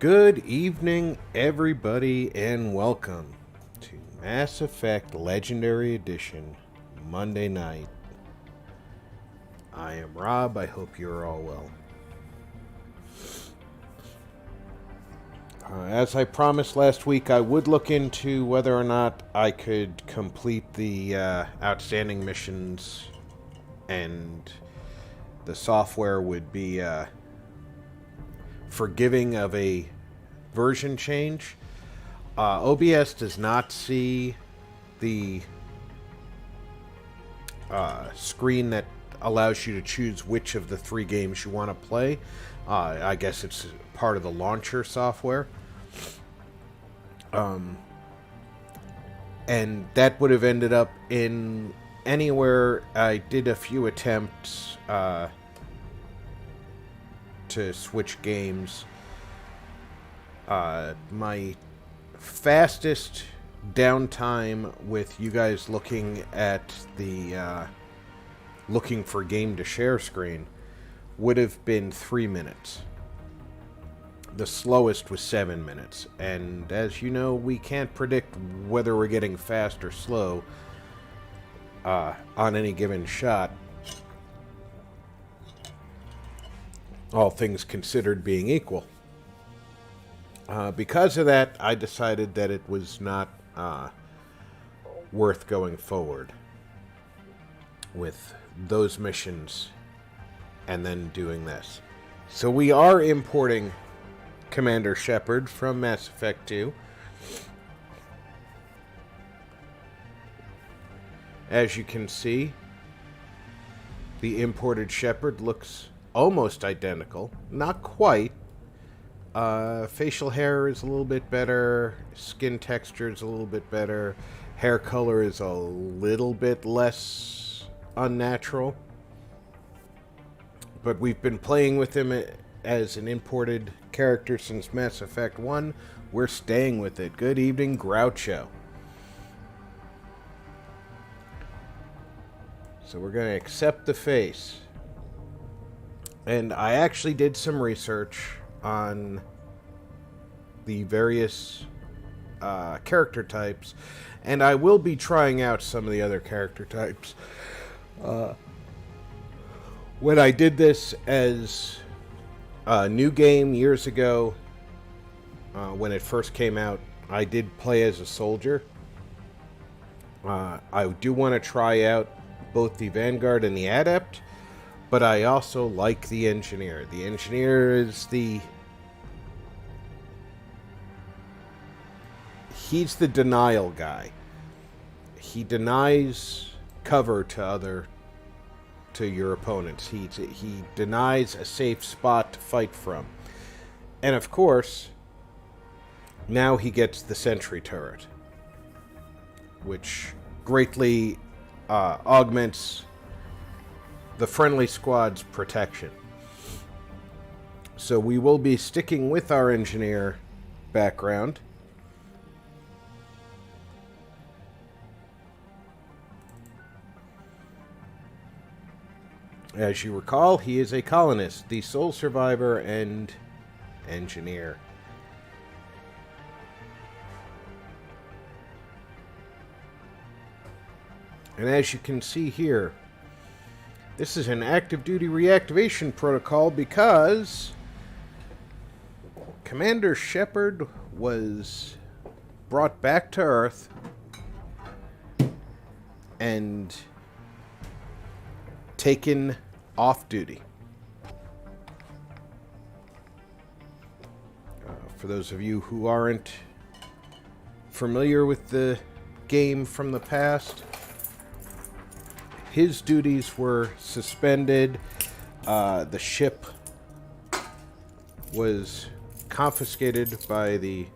Good evening, everybody, and welcome to Mass Effect Legendary Edition, Monday night. I am Rob. I hope you're all well. As I promised last week, I would look into whether or not I could complete the outstanding missions, and the software would be forgiving of a version change. OBS does not see the screen that allows you to choose which of the three games you want to play. I guess it's part of the launcher software. And that would have ended up in anywhere. I did a few attempts to switch games. My fastest downtime with you guys looking at the looking for game to share screen would have been 3 minutes. The slowest was 7 minutes, and as you know, we can't predict whether we're getting fast or slow on any given shot. All things considered being equal. Because of that, I decided that it was not worth going forward with those missions and then doing this. So we are importing Commander Shepard from Mass Effect 2. As you can see, the imported Shepard looks almost identical. Not quite. Facial hair is a little bit better. Skin texture is a little bit better. Hair color is a little bit less unnatural. But we've been playing with him as an imported character since Mass Effect 1. We're staying with it. Good evening, Groucho. So we're going to accept the face. And I actually did some research on the various character types, and I will be trying out some of the other character types. When I did this as a new game years ago, when it first came out, I did play as a soldier. I do want to try out both the Vanguard and the Adept, but I also like the Engineer. The Engineer is he's the denial guy. He denies cover to your opponents. He denies a safe spot to fight from. And of course, now he gets the sentry turret, which greatly augments the friendly squad's protection. So we will be sticking with our Engineer background. As you recall, he is a colonist, the sole survivor and Engineer. And as you can see here, this is an active duty reactivation protocol because Commander Shepard was brought back to Earth and taken off duty. For those of you who aren't familiar with the game from the past, his duties were suspended. The ship was confiscated by the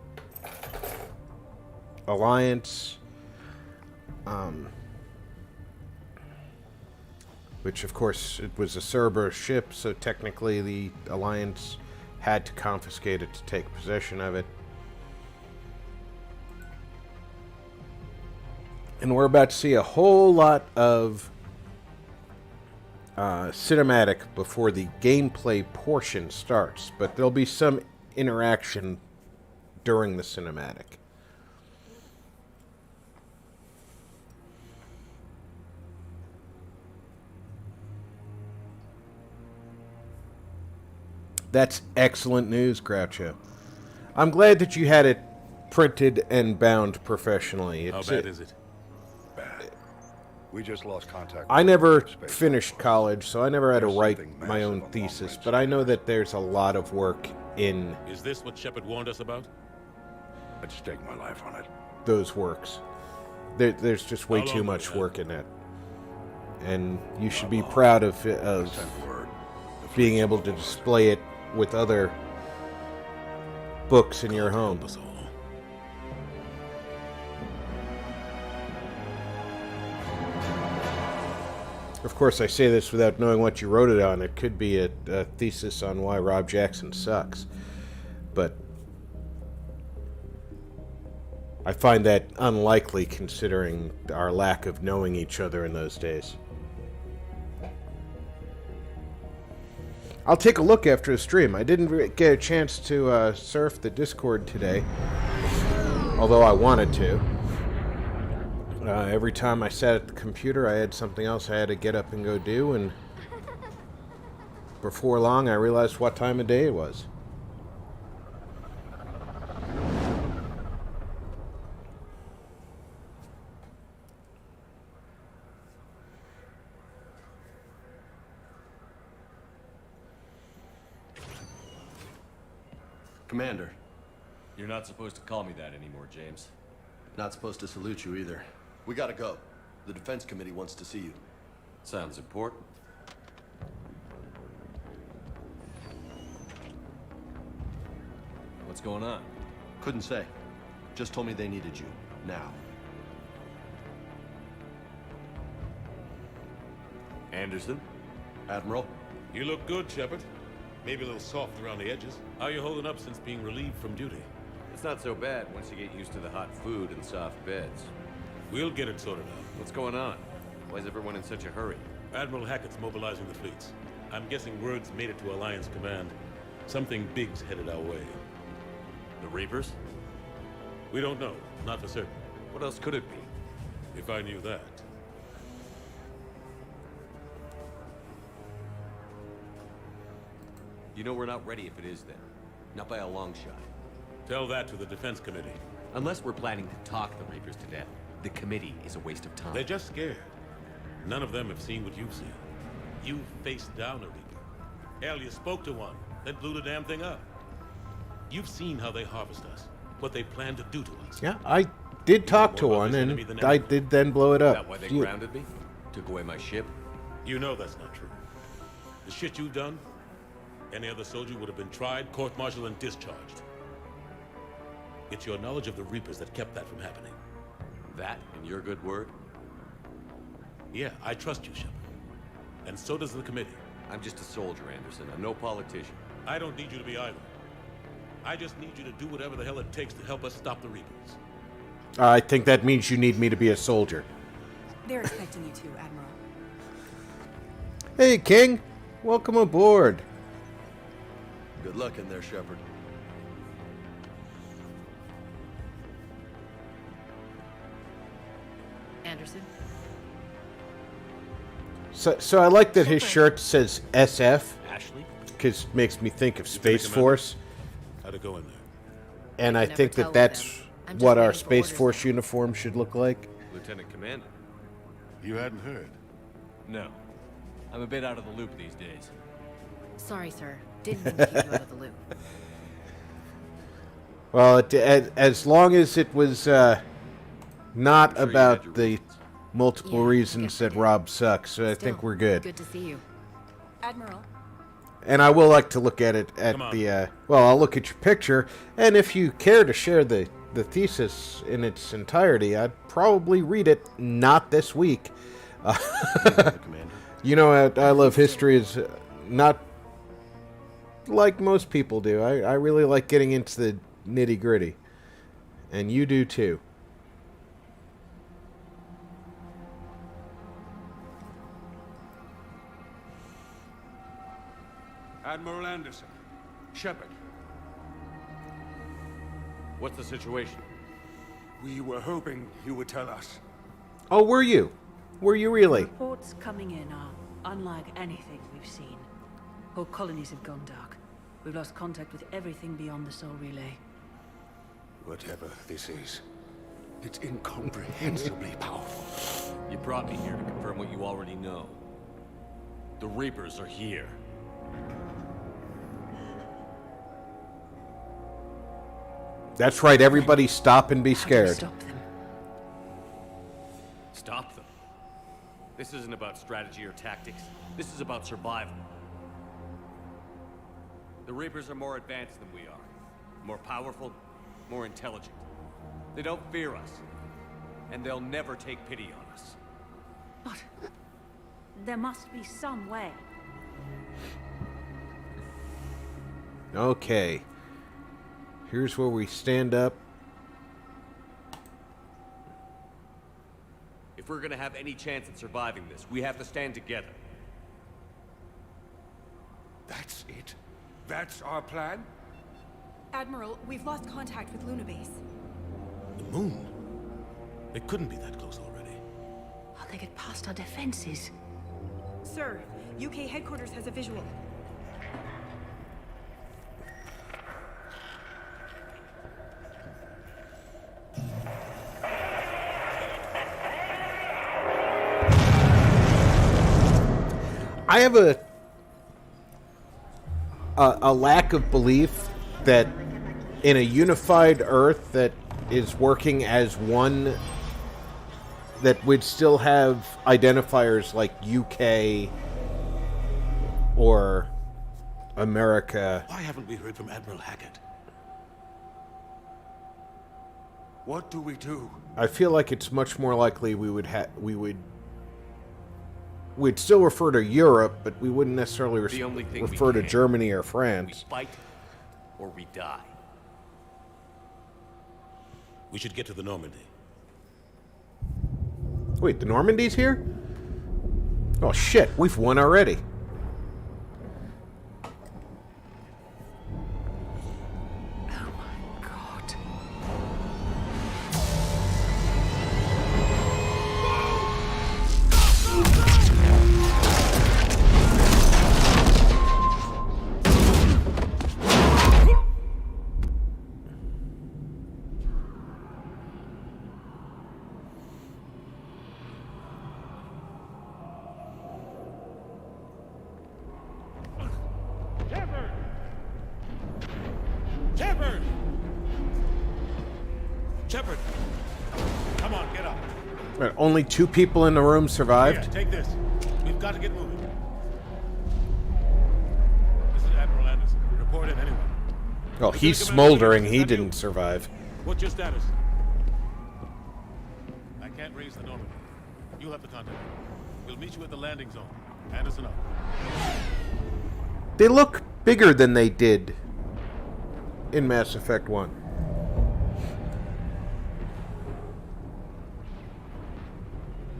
Alliance, which of course it was a Cerberus ship, so technically the Alliance had to confiscate it to take possession of it. And we're about to see a whole lot of cinematic before the gameplay portion starts, but there'll be some interaction during the cinematic. That's excellent news, Groucho. I'm glad that you had it printed and bound professionally. How bad is it? Bad. We just lost contact. I never Space finished Force. college, so I never had to There's write something my own massive thesis, along but I know that there's a lot of work in Is this what Shepard warned us about? I'd stake my life on it. those works. There's just way How long too will much it have? work in it. And you should be proud of Send word. The being fleet's able to almost display it with other books in your home. Help us all. Of course, I say this without knowing what you wrote it on. It could be a thesis on why Rob Jackson sucks. But I find that unlikely considering our lack of knowing each other in those days. I'll take a look after the stream. I didn't get a chance to surf the Discord today, although I wanted to. Every time I sat at the computer, I had something else I had to get up and go do, and before long, I realized what time of day it was. Commander, You're not supposed to call me that anymore, James. not supposed to salute you either. We gotta go. The Defense Committee wants to see you. Sounds important. What's going on? Couldn't say. Just told me they needed you. Now. Anderson? Admiral? You look good, Shepard. Maybe a little soft around the edges. How you holding up since being relieved from duty? It's not so bad once you get used to the hot food and soft beds. We'll get it sorted out. What's going on? Why is everyone in such a hurry? Admiral Hackett's mobilizing the fleets. I'm guessing word's made it to Alliance Command. Something big's headed our way. The Reapers? We don't know. Not for certain. What else could it be? If I knew that. You know we're not ready if it is then. Not by a long shot. Tell that to the Defense Committee. Unless we're planning to talk the Reapers to death, the committee is a waste of time. They're just scared. None of them have seen what you've seen. You faced down a Reaper. Hell, you spoke to one, then blew the damn thing up. You've seen how they harvest us, what they plan to do to us. Yeah, I did talk to More about one, this and enemy than I anyone. did then blow it Is up. that why they You- grounded me? Took away my ship? You know that's not true. The shit you've done, any other soldier would have been tried, court-martialed, and discharged. It's your knowledge of the Reapers that kept that from happening. That and your good word? Yeah, I trust you, Shepard. And so does the committee. I'm just a soldier, Anderson. I'm no politician. I don't need you to be either. I just need you to do whatever the hell it takes to help us stop the Reapers. I think that means you need me to be a soldier. They're expecting you to, Admiral. Hey, King. Welcome aboard. Good luck in there, Shepard. Anderson? So I like that his shirt says SF, Ashley? because it makes me think of You Space take him out. Force. How'd it go in there? And I can think never that tell with that's them. I'm just what our waiting for Space orders Force now. uniform should look like. Lieutenant Commander? You hadn't heard. No. I'm a bit out of the loop these days. Sorry, sir. Didn't mean to keep you out of the loop. Well, as long as it was not sure you had about your the reasons. multiple Yeah, I reasons guess we that did. Rob sucks, so I Still, think we're good. Good to see you. Admiral? And I will like to look at it at Come on. the, well, I'll look at your picture, and if you care to share the thesis in its entirety, I'd probably read it, not this week. Commander. You know, I love history is not like most people do. I really like getting into the nitty gritty. And you do too. Admiral Anderson. Shepard. What's the situation? We were hoping you would tell us. Oh, were you? Were you really? Reports coming in are unlike anything we've seen. Whole colonies have gone dark. We've lost contact with everything beyond the Soul Relay. Whatever this is, it's incomprehensibly powerful. You brought me here to confirm what you already know. The Reapers are here. That's right, everybody stop and be How do we scared. stop them? Stop them. This isn't about strategy or tactics. This is about survival. The Reapers are more advanced than we are. More powerful, more intelligent. They don't fear us. And they'll never take pity on us. But there must be some way. Okay. Here's where we stand up. If we're gonna have any chance at surviving this, we have to stand together. That's it? That's our plan? Admiral, we've lost contact with Luna Base. The moon? It couldn't be that close already. How'd they get past our defenses? Sir, UK headquarters has a visual. I have a lack of belief that in a unified Earth that is working as one, that would still have identifiers like UK or America. Why haven't we heard from Admiral Hackett? What do we do? I feel like it's much more likely we'd still refer to Europe, but we wouldn't necessarily The only thing we refer to can. Germany or We France. fight, or we die. We should get to the Normandy. Wait, the Normandy's here? Oh shit, we've won already. Oh my god. Shepard! Shepard! Shepard! Come on, get up. Right, only 2 people in the room Here, survived? take this. We've got to get moving. This is Admiral Anderson. Report in anyone. Oh, he's Lieutenant Commander smoldering. Williams, He is that you? didn't survive. What's your status? I can't raise the Normandy. You'll have to contact me. We'll meet you at the landing zone. Anderson up. They look bigger than they did in Mass Effect 1.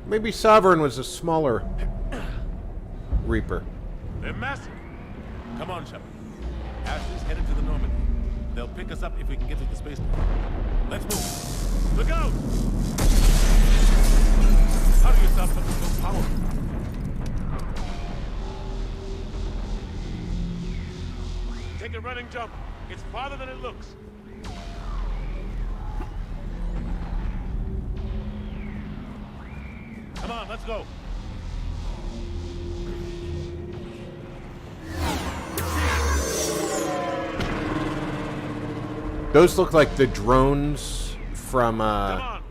Maybe Sovereign was a smaller Reaper. They're massive. Come on, Shepard. Ashley's headed to the Normandy. They'll pick us up if we can get to the spaceport. Let's move. Look out! How do you stop something so powerful? Take a running jump. It's farther than it looks. Come on, let's go. Those look like the drones from Come on.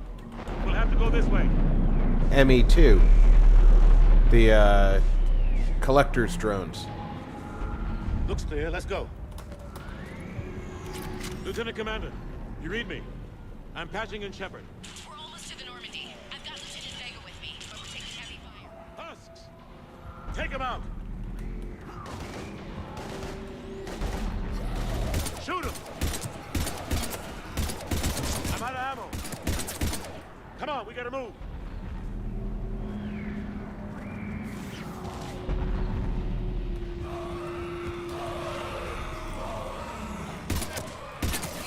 We'll have to go this way. ME2. The collector's drones. Looks clear. Let's go. Lieutenant Commander, you read me. I'm patching in Shepard. We're almost to the Normandy. I've got Lieutenant Vega with me, but we're taking heavy fire. Husks! Take him out! Shoot him! I'm out of ammo. Come on, we gotta move.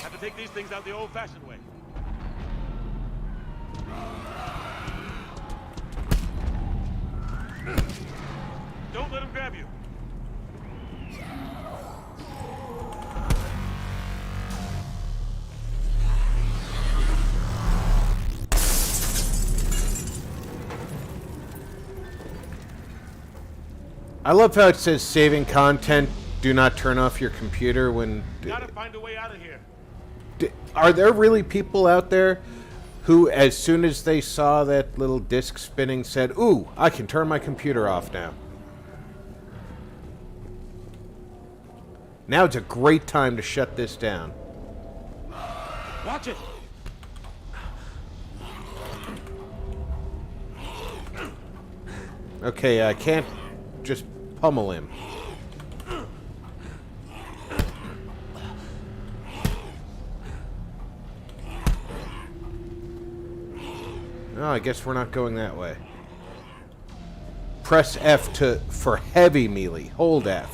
Have to take these things out the old-fashioned way. Don't let him grab you. I love how it says saving content, do not turn off your computer when... Gotta find a way out of here. Are there really people out there who, as soon as they saw that little disc spinning, said, ooh, I can turn my computer off now? Now it's a great time to shut this down. Watch it! Okay, I can't just pummel him. Oh, I guess we're not going that way. Press F for heavy melee. Hold F.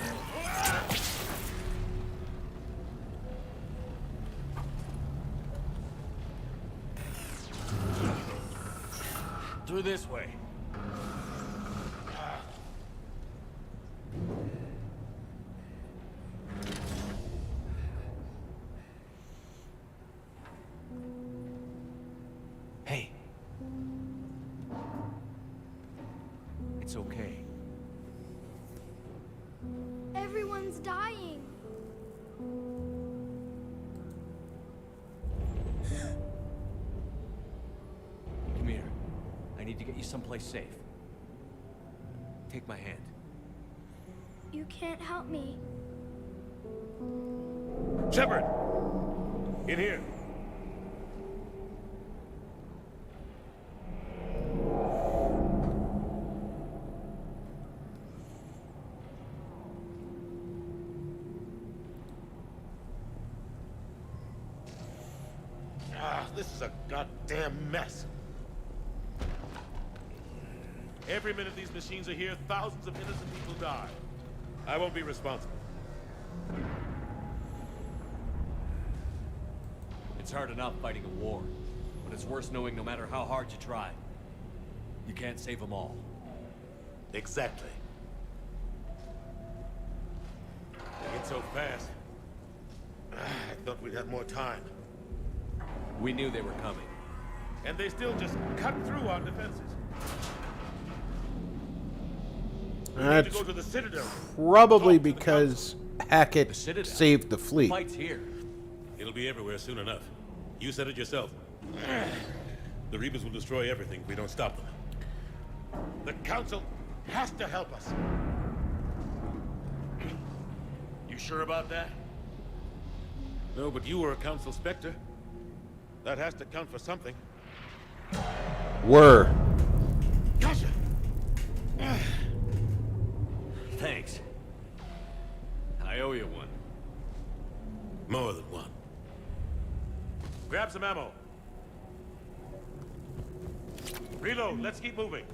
Through this way. Hey. It's okay. Everyone's dying. Come here. I need to get you someplace safe. Take my hand. You can't help me. Shepard! In here. This is a goddamn mess. Every minute these machines are here, thousands of innocent people die. I won't be responsible. It's hard enough fighting a war, but it's worse knowing no matter how hard you try, you can't save them all. Exactly. They get so fast. I thought we'd have more time. We knew they were coming. And they still just cut through our defenses. We need to That's go to the Citadel. probably Talk to the because Hackett The Citadel? saved the fleet. Fight's here. It'll be everywhere soon enough. You said it yourself. The Reapers will destroy everything if we don't stop them. The Council has to help us. You sure about that? No, but you were a Council Spectre. That has to count for something. Were. Gotcha! Thanks. I owe you one. More than one. Grab some ammo. Reload, let's keep moving.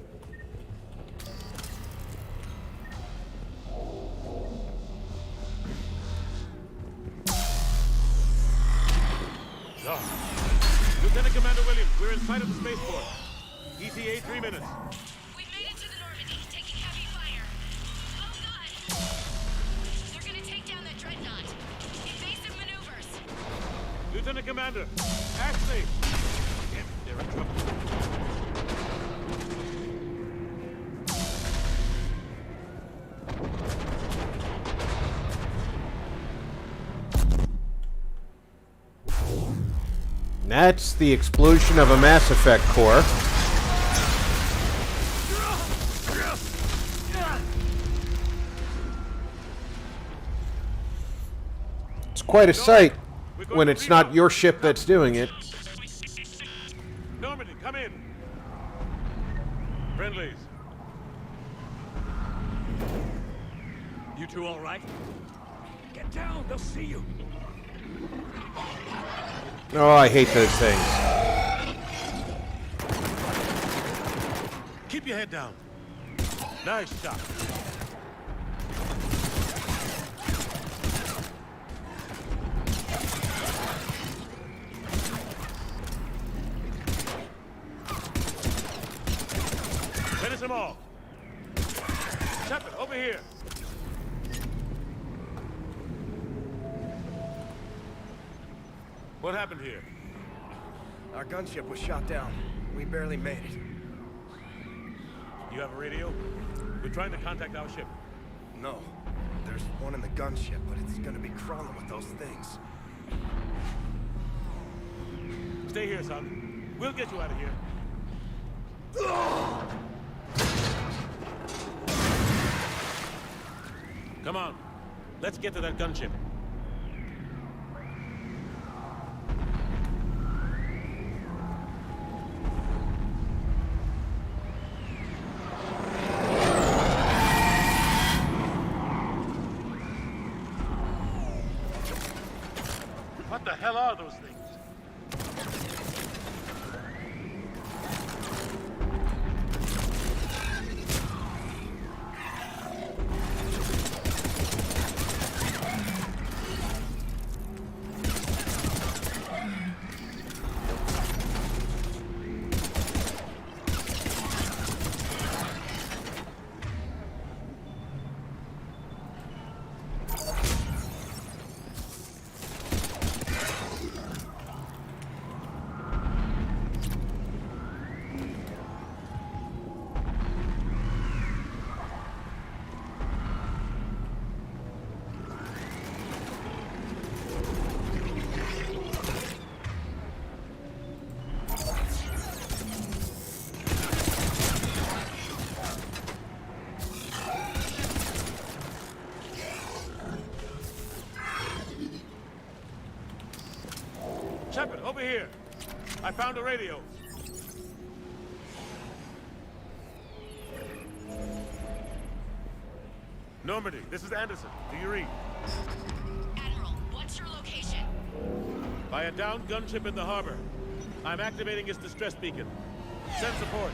Lieutenant Commander Williams, we're in sight of the spaceport. ETA 3 minutes. We've made it to the Normandy, taking heavy fire. Oh god! They're gonna take down that dreadnought. Invasive maneuvers. Lieutenant Commander, Ashley! Damn it, they're in trouble. That's the explosion of a Mass Effect core. It's quite a sight when it's not your ship that's doing it. Normandy, come in. Friendlies. You two all right? Get down, they'll see you. Oh, I hate those things. Keep your head down. Nice shot. them all. Shepard, over here. What happened here? Our gunship was shot down. We barely made it. You have a radio? We're trying to contact our ship. No. There's one in the gunship, but it's gonna be crawling with those things. Stay here, son. We'll get you out of here. Come on. Let's get to that gunship. What the hell are those things? Shepard, over here. I found a radio. Normandy, this is Anderson. Do you read? Admiral, what's your location? By a downed gunship in the harbor. I'm activating its distress beacon. Send support.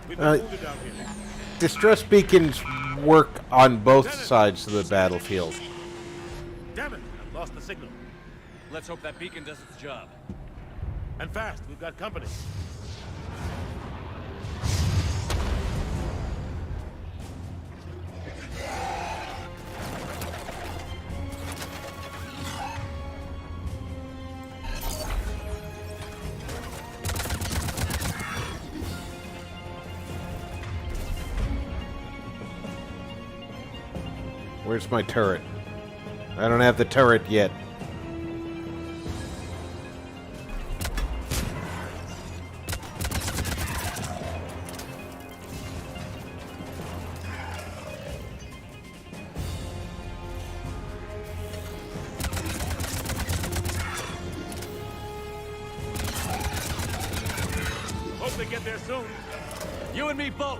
We've been wounded down here. Distress beacons work on both sides of the battlefield. Damn it! I've lost the signal. Let's hope that beacon does its job. And fast. We've got company. Where's my turret? I don't have the turret yet. Hope they get there soon. You and me both.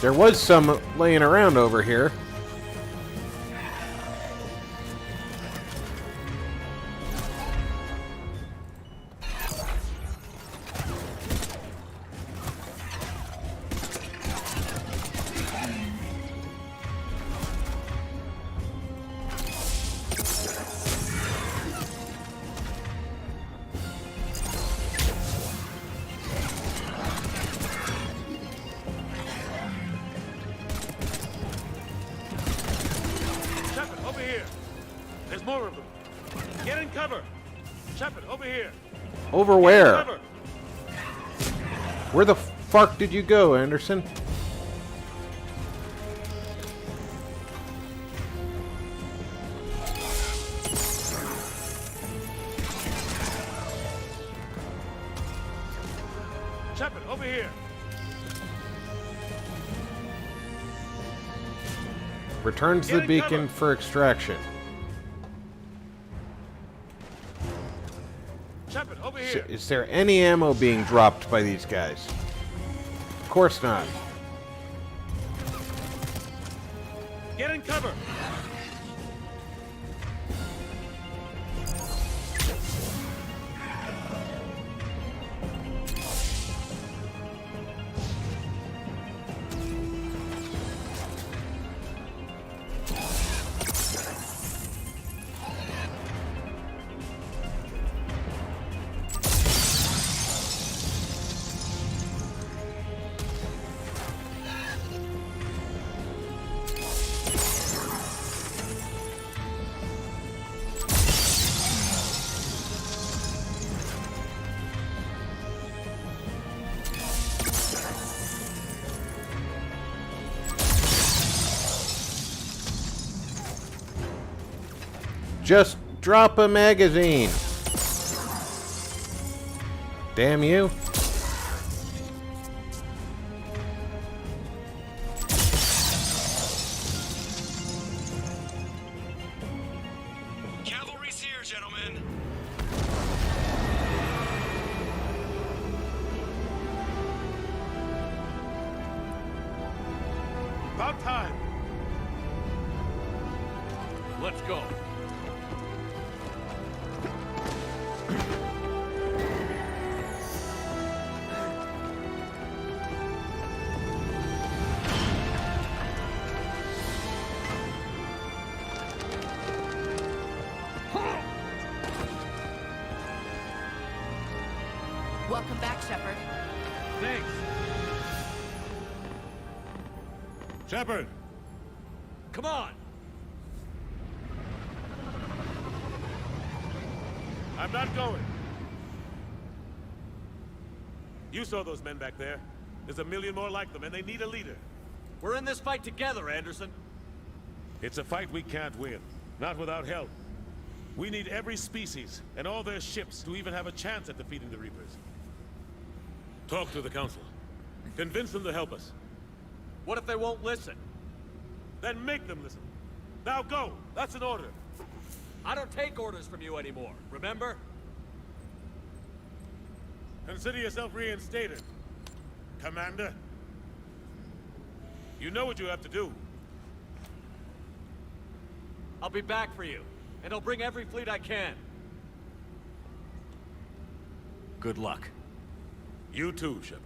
There was some laying around over here. There's more of them. Get in cover. Shepard, over here. Over where? Where the fuck did you go, Anderson? over here. Returns the beacon for extraction. Shepard, over here. Is there any ammo being dropped by these guys? Of course not. Get in cover. Just drop a magazine. Damn you. Cavalry's here, gentlemen. About time. Let's go. Welcome back, Shepard. Thanks. Shepard. Come on. I'm not going. You saw those men back there. There's a million more like them, and they need a leader. We're in this fight together, Anderson. It's a fight we can't win. Not without help. We need every species and all their ships to even have a chance at defeating the Reapers. Talk to the Council. Convince them to help us. What if they won't listen? Then make them listen. Now go! That's an order. I don't take orders from you anymore, remember? Consider yourself reinstated, Commander. You know what you have to do. I'll be back for you, and I'll bring every fleet I can. Good luck. You too, Shepard.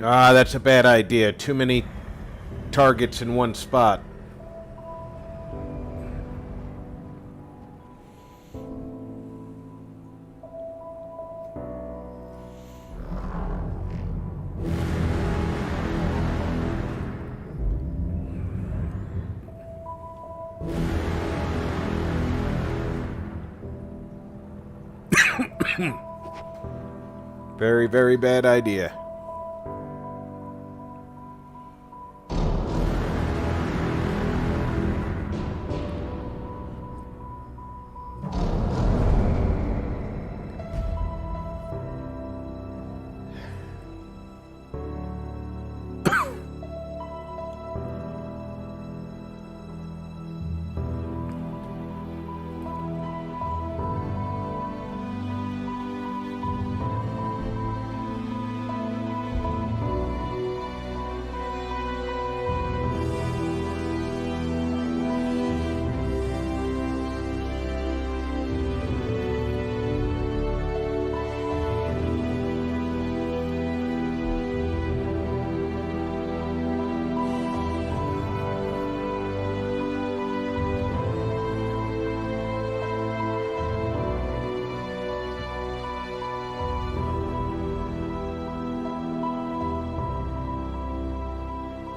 Ah, that's a bad idea. Too many targets in one spot. Very, very bad idea.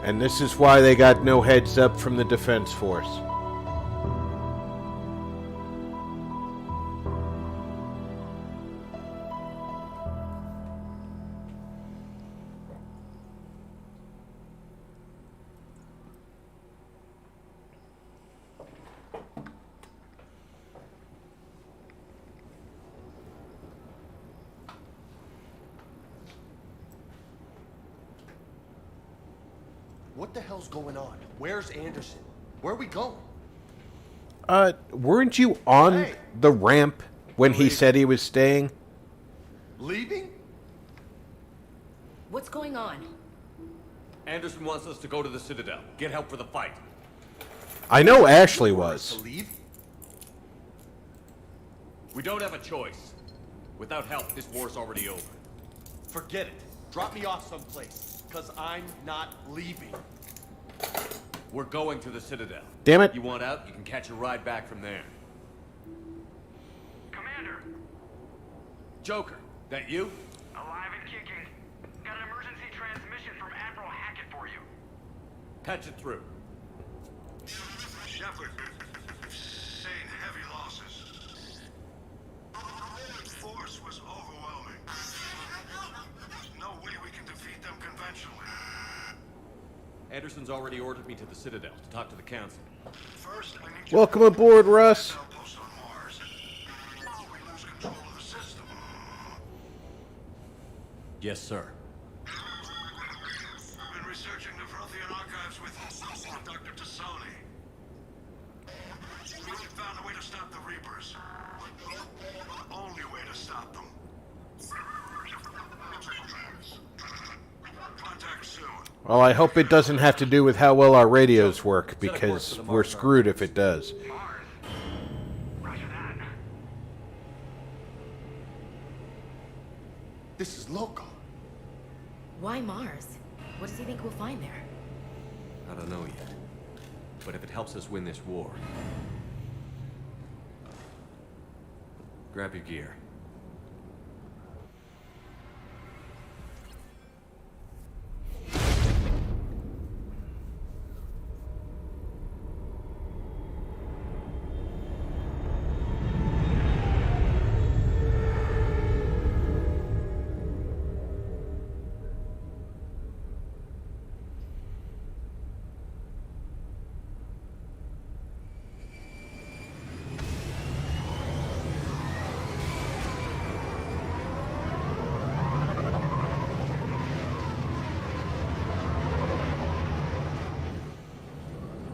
And this is why they got no heads up from the Defense Force. what the hell's going on? Where's Anderson? Where are we going? Weren't you on Hey. the ramp when he said he was staying? Leaving? What's going on? Anderson wants us to go to the Citadel. Get help for the fight. I know Ashley To was. leave? We don't have a choice. Without help, this war's already over. Forget it. Drop me off someplace, because I'm not leaving. We're going to the Citadel. Damn it. You want out, you can catch a ride back from there. Commander, Joker, that you? alive and kicking. Got an emergency transmission from Admiral Hackett for you. Patch it through. Shepard, sustained heavy losses. The force was overwhelming. There's no way we can defeat them conventionally. Anderson's already ordered me to the Citadel to talk to the Council. First, I need you Welcome aboard, Russ. to outpost on Mars. Before we lose control of the system. Yes, sir. I've been researching the Prothean archives with Dr. Tassoni. We found a way to stop the Reapers. The only way to stop them. Contact soon. Well, I hope it doesn't have to do with how well our radios work, because we're screwed if it does. Roger that. This is local. Why Mars? What does he think we'll find there? I don't know yet. But if it helps us win this war... Grab your gear.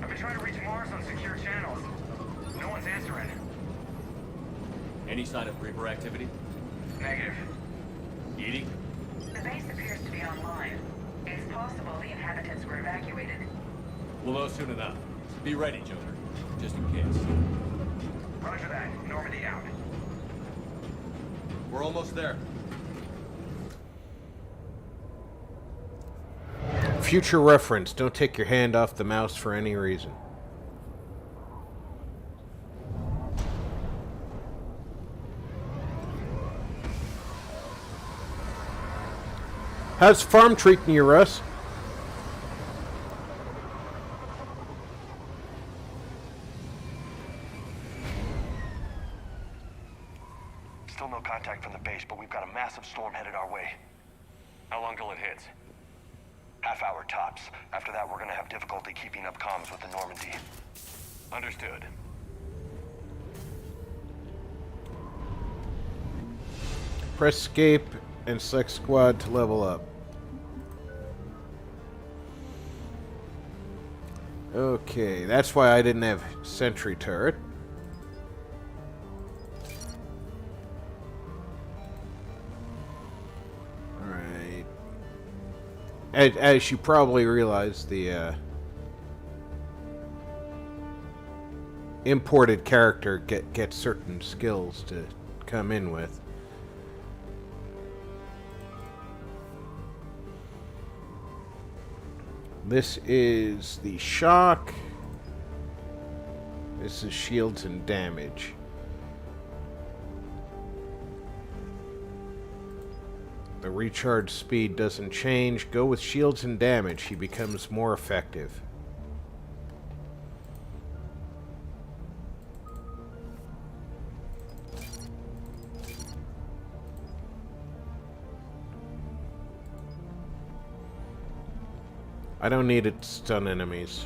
I've been trying to reach Mars on secure channels. No one's answering. Any sign of Reaper activity? Negative. Eating? The base appears to be online. It's possible the inhabitants were evacuated. We'll know soon enough. Be ready, Joker. Just in case. Roger that. Normandy out. We're almost there. Future reference, don't take your hand off the mouse for any reason. How's farm treating you, Russ? Still no contact from the base, but we've got a massive storm headed our way. How long till it hits? Half hour tops. After that, we're gonna have difficulty keeping up comms with the Normandy. Understood. Press escape and select squad to level up. Okay, that's why I didn't have sentry turret. Alright. As you probably realize, the imported character gets certain skills to come in with. This is the shock. This is shields and damage. The recharge speed doesn't change. Go with shields and damage. He becomes more effective. I don't need it to stun enemies.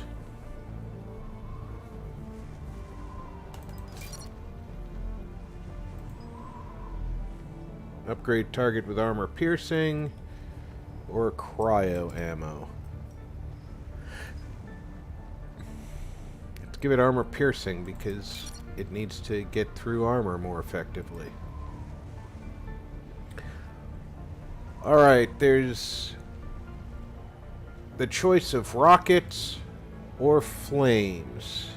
Upgrade target with armor piercing or cryo ammo. give it armor piercing because it needs to get through armor more effectively. Alright, there's the choice of rockets or flames.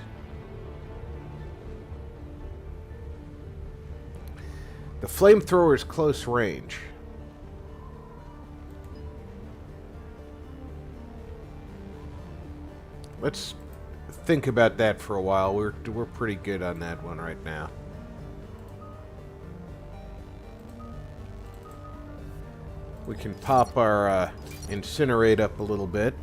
The flamethrower is close range. Let's think about that for a while. We're pretty good on that one right now. We can pop our incinerate up a little bit.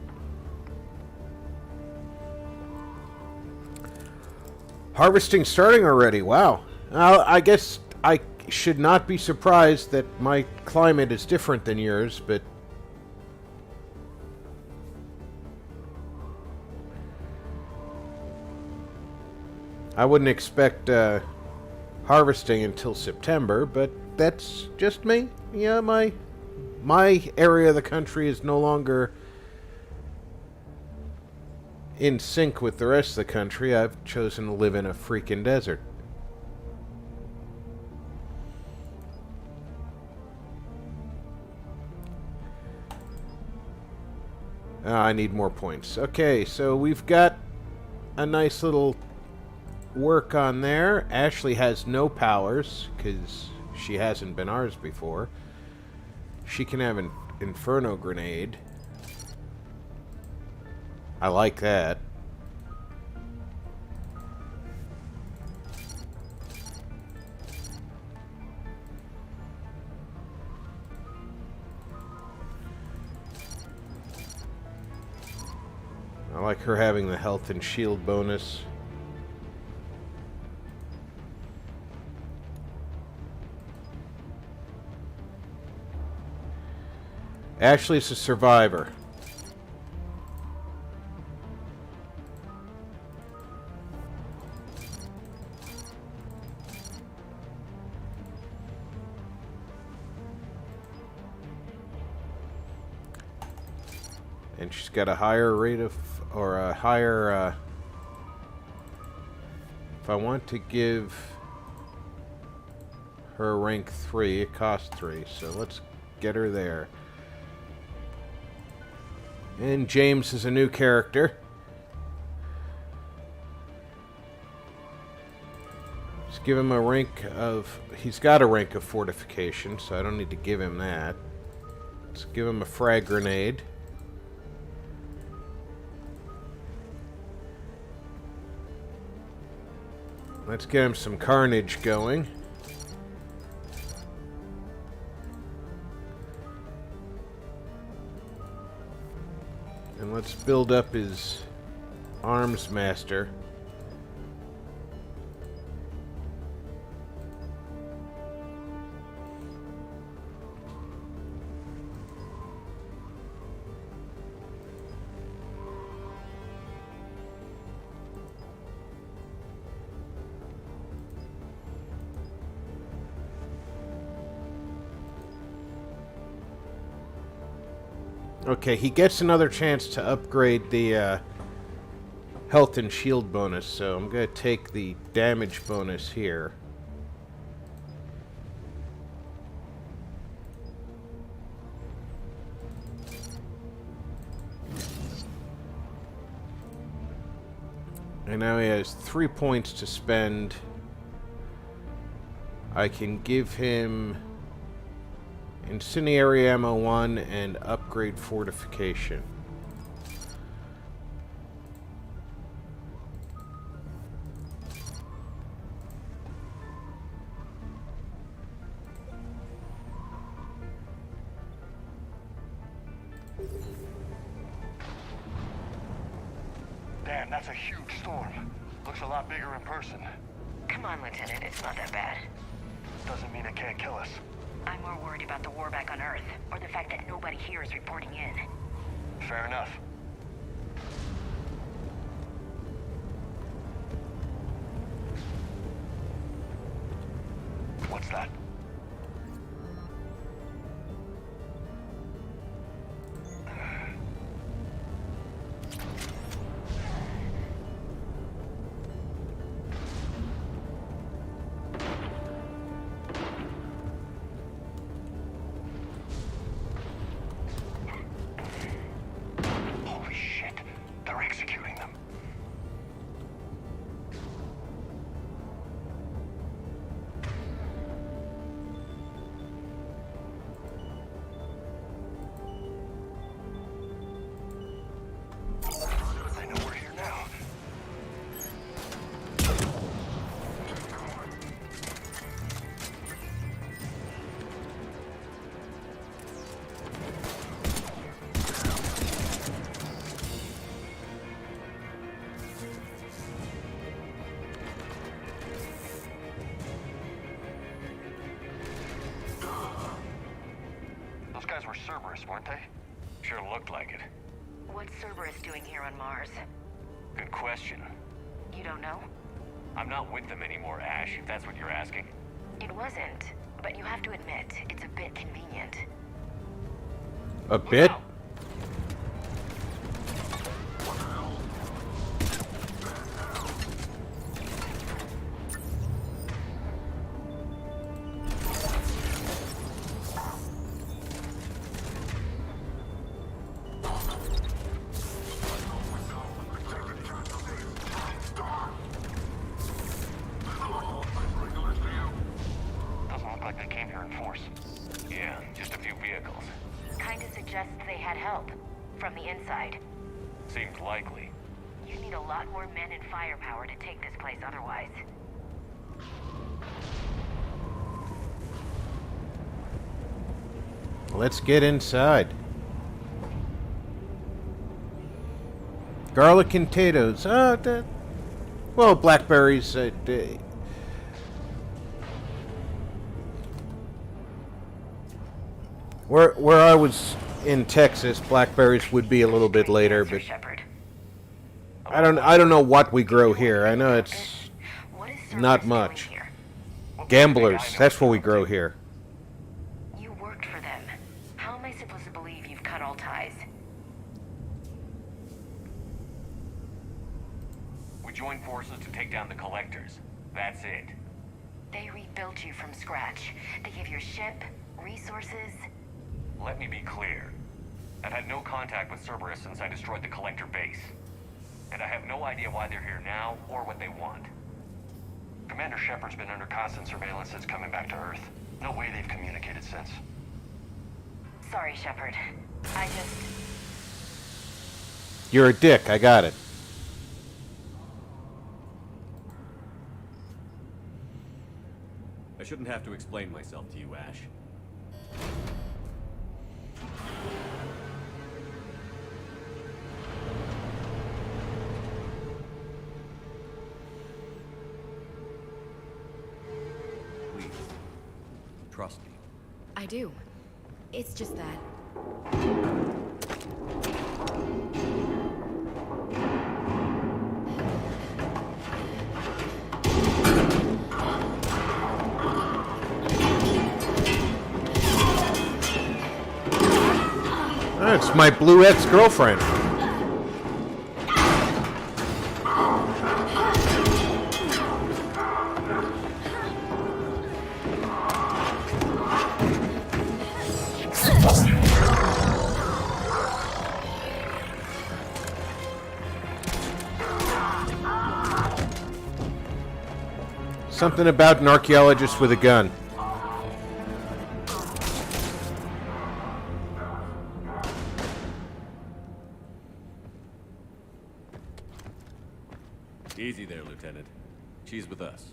Harvesting starting already. Wow. I guess I should not be surprised that my climate is different than yours, but I wouldn't expect harvesting until September, but that's just me. Yeah, my area of the country is no longer in sync with the rest of the country. I've chosen to live in a freaking desert. I need more points. Okay, so we've got a nice little work on there. Ashley has no powers because she hasn't been ours before. She can have an Inferno Grenade. I like that. I like her having the health and shield bonus. Ashley's a survivor. And she's got a higher rate of, or a higher, if I want to give her rank 3, it costs 3, so let's get her there. And James is a new character. Let's give him a rank of... He's got a rank of fortification, so I don't need to give him that. Let's give him a frag grenade. Let's get him some carnage going. And let's build up his arms master. Okay, he gets another chance to upgrade the health and shield bonus, so I'm going to take the damage bonus here. And now he has 3 points to spend. I can give him Incendiary Ammo 1 and upgrade fortification. Damn, that's a huge storm. Looks a lot bigger in person. Come on, Lieutenant, it's not that bad. Doesn't mean it can't kill us. I'm more worried about the war back on Earth, or the fact that nobody here is reporting in. Fair enough. What's that? Cerberus, weren't they? Sure looked like it. What's Cerberus doing here on Mars? Good question. You don't know? I'm not with them anymore, Ash, if that's what you're asking. It wasn't, but you have to admit, it's a bit convenient. A bit? Doesn't look like they came here in force. Yeah, just a few vehicles. Kinda suggests they had help. From the inside. Seems likely. You need a lot more men and firepower to take this place otherwise. Let's get inside. Garlic and potatoes. Well, blackberries. Where I was in Texas, blackberries would be a little bit later, but Shepard. I don't know what we grow here. I know it's What is Cerberus not doing much. here? Gamblers. That's what we grow here. You worked for them. How am I supposed to believe you've cut all ties? We joined forces to take down the Collectors. That's it. They rebuilt you from scratch. They gave your ship, resources. Let me be clear. I've had no contact with Cerberus since I destroyed the Collector base. And I have no idea why they're here now or what they want. Commander Shepard's been under constant surveillance since coming back to Earth. No way they've communicated since. Sorry, Shepard. I just... You're a dick. I got it. I shouldn't have to explain myself to you, Ash. Please, trust me. I do. It's just that. That's my blue ex-girlfriend. Something about an archaeologist with a gun. Easy there, Lieutenant. She's with us.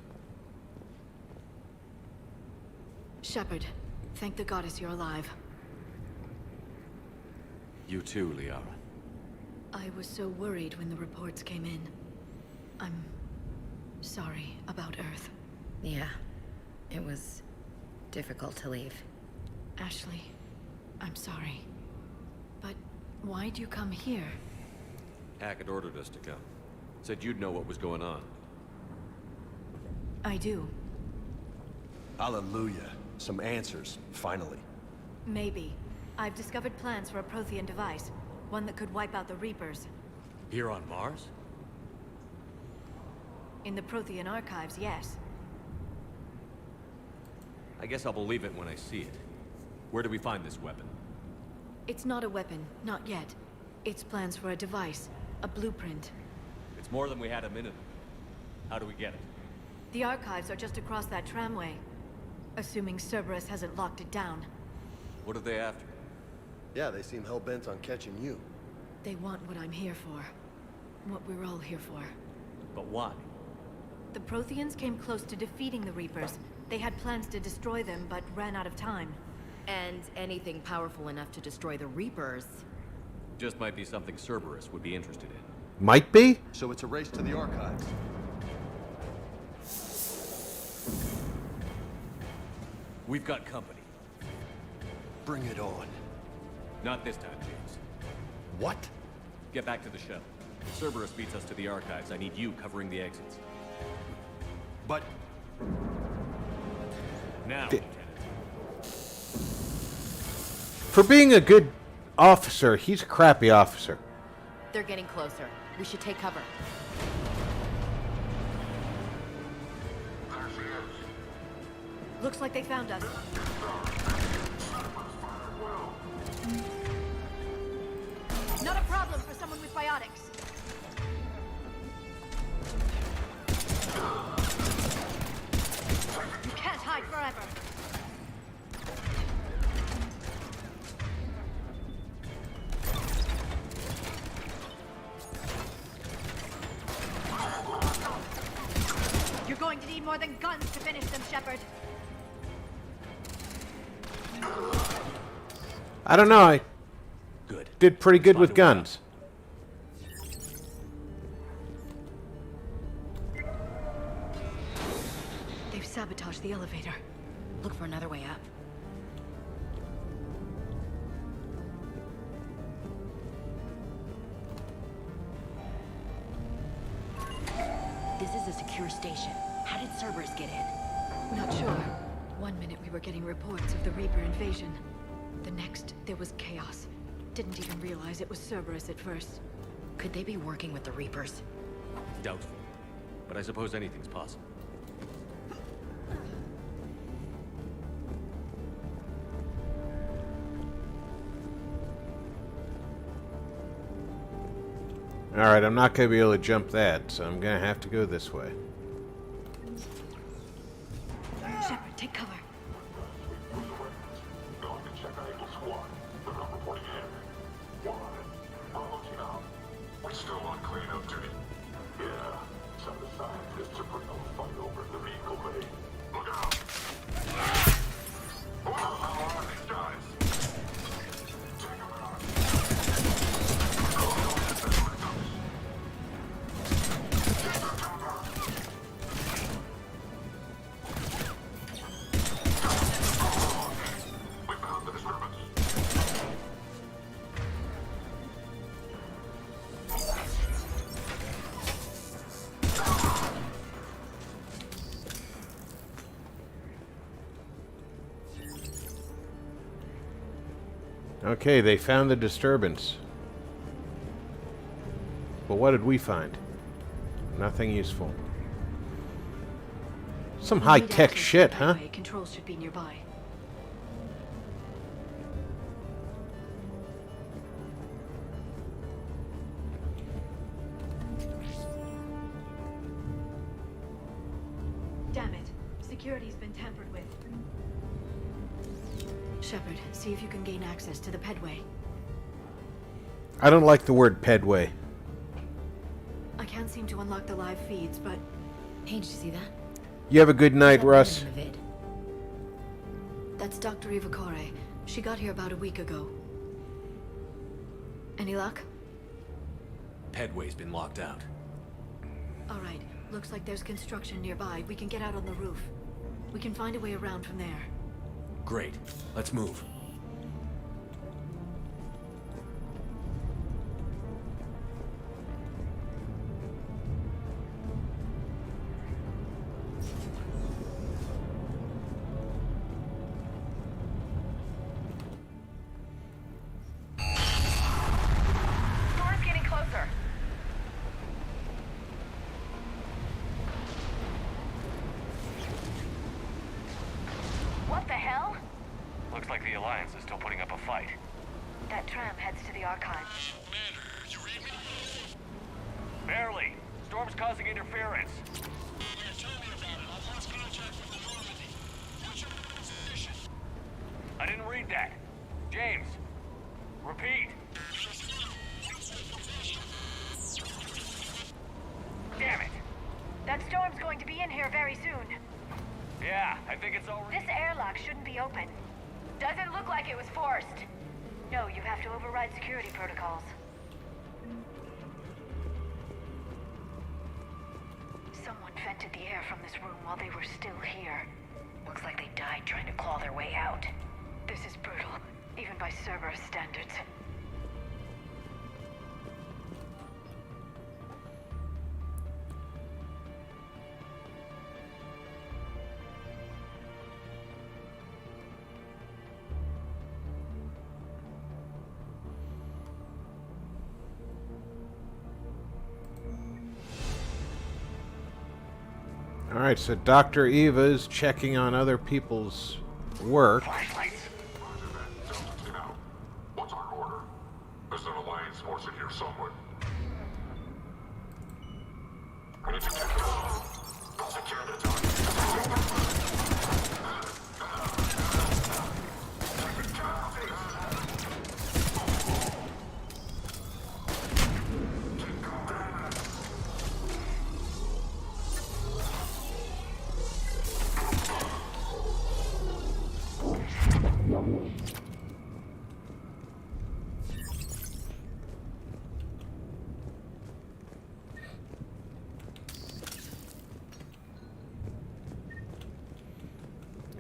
Shepard, thank the goddess you're alive. You too, Liara. I was so worried when the reports came in. I'm sorry about Earth. Yeah, it was difficult to leave. Ashley, I'm sorry. But why'd you come here? Hackett ordered us to come. Said you'd know what was going on. I do. Hallelujah. Some answers, finally. Maybe. I've discovered plans for a Prothean device. One that could wipe out the Reapers. Here on Mars? In the Prothean archives, yes. I guess I'll believe it when I see it. Where do we find this weapon? It's not a weapon, not yet. It's plans for a device, a blueprint. It's more than we had a minute. How do we get it? The archives are just across that tramway. Assuming Cerberus hasn't locked it down. What are they after? Yeah, they seem hell-bent on catching you. They want what I'm here for. What we're all here for. But why? The Protheans came close to defeating the Reapers. They had plans to destroy them, but ran out of time. And anything powerful enough to destroy the Reapers. Just might be something Cerberus would be interested in. Might be? So it's a race to the archives. We've got company. Bring it on. Not this time, James. What? Get back to the shuttle. If Cerberus beats us to the archives, I need you covering the exits. But... Now, For being a good officer, he's a crappy officer. They're getting closer. We should take cover. Looks like they found us. Not a problem for someone with biotics. You can't hide forever. You're going to need more than guns to finish them, Shepard. I don't know. I did pretty good with guns. They've sabotaged the elevator. Look for another way up. This is a secure station. How did Cerberus get in? Not sure. One minute we were getting reports of the Reaper invasion. The next, there was chaos. Didn't even realize it was Cerberus at first. Could they be working with the Reapers? doubtful. But I suppose anything's possible. Alright, I'm not going to be able to jump that, so I'm going to have to go this way. Shepard, take cover. Going to check Eagle Squad. They're not reporting in. Why? Follows now. We're still on cleanup duty. Yeah, some of the scientists are putting a fight over the vehicle bay. Look out! Wow, how are these guys? Take them out. Okay, they found the disturbance. But what did we find? Nothing useful. Some We need high-tech access to shit, the huh? highway. Controls should be nearby. Damn it. Security's been tampered with. Shepard, see if you can gain access to the pedway. I don't like the word pedway. I can't seem to unlock the live feeds, but... Hey, did you see that? You have a good night, Russ. In the vid? That's Dr. Ivacore. She got here about a week ago. Any luck? Pedway's been locked out. Alright, looks like there's construction nearby. We can get out on the roof. We can find a way around from there. Great. Let's move. Storm's getting closer. What the hell? Looks like the Alliance is still putting up a fight. That tram heads to the archives. Commander, you read me? Barely. Storm's causing interference. Yeah, tell me about it. I've lost contact with the Normandy. What's your position? I didn't read that. James, repeat. Damn it. That storm's going to be in here very soon. Yeah, I think it's already... This airlock shouldn't be open. Doesn't look like it was forced. No, you have to override security protocols. Someone vented the air from this room while they were still here. Looks like they died trying to claw their way out. This is brutal. even by Cerberus standards. Alright, so Dr. Eva's checking on other people's work. What's our order? There's an Alliance force in here somewhere. We need to get this. Secure the target.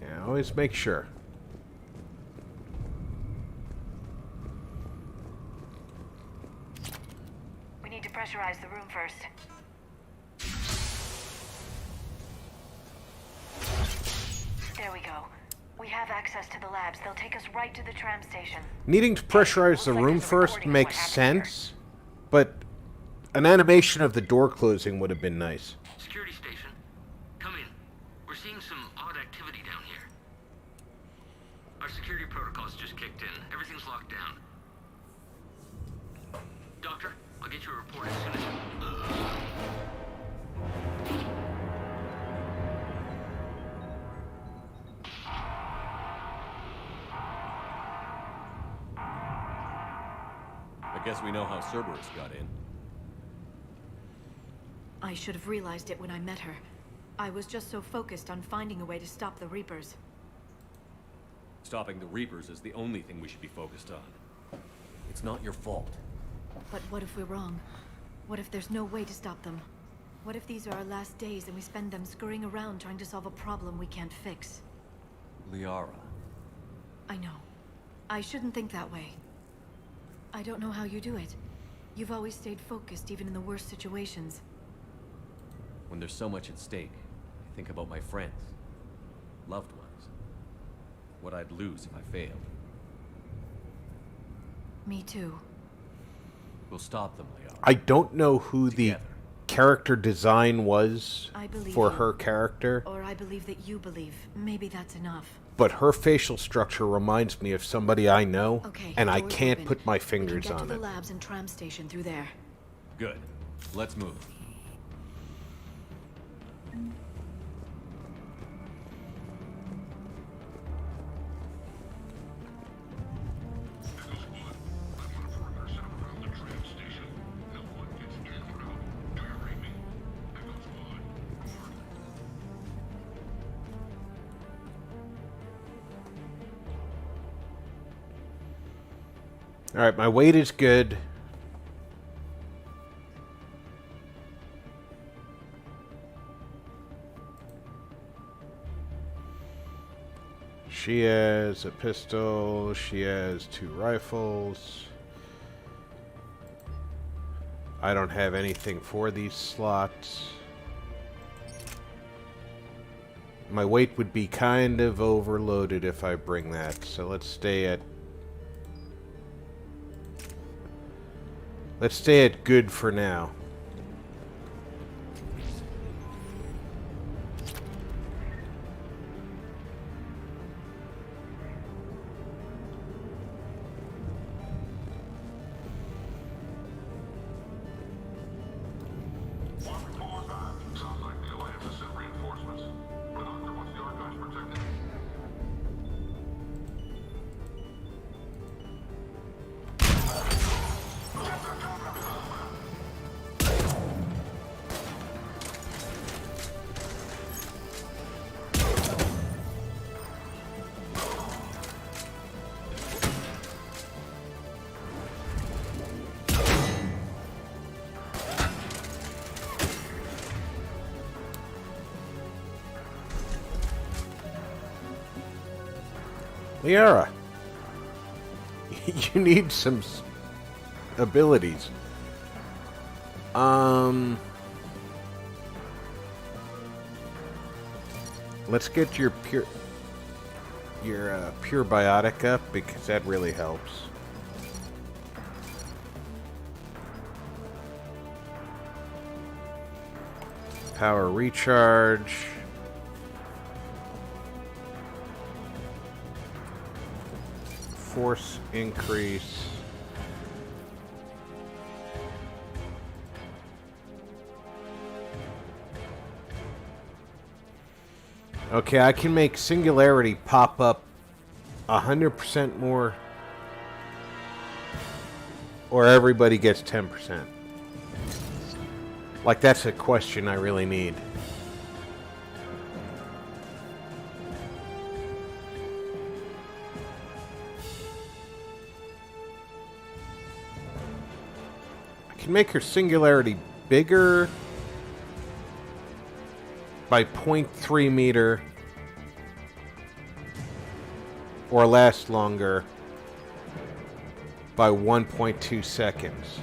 Yeah, always make sure. We need to pressurize the room first. There we go. We have access to the labs. They'll take us right to the tram station. Needing to pressurize the room first makes sense, but an animation of the door closing would have been nice. Security station. Come in. We're seeing some odd activity down here. Our security protocols just kicked in. Everything's locked down. Doctor, I'll get you a report as soon as... I guess we know how Cerberus got in. I should have realized it when I met her. I was just so focused on finding a way to stop the Reapers. Stopping the Reapers is the only thing we should be focused on. It's not your fault. But what if we're wrong? What if there's no way to stop them? What if these are our last days and we spend them scurrying around trying to solve a problem we can't fix? Liara. I know. I shouldn't think that way. I don't know how you do it. You've always stayed focused even in the worst situations. When there's so much at stake, I think about my friends, loved ones. What I'd lose if I failed. Me too. We'll stop them, Liara. I don't know who the character design was for her character. Or I believe that you believe. Maybe that's enough. But her facial structure reminds me of somebody I know, Okay, and I door's can't open. put my We can fingers get to on the it. labs and tram station through there. Good. Let's move. Alright, my weight is good. She has a pistol. She has 2 rifles. I don't have anything for these slots. My weight would be kind of overloaded if I bring that, so let's stay at good for now. Sounds like the Alliance has sent reinforcements. But Doctor, what's the archives protected? Liara. You need some abilities. Let's get your pure biotic up, because that really helps. Power recharge. Force increase. Okay, I can make Singularity pop up 100% more, or everybody gets 10%. Like, that's a question I really need. I can make her Singularity bigger by 0.3 meter, or last longer by 1.2 seconds.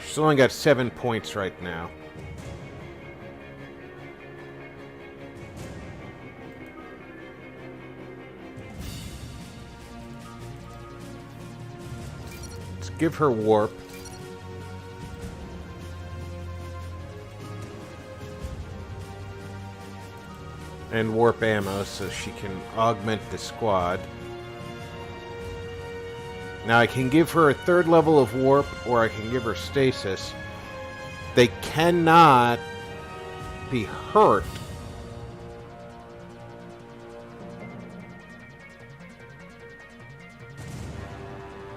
She's only got 7 points right now. Let's give her warp. And warp ammo so she can augment the squad. Now I can give her a 3rd level of warp, or I can give her stasis. They cannot be hurt.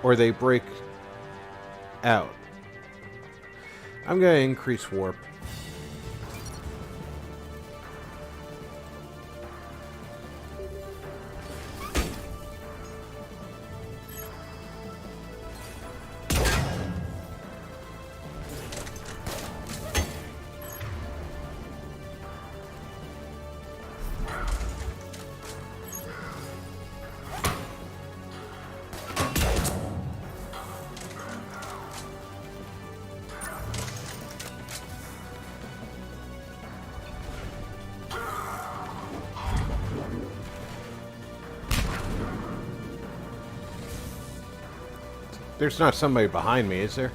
Or they break out. I'm going to increase warp. There's not somebody behind me, is there?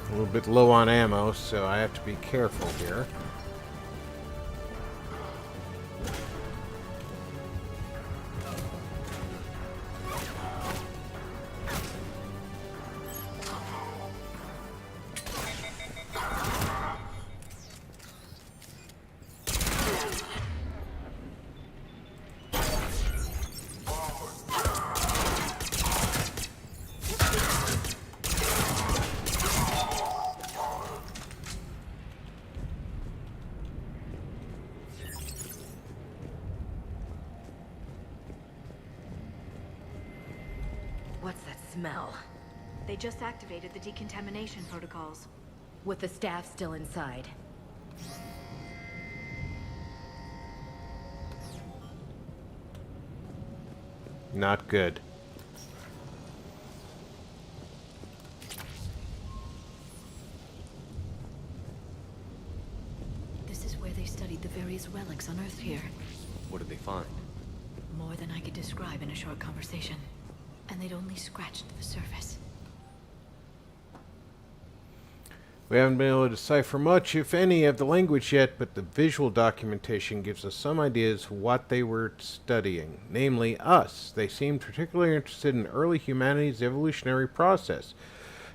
A little bit low on ammo, so I have to be careful here. smell. They just activated the decontamination protocols. With the staff still inside. Not good. This is where they studied the various relics unearthed here. What did they find? More than I could describe in a short conversation. And they'd only scratched the surface. We haven't been able to decipher much, if any, of the language yet, but the visual documentation gives us some ideas what they were studying. Namely, us. They seemed particularly interested in early humanity's evolutionary process.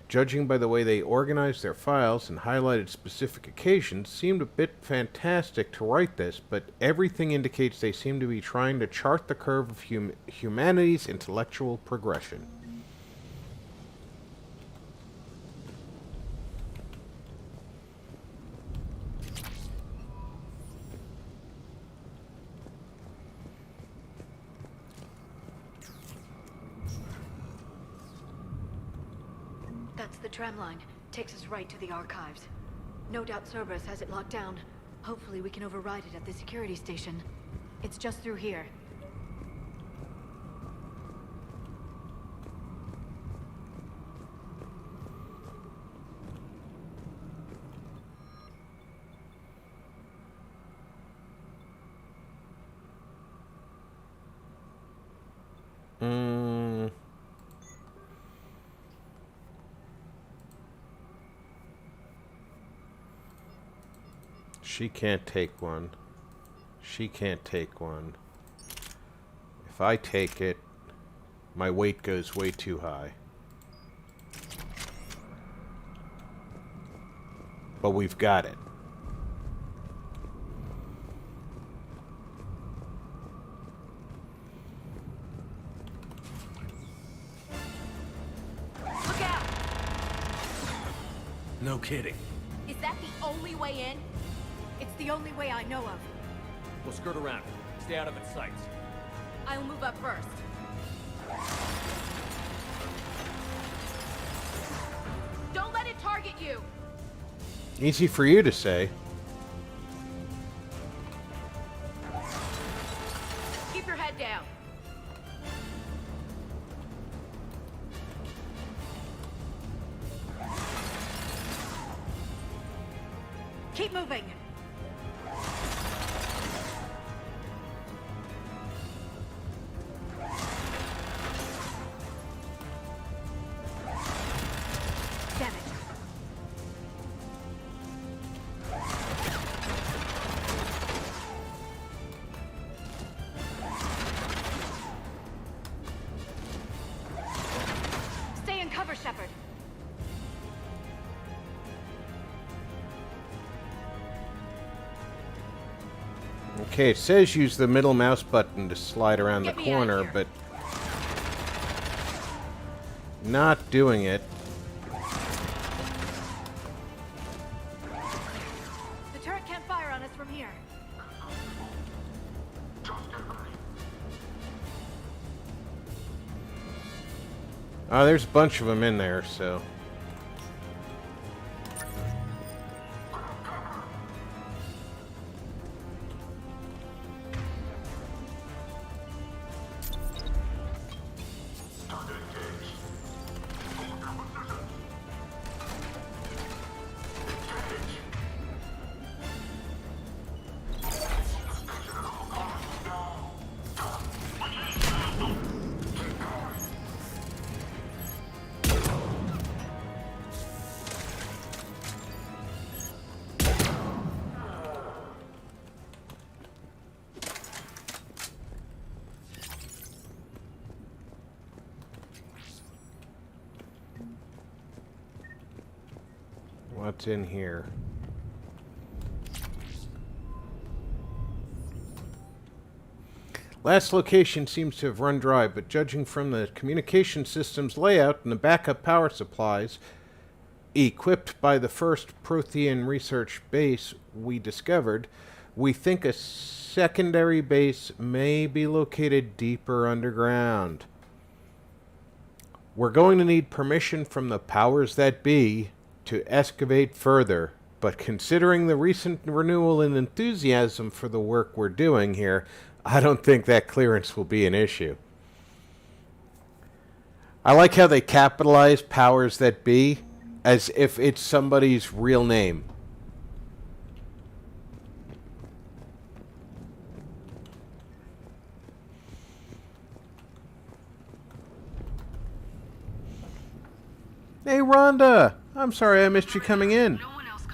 Judging by the way they organized their files and highlighted specific occasions, seemed a bit fantastic to write this, but everything indicates they seem to be trying to chart the curve of humanity's intellectual progression. That's the tram line. Takes us right to the archives. No doubt Cerberus has it locked down. Hopefully we can override it at the security station. It's just through here. She can't take one. She can't take one. If I take it, my weight goes way too high. But we've got it. Look out! No kidding. Is that the only way in? It's the only way I know of. We'll skirt around. Stay out of its sights. I'll move up first. Don't let it target you! Easy for you to say. Keep your head down. Keep moving! Damn it. Stay in cover, Shepard. Okay, it says use the middle mouse button to slide around the Get me out of corner, here. but not doing it. The turret can't fire on us from here. Oh, there's a bunch of them in there, so... What's in here? Last location seems to have run dry, but judging from the communication system's layout and the backup power supplies equipped by the first Prothean research base we discovered, we think a secondary base may be located deeper underground. We're going to need permission from the powers that be to excavate further, but considering the recent renewal in enthusiasm for the work we're doing here, I don't think that clearance will be an issue. I like how they capitalize powers that be as if it's somebody's real name. Hey, Rhonda! I'm sorry I missed you coming in.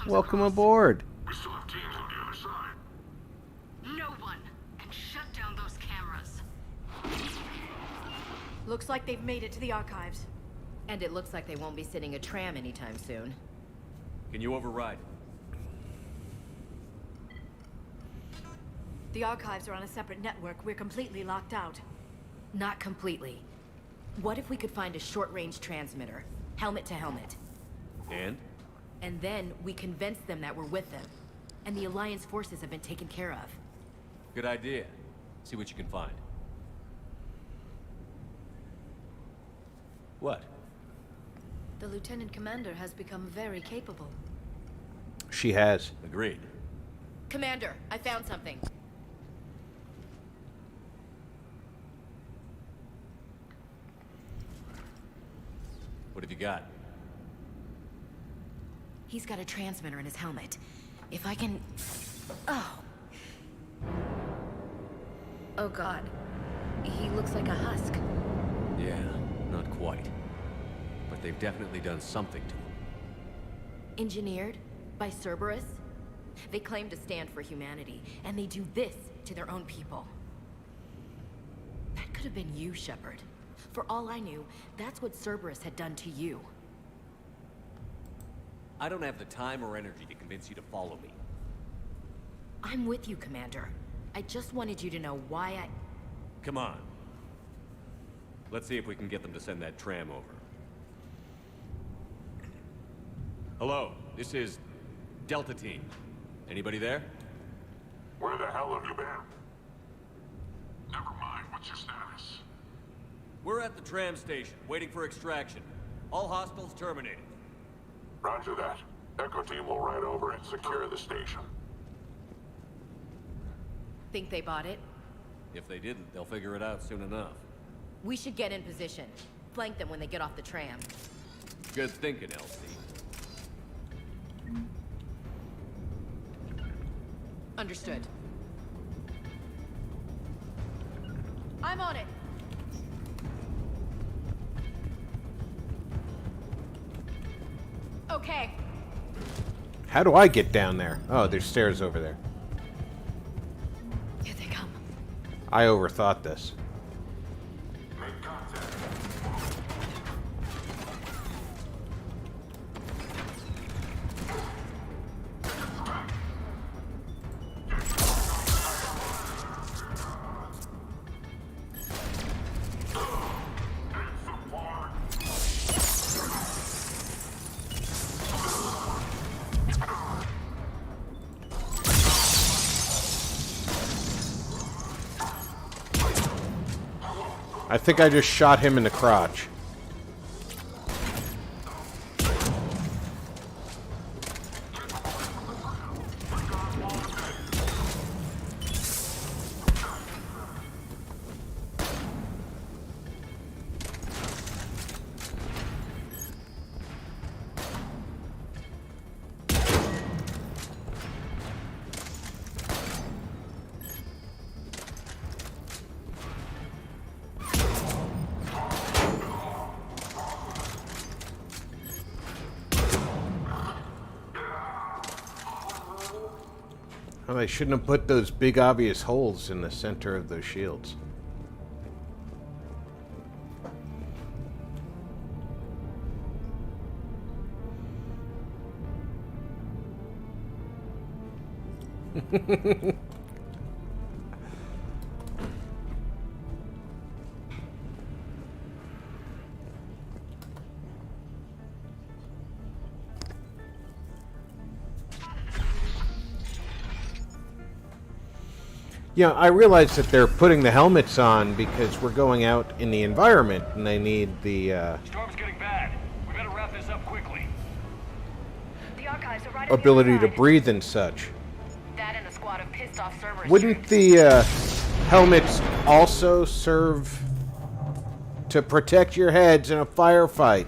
Welcome aboard. We still have teams on the other side. No one can shut down those cameras. Looks like they've made it to the archives. And it looks like they won't be sitting a tram anytime soon. Can you override? The archives are on a separate network. We're completely locked out. Not completely. What if we could find a short-range transmitter? Helmet to helmet. And? And then we convince them that we're with them. And the Alliance forces have been taken care of. Good idea. See what you can find. What? The Lieutenant Commander has become very capable. She has. Agreed. Commander, I found something. What have you got? He's got a transmitter in his helmet. If I can... Oh. Oh God. He looks like a husk. Yeah, not quite. But they've definitely done something to him. Engineered by Cerberus? They claim to stand for humanity, and they do this to their own people. That could have been you, Shepard. For all I knew, that's what Cerberus had done to you. I don't have the time or energy to convince you to follow me. I'm with you, Commander. I just wanted you to know why I... Come on. Let's see if we can get them to send that tram over. Hello, this is Delta Team. Anybody there? Where the hell have you been? Never mind, what's your status? We're at the tram station, waiting for extraction. All hostiles terminated. Roger that. Echo Team will ride over and secure the station. Think they bought it? If they didn't, they'll figure it out soon enough. We should get in position. Flank them when they get off the tram. Good thinking, Elsie. Understood. I'm on it. Okay. How do I get down there? Oh, there's stairs over there. Here they come. I overthought this. Make contact. I think I just shot him in the crotch. Well, they shouldn't have put those big obvious holes in the center of those shields. Yeah, I realize that they're putting the helmets on because we're going out in the environment, and they need the Storm's getting bad. We better wrap this up quickly. The archives are right on the ability other to side. breathe and such. That and a squad of pissed off Cerberus Wouldn't troops. the helmets also serve to protect your heads in a firefight?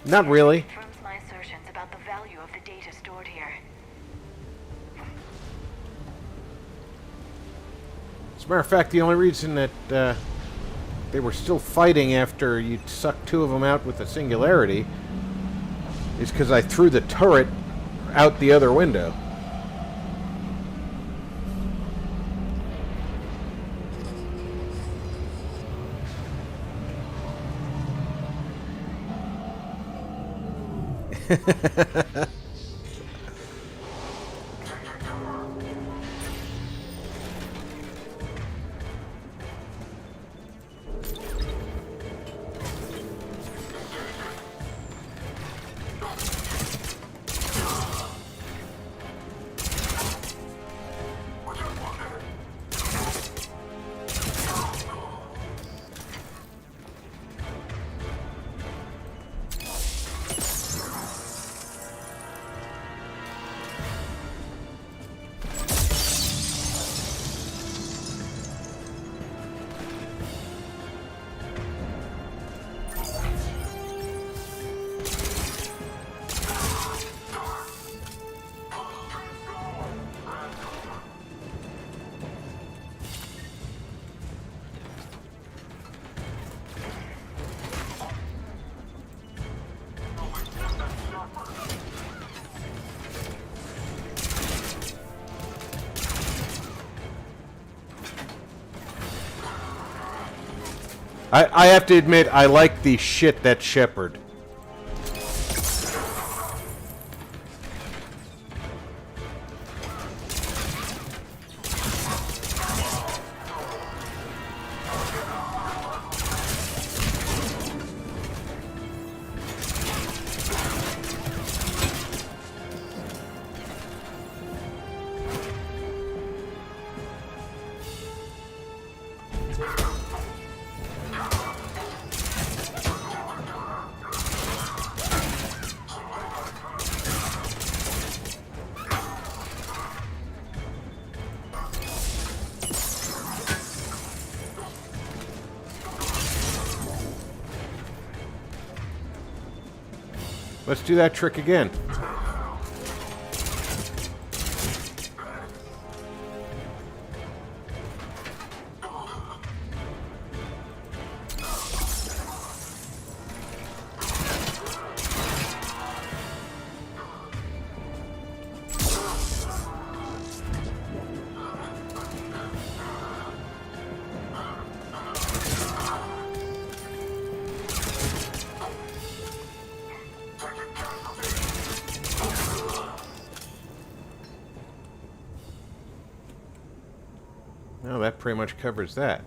Not really. Confirms my assertions about the value of the data stored here. As a matter of fact, the only reason that they were still fighting after you sucked two of them out with a singularity is because I threw the turret out the other window. I have to admit, I like the shit that's Shepard. Let's do that trick again. Well, that pretty much covers that.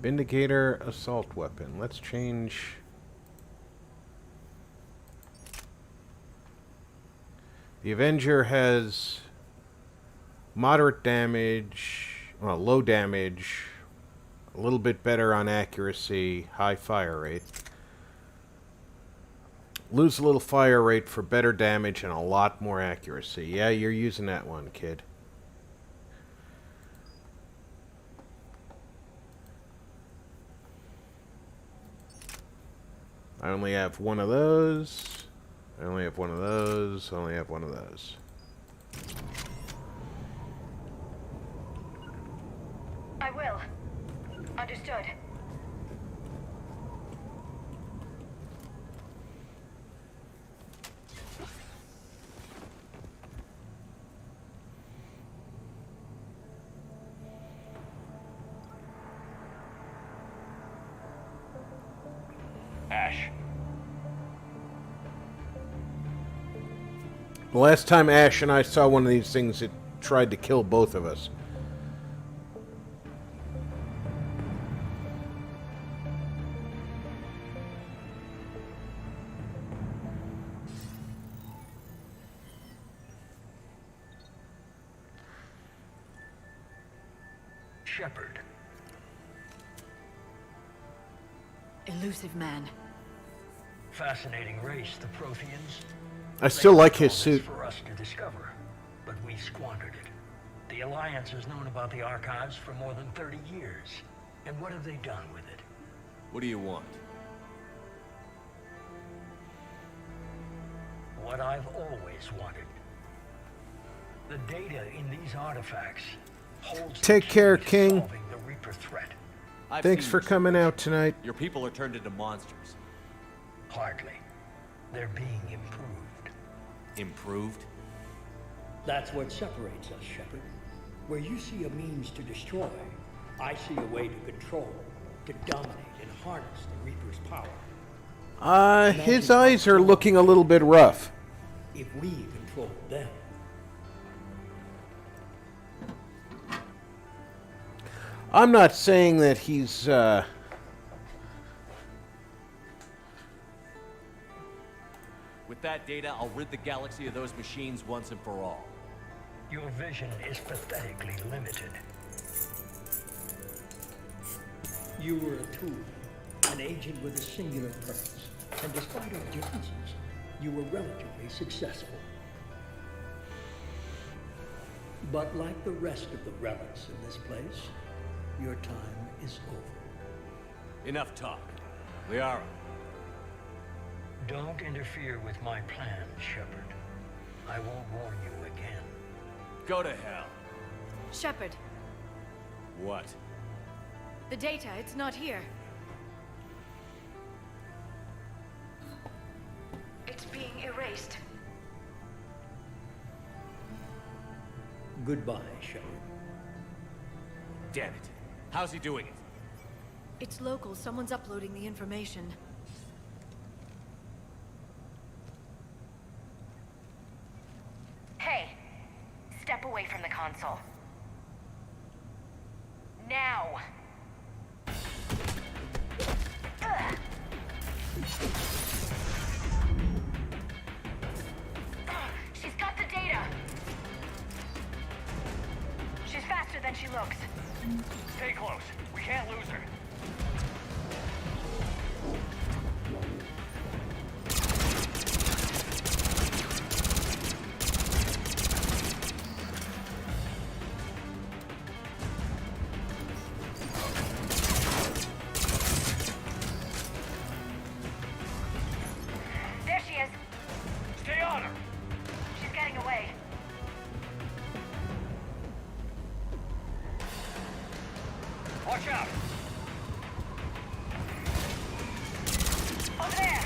Vindicator assault weapon. Let's change. The Avenger has moderate damage, well, low damage, A little bit better on accuracy, high fire rate. Lose a little fire rate for better damage and a lot more accuracy. Yeah, you're using that one, kid. I only have one of those. I only have one of those. I only have one of those. I will. Understood. Ash. The last time Ash and I saw one of these things, it tried to kill both of us. Shepard. Elusive man. Fascinating race, the Protheans. I still like his All suit. this for us to discover, but we squandered it. The Alliance has known about the archives for more than 30 years. And what have they done with it? What do you want? What I've always wanted. The data in these artifacts holds Take care, the key to King. solving the Reaper threat. Thanks for coming out tonight. Your people are turned into monsters. Hardly. They're being improved. Improved? That's what separates us, Shepard. Where you see a means to destroy, I see a way to control, to dominate and harness the Reaper's power. His eyes are looking a little bit rough. If we control them. I'm not saying that he's, With that data, I'll rid the galaxy of those machines once and for all. Your vision is pathetically limited. You were a tool, an agent with a singular purpose. And despite our differences, you were relatively successful. But like the rest of the relics in this place, your time is over. Enough talk. Liara. Don't interfere with my plans, Shepard. I won't warn you again. Go to hell. Shepard, What? the data, it's not here. It's being erased. Goodbye, Shepard. Damn it. How's he doing it? It's local. Someone's uploading the information. Hey, step away from the console. Now! Ugh. She's got the data! She's faster than she looks. Stay close. We can't lose her. There she is! Stay on her! She's getting away. Watch out! Over there!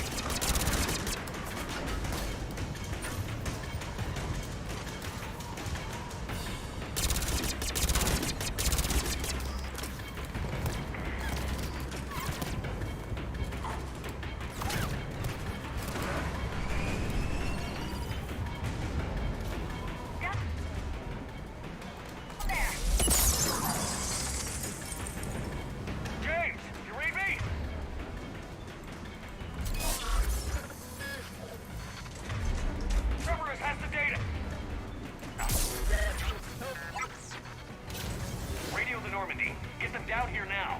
Normandy. Get them down here now.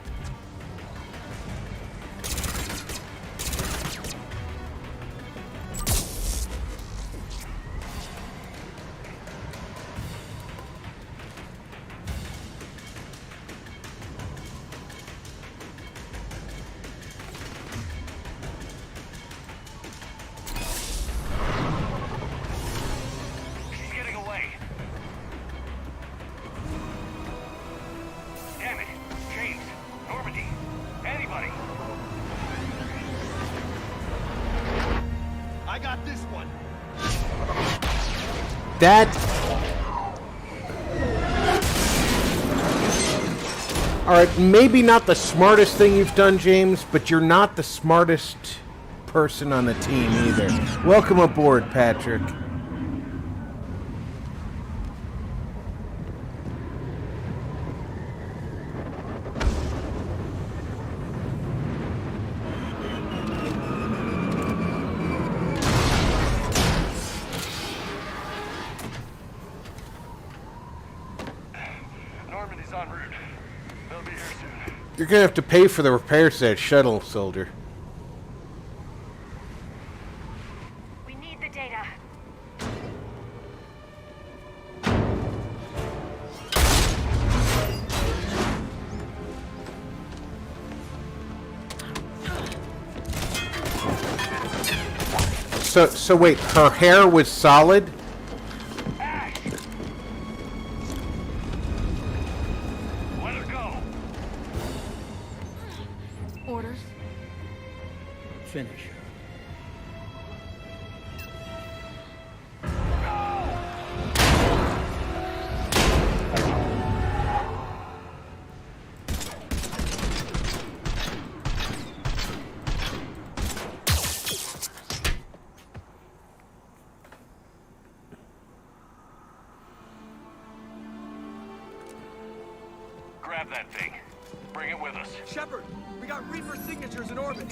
That... Alright, maybe not the smartest thing you've done, James, but you're not the smartest person on the team either. Welcome aboard, Patrick. You're gonna have to pay for the repairs to that shuttle, soldier. We need the data. So wait, her hair was solid? Finish. Grab that thing. Bring it with us. Shepard, we got Reaper signatures in orbit.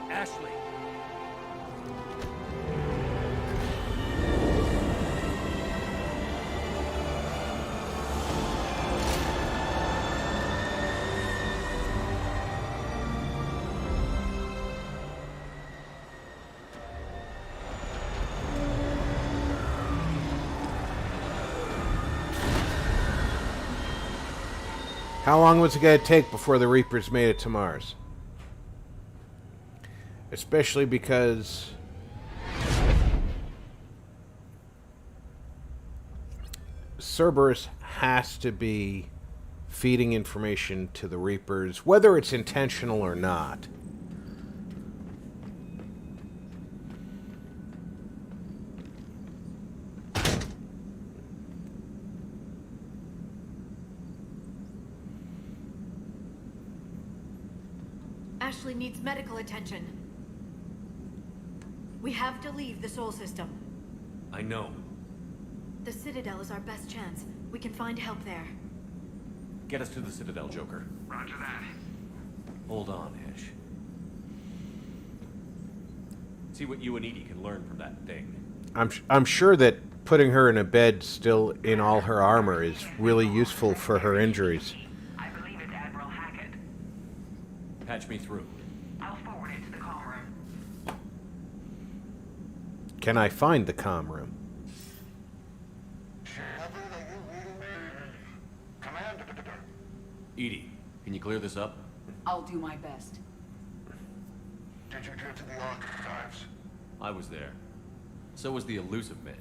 Ashley. How long was it going to take before the Reapers made it to Mars? Especially because Cerberus has to be feeding information to the Reapers, whether it's intentional or not. Ashley needs medical attention. We have to leave the Sol system. I know. The Citadel is our best chance. We can find help there. Get us to the Citadel, Joker. Roger that. Hold on, Ash. See what you and Edie can learn from that thing. I'm sure that putting her in a bed still in all her armor is really useful for her injuries. I believe it's Admiral Hackett. Patch me through. I'll forward it to the comm room. Can I find the comm room? Edie, can you clear this up? I'll do my best. Did you get to the archives? I was there. So was the elusive man.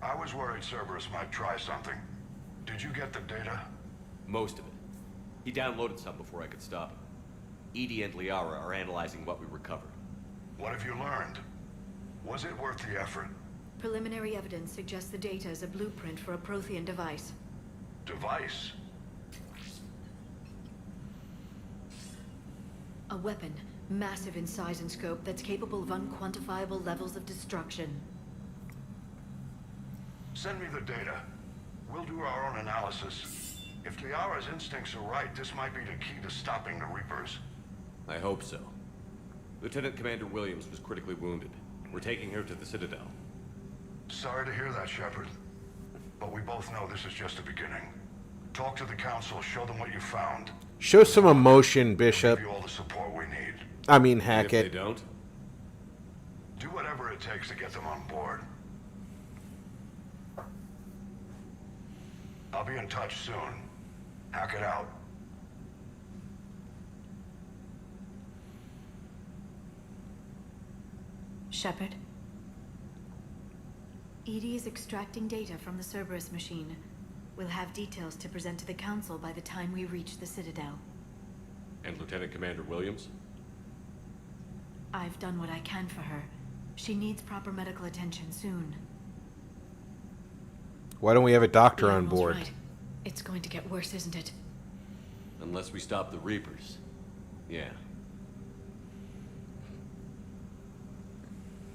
I was worried Cerberus might try something. Did you get the data? Most of it. He downloaded some before I could stop him. Edie and Liara are analyzing what we recovered. What have you learned? Was it worth the effort? Preliminary evidence suggests the data is a blueprint for a Prothean device. Device? A weapon, massive in size and scope, that's capable of unquantifiable levels of destruction. Send me the data. We'll do our own analysis. If Liara's instincts are right, this might be the key to stopping the Reapers. I hope so. Lieutenant Commander Williams was critically wounded. We're taking her to the Citadel. Sorry to hear that, Shepard. But we both know this is just the beginning. Talk to the Council, show them what you found. Show some emotion, Bishop. Give you all the support we need. I mean, Hackett. If they don't? Do whatever it takes to get them on board. I'll be in touch soon. Hackett out. Shepard? EDI is extracting data from the Cerberus machine. We'll have details to present to the Council by the time we reach the Citadel. And Lieutenant Commander Williams? I've done what I can for her. She needs proper medical attention soon. Why don't we have a doctor You're on almost board? right. It's going to get worse, isn't it? Unless we stop the Reapers. Yeah.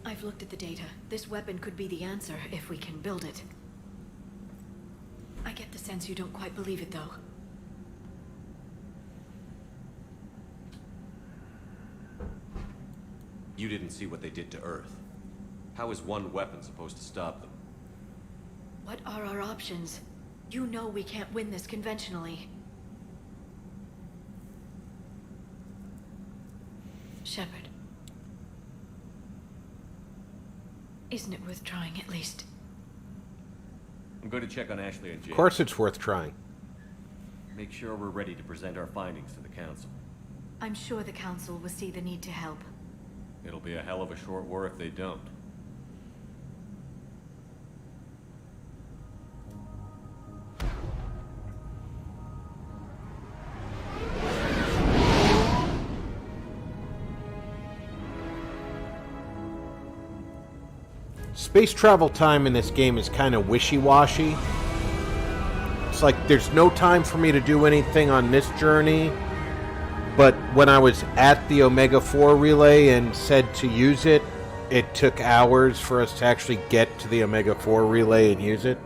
I've looked at the data. This weapon could be the answer if we can build it. I get the sense you don't quite believe it, though. You didn't see what they did to Earth. How is one weapon supposed to stop them? What are our options? You know we can't win this conventionally. Shepard. Isn't it worth trying, at least? I'm going to check on Ashley and Jake. Of course it's worth trying. Make sure we're ready to present our findings to the Council. I'm sure the Council will see the need to help. It'll be a hell of a short war if they don't. Space travel time in this game is kind of wishy-washy. It's like there's no time for me to do anything on this journey, but when I was at the Omega-4 relay and said to use it, it took hours for us to actually get to the Omega-4 relay and use it.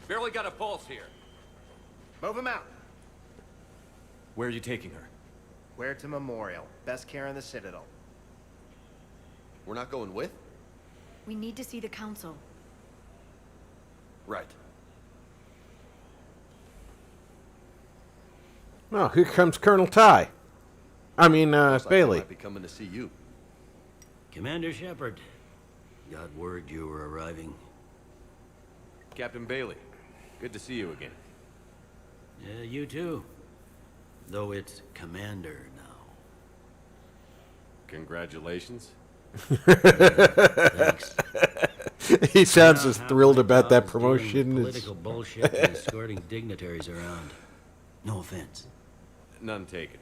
Barely got a pulse here. Move him out. Where are you taking her? Where to Memorial. Best care in the Citadel. We're not going with? We need to see the Council. Right. Oh, here comes Colonel Ty. I mean, Looks like Bailey. they might be coming to see you. Commander Shepard. Got word you were arriving. Captain Bailey. Good to see you again. Yeah, you too. Though it's Commander now. Congratulations. Thanks. He sounds as thrilled about that promotion as... Political bullshit and escorting dignitaries around. No offense. None taken.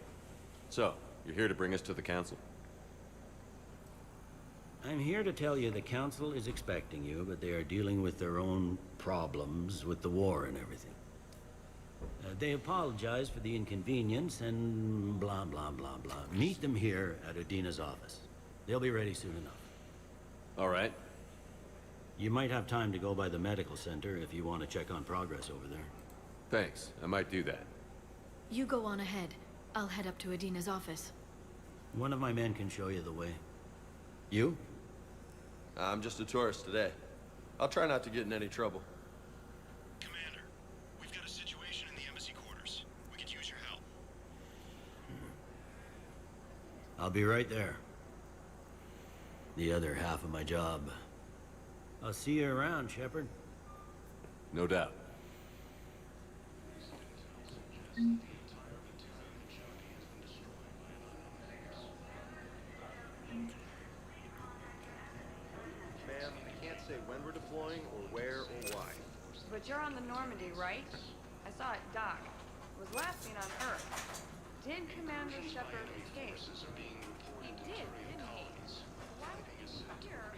So, you're here to bring us to the Council? I'm here to tell you the Council is expecting you, but they are dealing with their own problems with the war and everything. They apologize for the inconvenience and blah, blah, blah, blah. Meet them here at Udina's office. They'll be ready soon enough. All right. You might have time to go by the medical center if you want to check on progress over there. Thanks. I might do that. You go on ahead. I'll head up to Udina's office. One of my men can show you the way. You? I'm just a tourist today. I'll try not to get in any trouble. Commander, we've got a situation in the embassy quarters. We could use your help. I'll be right there. The other half of my job. I'll see you around, Shepard. No doubt. Ma'am, I can't say when we're deploying or where or why. But you're on the Normandy, right? I saw it dock. It was last seen on Earth. Did Commander Shepard escape? He did, didn't he? Why was he here?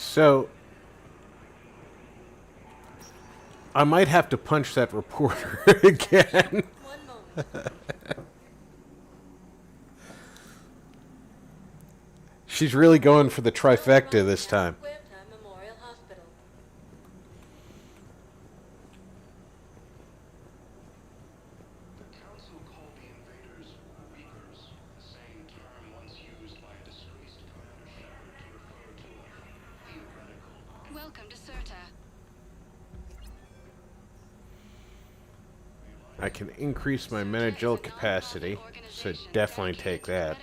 So, I might have to punch that reporter again. She's really going for the trifecta this time. Welcome to Certa. I can increase my managerial capacity, so definitely take that.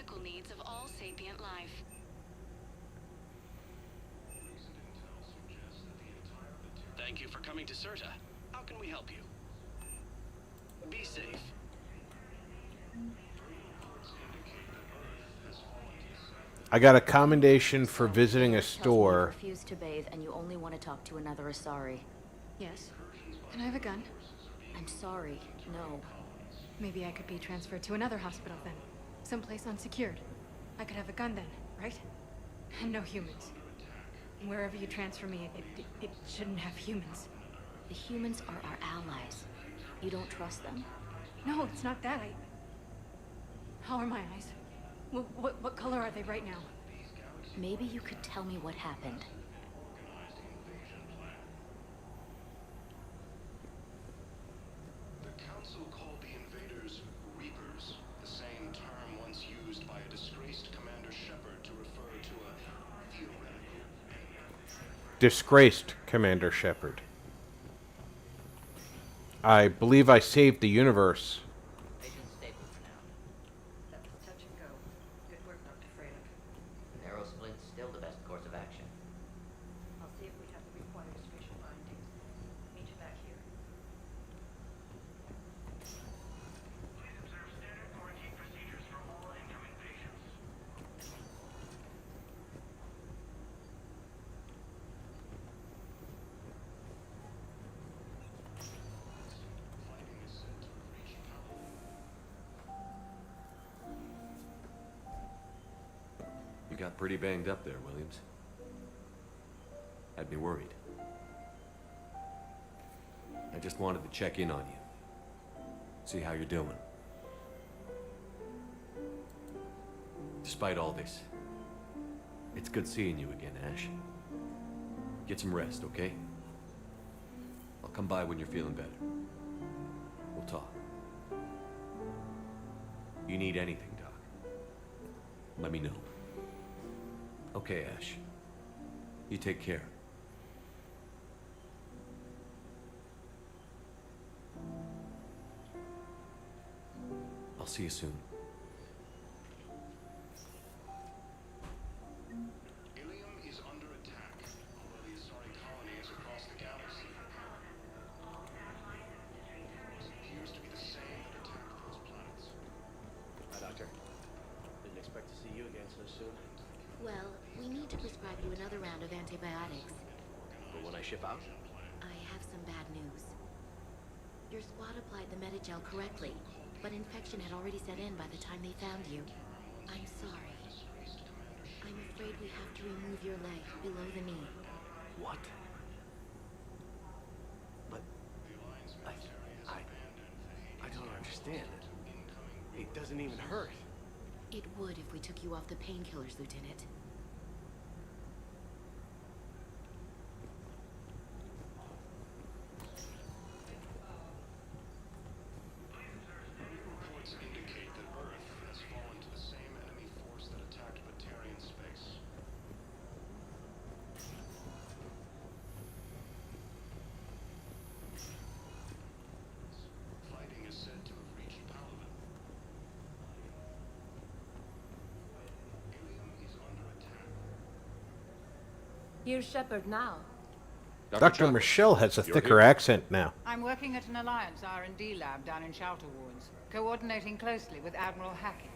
Thank you for coming to Certa. How can we help you? Be safe. I got a commendation for visiting a store. You refuse to bathe and you only want to talk to another Asari. Yes. Can I have a gun? I'm sorry, no. Maybe I could be transferred to another hospital then. Someplace unsecured. I could have a gun then, right? And no humans. Wherever you transfer me, it shouldn't have humans. The humans are our allies. You don't trust them? No, it's not that. How are my eyes? What color are they right now? Maybe you could tell me what happened. The Council called the invaders Reapers, the same term once used by a disgraced Commander Shepard to refer to a theoretical enemy. Disgraced Commander Shepard. I believe I saved the universe. Narrow splint's still the best course of action. I'll see if we have the required spatial bindings. Meet you back here. Please observe standard quarantine procedures for all incoming patients. You got pretty banged up there, Williams. Had me worried. I just wanted to check in on you. See how you're doing. Despite all this, it's good seeing you again, Ash. Get some rest, okay? I'll come by when you're feeling better. We'll talk. You need anything, Doc, let me know. Okay, Ash. You take care. I'll see you soon. Ilium is under attack, although the Asari colony is across the galaxy. It appears to be the same that attacked those planets. Hi, Doctor. Didn't expect to see you again so soon. Well, we need to prescribe you another round of antibiotics. But when I ship out? I have some bad news. Your squad applied the Metagel correctly, but infection had already set in by the time they found you. I'm sorry. I'm afraid we have to remove your leg below the knee. What? But I don't understand. It doesn't even hurt. It would if we took you off the painkillers, Lieutenant. Reports indicate that Earth has fallen to the same enemy force that attacked Batarian space. Fighting is said to have reached Palaven. Ilium is under attack. Here's Shepard now. Dr. Michelle has a thicker accent now. I'm working at an Alliance R&D lab down in Shelter Wards, coordinating closely with Admiral Hackett.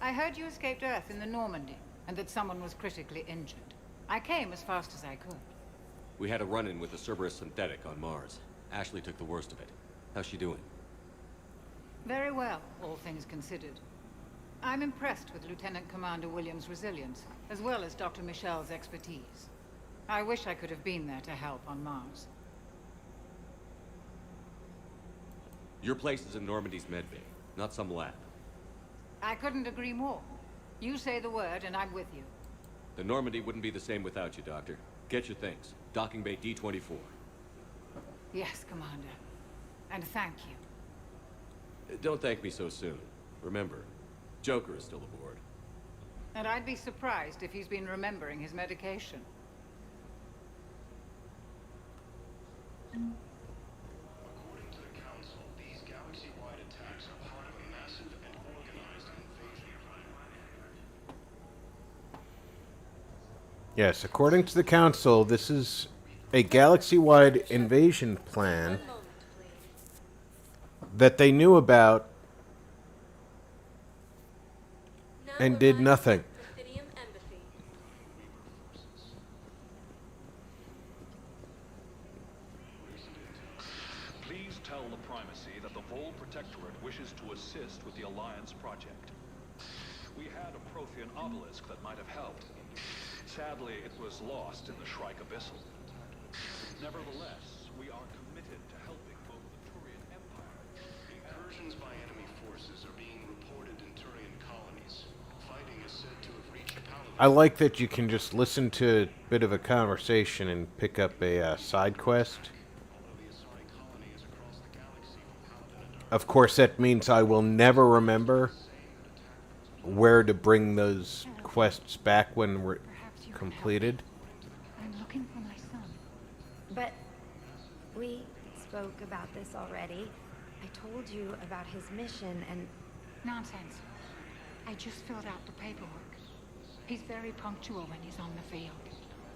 I heard you escaped Earth in the Normandy, and that someone was critically injured. I came as fast as I could. We had a run-in with the Cerberus synthetic on Mars. Ashley took the worst of it. How's she doing? Very well, all things considered. I'm impressed with Lieutenant Commander Williams' resilience, as well as Dr. Michelle's expertise. I wish I could have been there to help on Mars. Your place is in Normandy's medbay, not some lab. I couldn't agree more. You say the word and I'm with you. The Normandy wouldn't be the same without you, Doctor. Get your things. Docking bay D-24. Yes, Commander. And thank you. Don't thank me so soon. Remember, Joker is still aboard. And I'd be surprised if he's been remembering his medication. According to the Council, these galaxy-wide attacks are part of a massive and organized invasion. Yes, according to the Council, this is a galaxy-wide invasion plan that they knew about and did nothing. Please tell the Primacy that the Vol Protectorate wishes to assist with the Alliance project. We had a Prothean obelisk that might have helped. Sadly, it was lost in the Shrike Abyssal. Nevertheless, we are committed to helping both the Turian Empire. Incursions by enemy forces are being reported in Turian colonies. Fighting is said to have reached Paladin. I like that you can just listen to a bit of a conversation and pick up a side quest. Of course, that means I will never remember where to bring those quests back when we're completed. I'm looking for my son. But we spoke about this already. I told you about his mission and... Nonsense. I just filled out the paperwork. He's very punctual when he's on the field.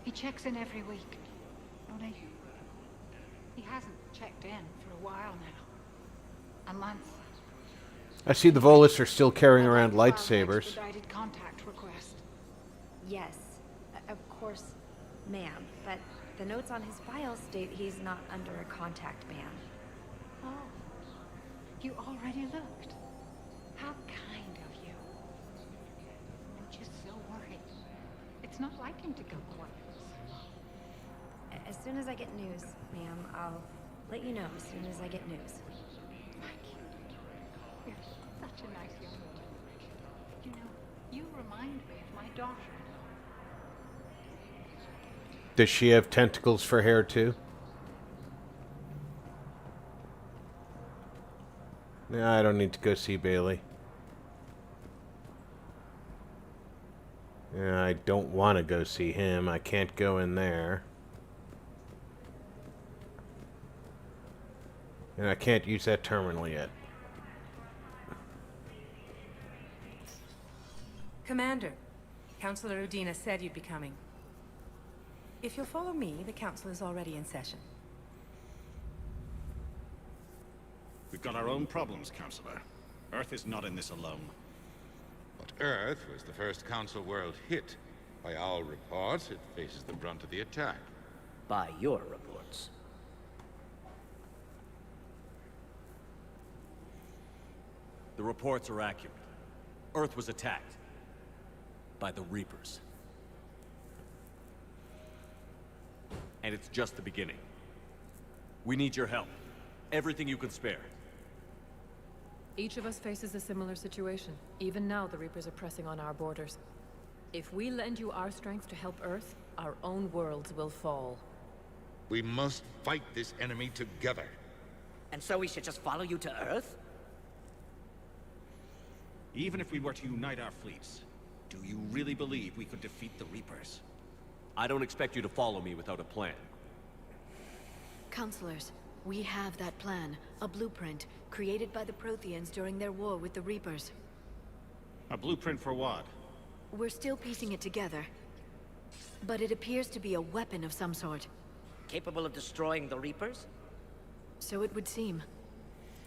He checks in every week. Only... he hasn't checked in for a while now. A month. I see the Volus are still carrying around lightsabers. Expedited contact request. Yes, of course, ma'am. But the notes on his file state he's not under a contact ban. Oh, you already looked. How kind of you. I'm just so worried. It's not like him to go quiet. As soon as I get news, ma'am, I'll let you know as soon as I get news. You're such a nice young woman. You know, you remind me of my daughter. Does she have tentacles for hair too? No, I don't need to go see Bailey. Yeah, I don't want to go see him. I can't go in there. And I can't use that terminal yet. Commander, Councilor Udina said you'd be coming. If you'll follow me, the council is already in session. We've got our own problems, Councilor. Earth is not in this alone. But Earth was the first Council world hit. By all reports, it faces the brunt of the attack. By your reports. The reports are accurate. Earth was attacked by the Reapers. And it's just the beginning. We need your help. Everything you can spare. Each of us faces a similar situation. Even now, the Reapers are pressing on our borders. If we lend you our strength to help Earth, our own worlds will fall. We must fight this enemy together. And so we should just follow you to Earth? Even if we were to unite our fleets, do you really believe we could defeat the Reapers? I don't expect you to follow me without a plan. Counselors, we have that plan. A blueprint, created by the Protheans during their war with the Reapers. A blueprint for what? We're still piecing it together. But it appears to be a weapon of some sort. Capable of destroying the Reapers? So it would seem.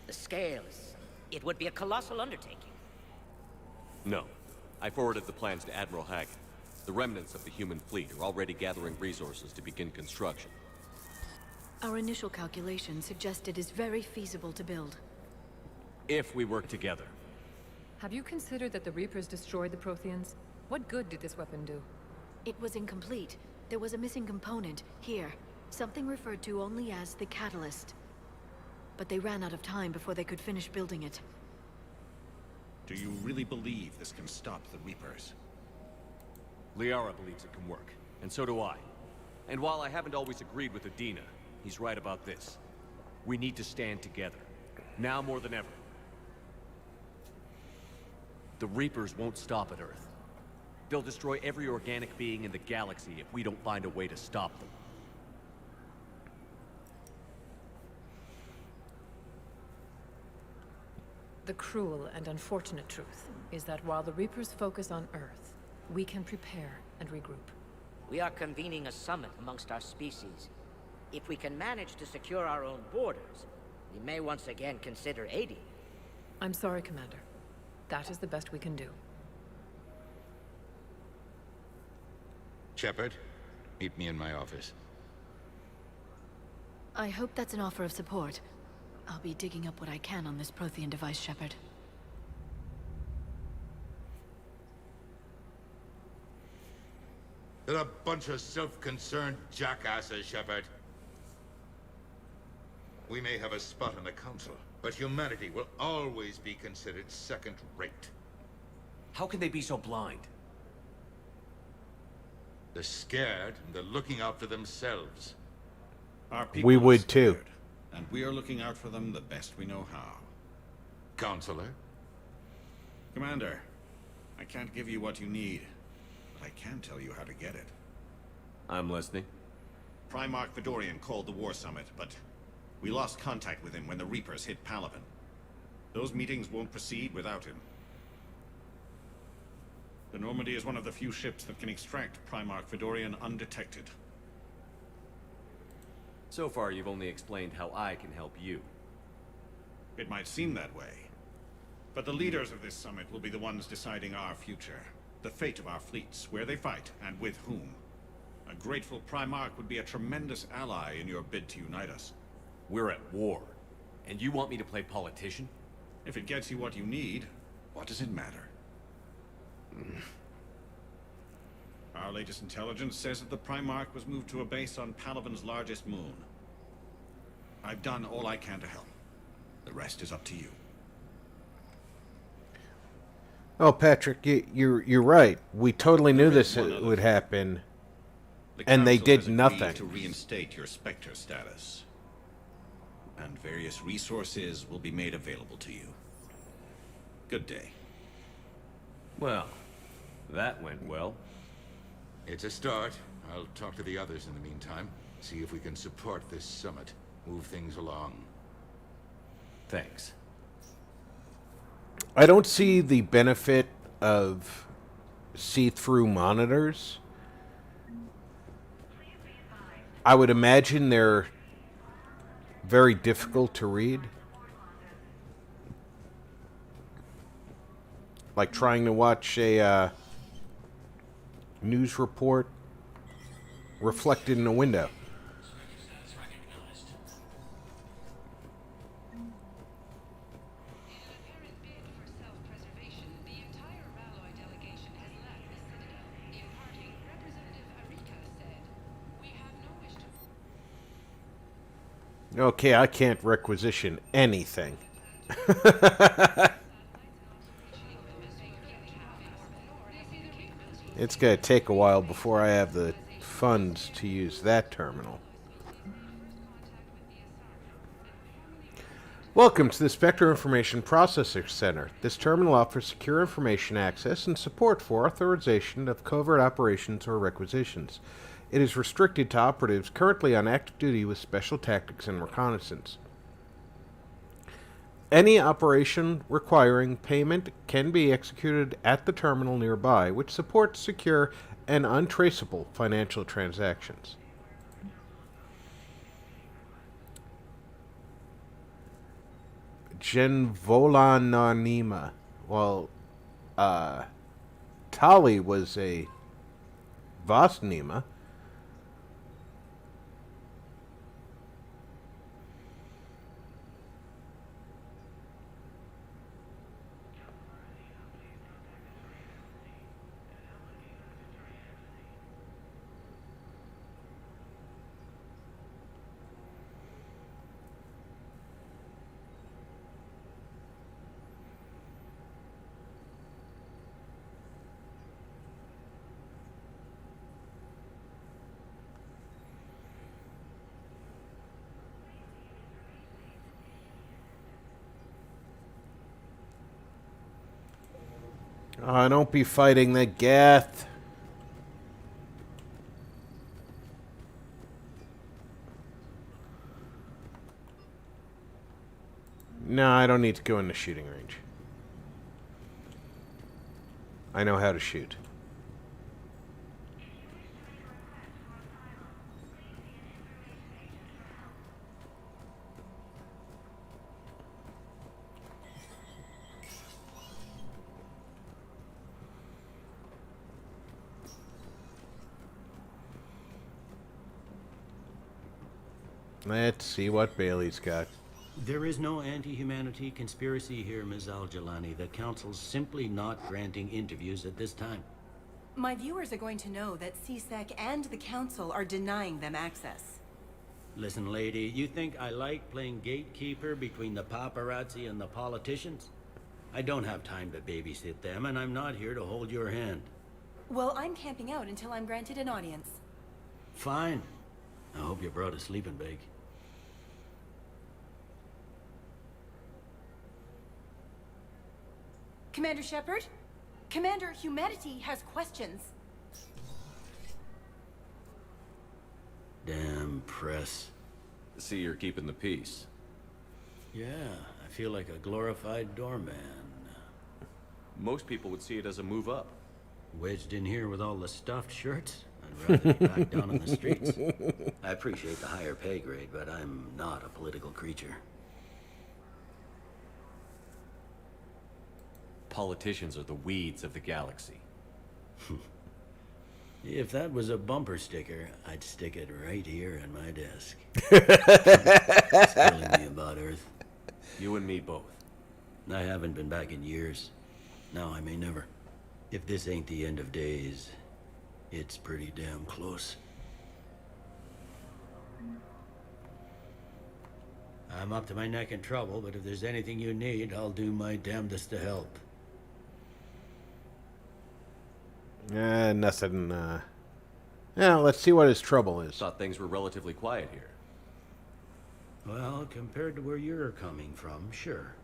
The scale is... it would be a colossal undertaking. No. I forwarded the plans to Admiral Hackett. The remnants of the human fleet are already gathering resources to begin construction. Our initial calculations suggest it is very feasible to build. If we work together. Have you considered that the Reapers destroyed the Protheans? What good did this weapon do? It was incomplete. There was a missing component, here. Something referred to only as the catalyst. But they ran out of time before they could finish building it. Do you really believe this can stop the Reapers? Liara believes it can work, and so do I. And while I haven't always agreed with Udina, he's right about this. We need to stand together. Now more than ever. The Reapers won't stop at Earth. They'll destroy every organic being in the galaxy if we don't find a way to stop them. The cruel and unfortunate truth is that while the Reapers focus on Earth, we can prepare and regroup. We are convening a summit amongst our species. If we can manage to secure our own borders, we may once again consider aiding. I'm sorry, Commander. That is the best we can do. Shepard, meet me in my office. I hope that's an offer of support. I'll be digging up what I can on this Prothean device, Shepard. They're a bunch of self-concerned jackasses, Shepard. We may have a spot in the Council, but humanity will always be considered second-rate. How can they be so blind? They're scared, and they're looking out for themselves. Our people We are would too. scared, and we are looking out for them the best we know how. Counselor? Commander, I can't give you what you need, but I can tell you how to get it. I'm listening. Primarch Fedorian called the War Summit, but we lost contact with him when the Reapers hit Palaven. Those meetings won't proceed without him. The Normandy is one of the few ships that can extract Primarch Fedorian undetected. So far, you've only explained how I can help you. It might seem that way, but the leaders of this summit will be the ones deciding our future, the fate of our fleets, where they fight, and with whom. A grateful Primarch would be a tremendous ally in your bid to unite us. We're at war, and you want me to play politician? If it gets you what you need, what does it matter? Our latest intelligence says that the Primarch was moved to a base on Palaven's largest moon. I've done all I can to help. The rest is up to you. Oh, Patrick, you're right. We totally knew this would happen, and they did nothing. To reinstate your Spectra status, and various resources will be made available to you. Good day. Well, that went well. It's a start. I'll talk to the others in the meantime. See if we can support this summit. Move things along. Thanks. I don't see the benefit of see-through monitors. I would imagine they're very difficult to read. Like trying to watch a news report reflected in a window. Okay, I can't requisition anything. It's going to take a while before I have the funds to use that terminal. Welcome to the Spectra Information Processing Center. This terminal offers secure information access and support for authorization of covert operations or requisitions. It is restricted to operatives currently on active duty with special tactics and reconnaissance. Any operation requiring payment can be executed at the terminal nearby, which supports secure and untraceable financial transactions. Genvolananima. Well, Tali was a Vosnima. Oh, don't be fighting the Geth. No, I don't need to go in the shooting range. I know how to shoot. Let's see what Bailey's got. There is no anti-humanity conspiracy here, Ms. Al-Jalani. The Council's simply not granting interviews at this time. My viewers are going to know that CSEC and the Council are denying them access. Listen, lady, you think I like playing gatekeeper between the paparazzi and the politicians? I don't have time to babysit them, and I'm not here to hold your hand. Well, I'm camping out until I'm granted an audience. Fine. I hope you brought a sleeping bag. Commander Shepard? Commander, humanity has questions. Damn press. See, you're keeping the peace. Yeah, I feel like a glorified doorman. Most people would see it as a move up. Wedged in here with all the stuffed shirts? I'd rather be back down on the streets. I appreciate the higher pay grade, but I'm not a political creature. Politicians are the weeds of the galaxy. If that was a bumper sticker, I'd stick it right here in my desk. Telling me about Earth. You and me both. I haven't been back in years. Now I may never. If this ain't the end of days, it's pretty damn close. I'm up to my neck in trouble, but if there's anything you need, I'll do my damnedest to help. Nothing, yeah, let's see what his trouble is. Thought things were relatively quiet here. Well, compared to where you're coming from, sure.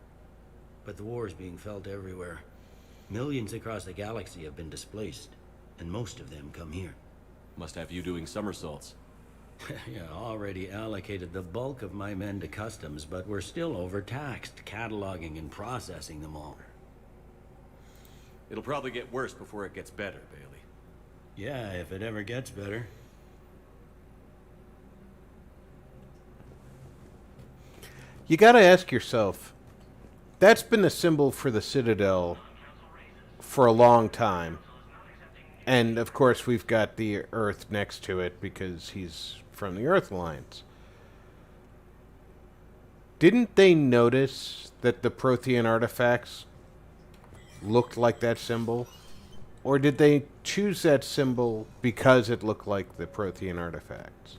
But the war's being felt everywhere. Millions across the galaxy have been displaced, and most of them come here. Must have you doing somersaults. Yeah, already allocated the bulk of my men to customs, but we're still overtaxed, cataloging and processing them all. It'll probably get worse before it gets better, Bailey. Yeah, if it ever gets better. You gotta ask yourself, that's been the symbol for the Citadel for a long time. And, of course, we've got the Earth next to it because he's from the Earth Alliance. Didn't they notice that the Prothean artifacts looked like that symbol? Or did they choose that symbol because it looked like the Prothean artifacts?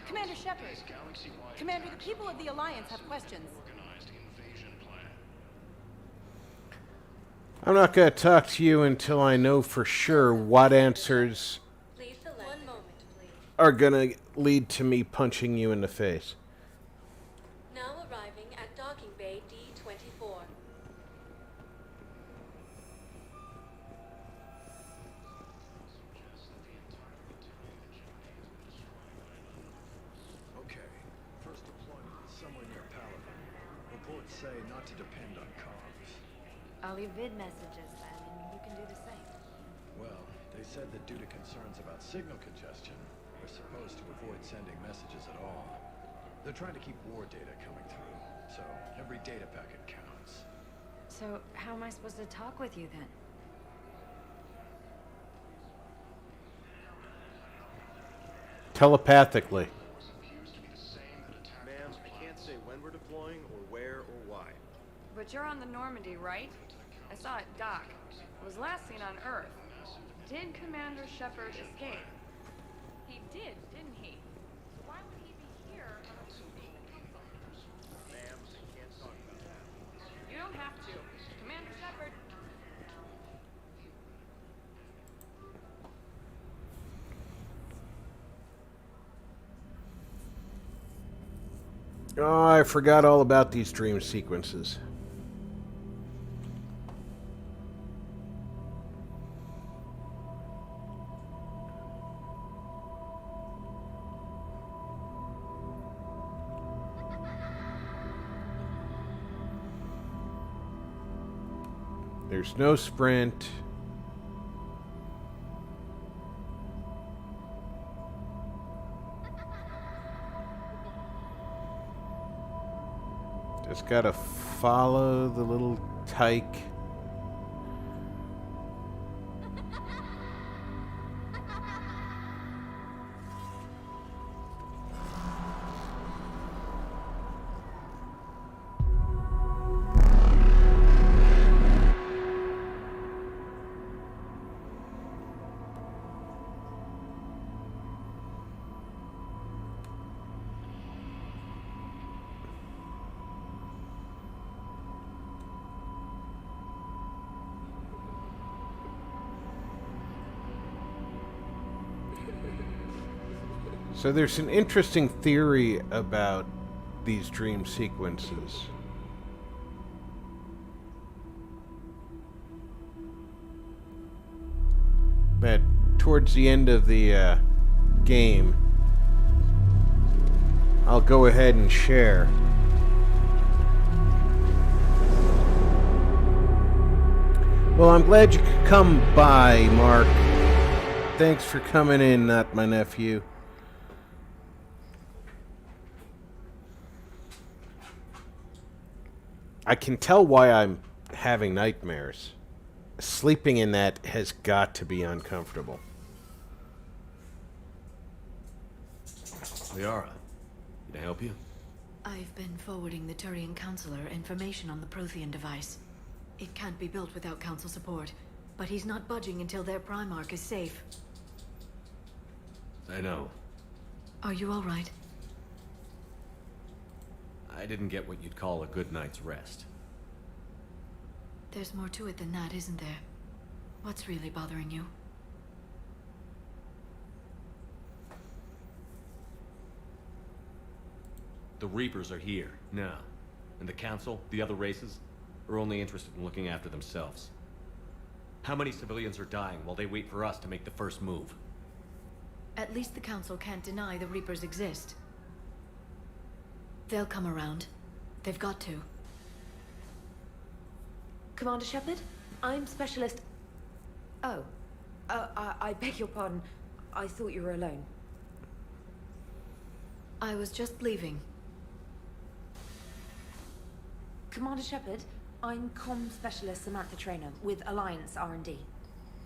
Commander Shepard. Commander, the people of the Alliance have questions. I'm not going to talk to you until I know for sure what answers are going to lead to me punching you in the face. Now arriving at docking bay D-24. Okay, first deployment is somewhere near Paladin. Reports say not to depend on comms. I'll leave vid messages then, and you can do the same. Well, they said that due to concerns about signal congestion, we're supposed to avoid sending messages at all. They're trying to keep war data coming through, so every data packet counts. So, how am I supposed to talk with you then? Telepathically. Ma'am, I can't say when we're deploying or where or why. But you're on the Normandy, right? I saw it dock. It was last seen on Earth. Did Commander Shepard escape? He did, didn't he? So why would he be here on a being the Council? Ma'am, I can't talk about that. You don't have to. Commander Shepard. Oh, I forgot all about these dream sequences. There's no sprint. Just gotta follow the little tyke. So there's an interesting theory about these dream sequences. That towards the end of the game, I'll go ahead and share. Well, I'm glad you could come by, Mark. Thanks for coming in, not my nephew. I can tell why I'm having nightmares. Sleeping in that has got to be uncomfortable. Liara, can I help you? I've been forwarding the Turian Counselor information on the Prothean device. It can't be built without Council support, but he's not budging until their Primarch is safe. I know. Are you all right? I didn't get what you'd call a good night's rest. There's more to it than that, isn't there? What's really bothering you? The Reapers are here, now. And the Council, the other races, are only interested in looking after themselves. How many civilians are dying while they wait for us to make the first move? At least the Council can't deny the Reapers exist. They'll come around. They've got to. Commander Shepard, I'm Specialist... Oh. I beg your pardon. I thought you were alone. I was just leaving. Commander Shepard, I'm Comm Specialist Samantha Traynor with Alliance R&D.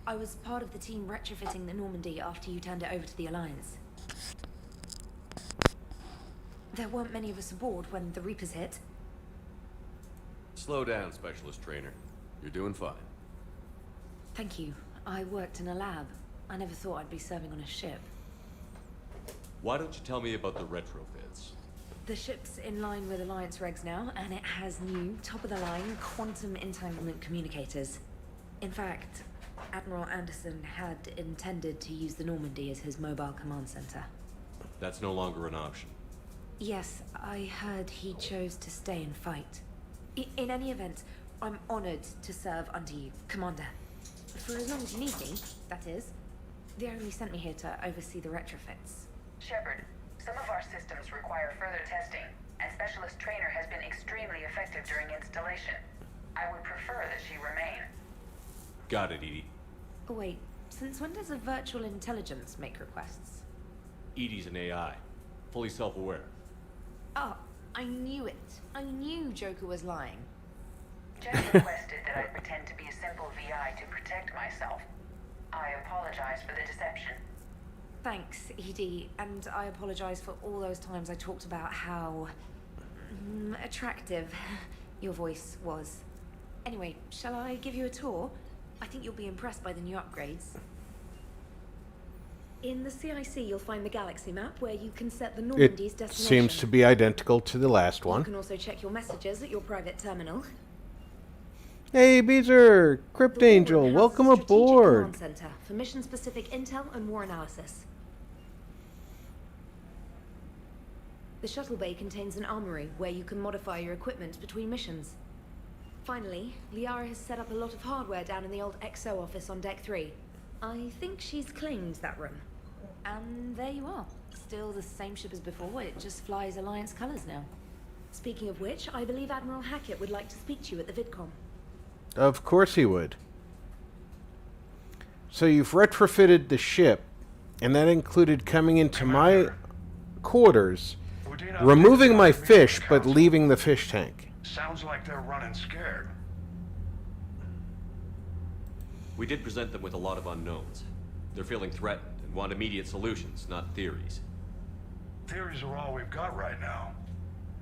I was part of the team retrofitting the Normandy after you turned it over to the Alliance. There weren't many of us aboard when the Reapers hit. Slow down, Specialist Trainer. You're doing fine. Thank you. I worked in a lab. I never thought I'd be serving on a ship. Why don't you tell me about the retrofits? The ship's in line with Alliance regs now, and it has new, top-of-the-line, quantum entanglement communicators. In fact, Admiral Anderson had intended to use the Normandy as his mobile command center. That's no longer an option. Yes, I heard he chose to stay and fight. In any event, I'm honored to serve under you, Commander. For as long as you need me, that is. They only sent me here to oversee the retrofits. Shepard, some of our systems require further testing, and Specialist Trainer has been extremely effective during installation. I would prefer that she remain. Got it, Edie. Wait, since when does a virtual intelligence make requests? Edie's an AI. Fully self-aware. Oh, I knew it. I knew Joker was lying. Jeff requested that I pretend to be a simple VI to protect myself. I apologize for the deception. Thanks, Edie, and I apologize for all those times I talked about how... attractive your voice was. Anyway, shall I give you a tour? I think you'll be impressed by the new upgrades. In the CIC, you'll find the galaxy map where you can set the Normandy's It destination. seems to be identical to the last You one. can also check your messages at your private terminal. Hey, Beezer! Crypt Angel, welcome aboard! Command center for mission-specific intel and war analysis. The shuttle bay contains an armory where you can modify your equipment between missions. Finally, Liara has set up a lot of hardware down in the old XO office on Deck 3. I think she's claimed that room. And there you are. Still the same ship as before, it just flies Alliance colors now. Speaking of which, I believe Admiral Hackett would like to speak to you at the VidCom. Of course he would. So you've retrofitted the ship, and that included coming into my quarters, removing my fish, but leaving the fish tank. Sounds like they're running scared. We did present them with a lot of unknowns. They're feeling threatened and want immediate solutions, not theories. Theories are all we've got right now.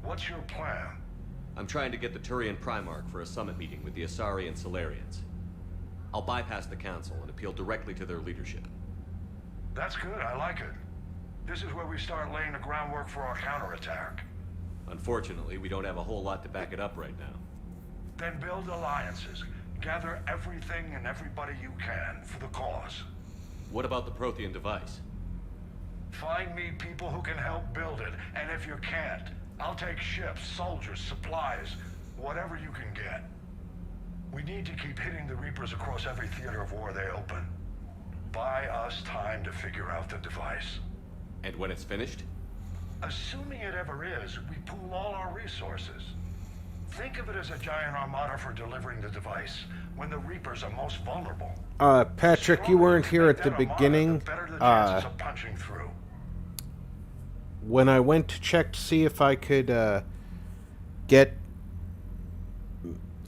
What's your plan? I'm trying to get the Turian Primarch for a summit meeting with the Asari and Solarians. I'll bypass the Council and appeal directly to their leadership. That's good, I like it. This is where we start laying the groundwork for our counterattack. Unfortunately, we don't have a whole lot to back it up right now. Then build alliances. Gather everything and everybody you can for the cause. What about the Prothean device? Find me people who can help build it, and if you can't, I'll take ships, soldiers, supplies, whatever you can get. We need to keep hitting the Reapers across every theater of war they open. Buy us time to figure out the device. And when it's finished? Assuming it ever is, we pool all our resources. Think of it as a giant armada for delivering the device when the Reapers are most vulnerable. Patrick, you weren't here at the beginning. Of punching through. When I went to check to see if I could get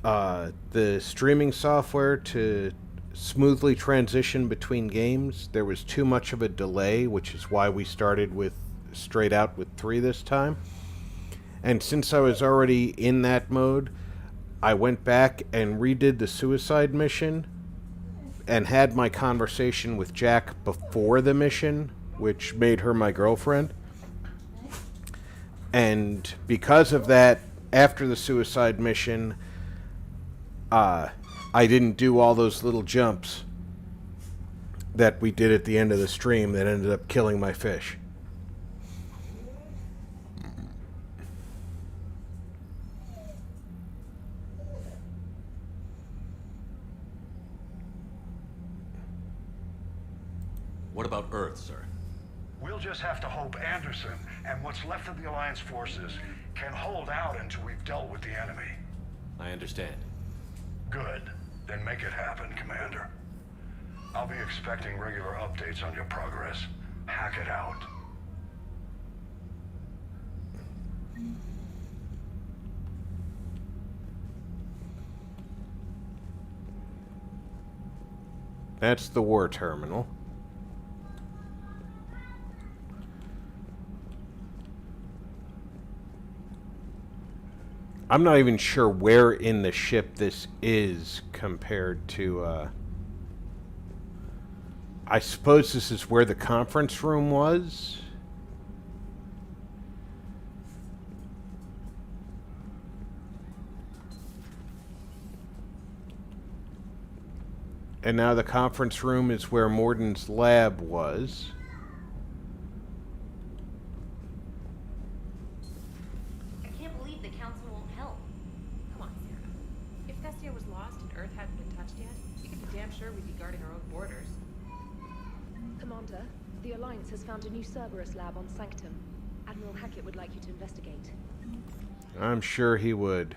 the streaming software to smoothly transition between games, there was too much of a delay, which is why we started with straight out with 3 this time. And since I was already in that mode, I went back and redid the suicide mission and had my conversation with Jack before the mission, which made her my girlfriend. And because of that, after the suicide mission, I didn't do all those little jumps that we did at the end of the stream that ended up killing my fish. What about Earth, sir? We'll just have to hope Anderson and what's left of the Alliance forces can hold out until we've dealt with the enemy. I understand. Good. Then make it happen, Commander. I'll be expecting regular updates on your progress. Hack it out. That's the war terminal. I'm not even sure where in the ship this is compared to, I suppose this is where the conference room was? And now the conference room is where Morden's lab was. The Alliance has found a new Cerberus lab on Sanctum. Admiral Hackett would like you to investigate. I'm sure he would.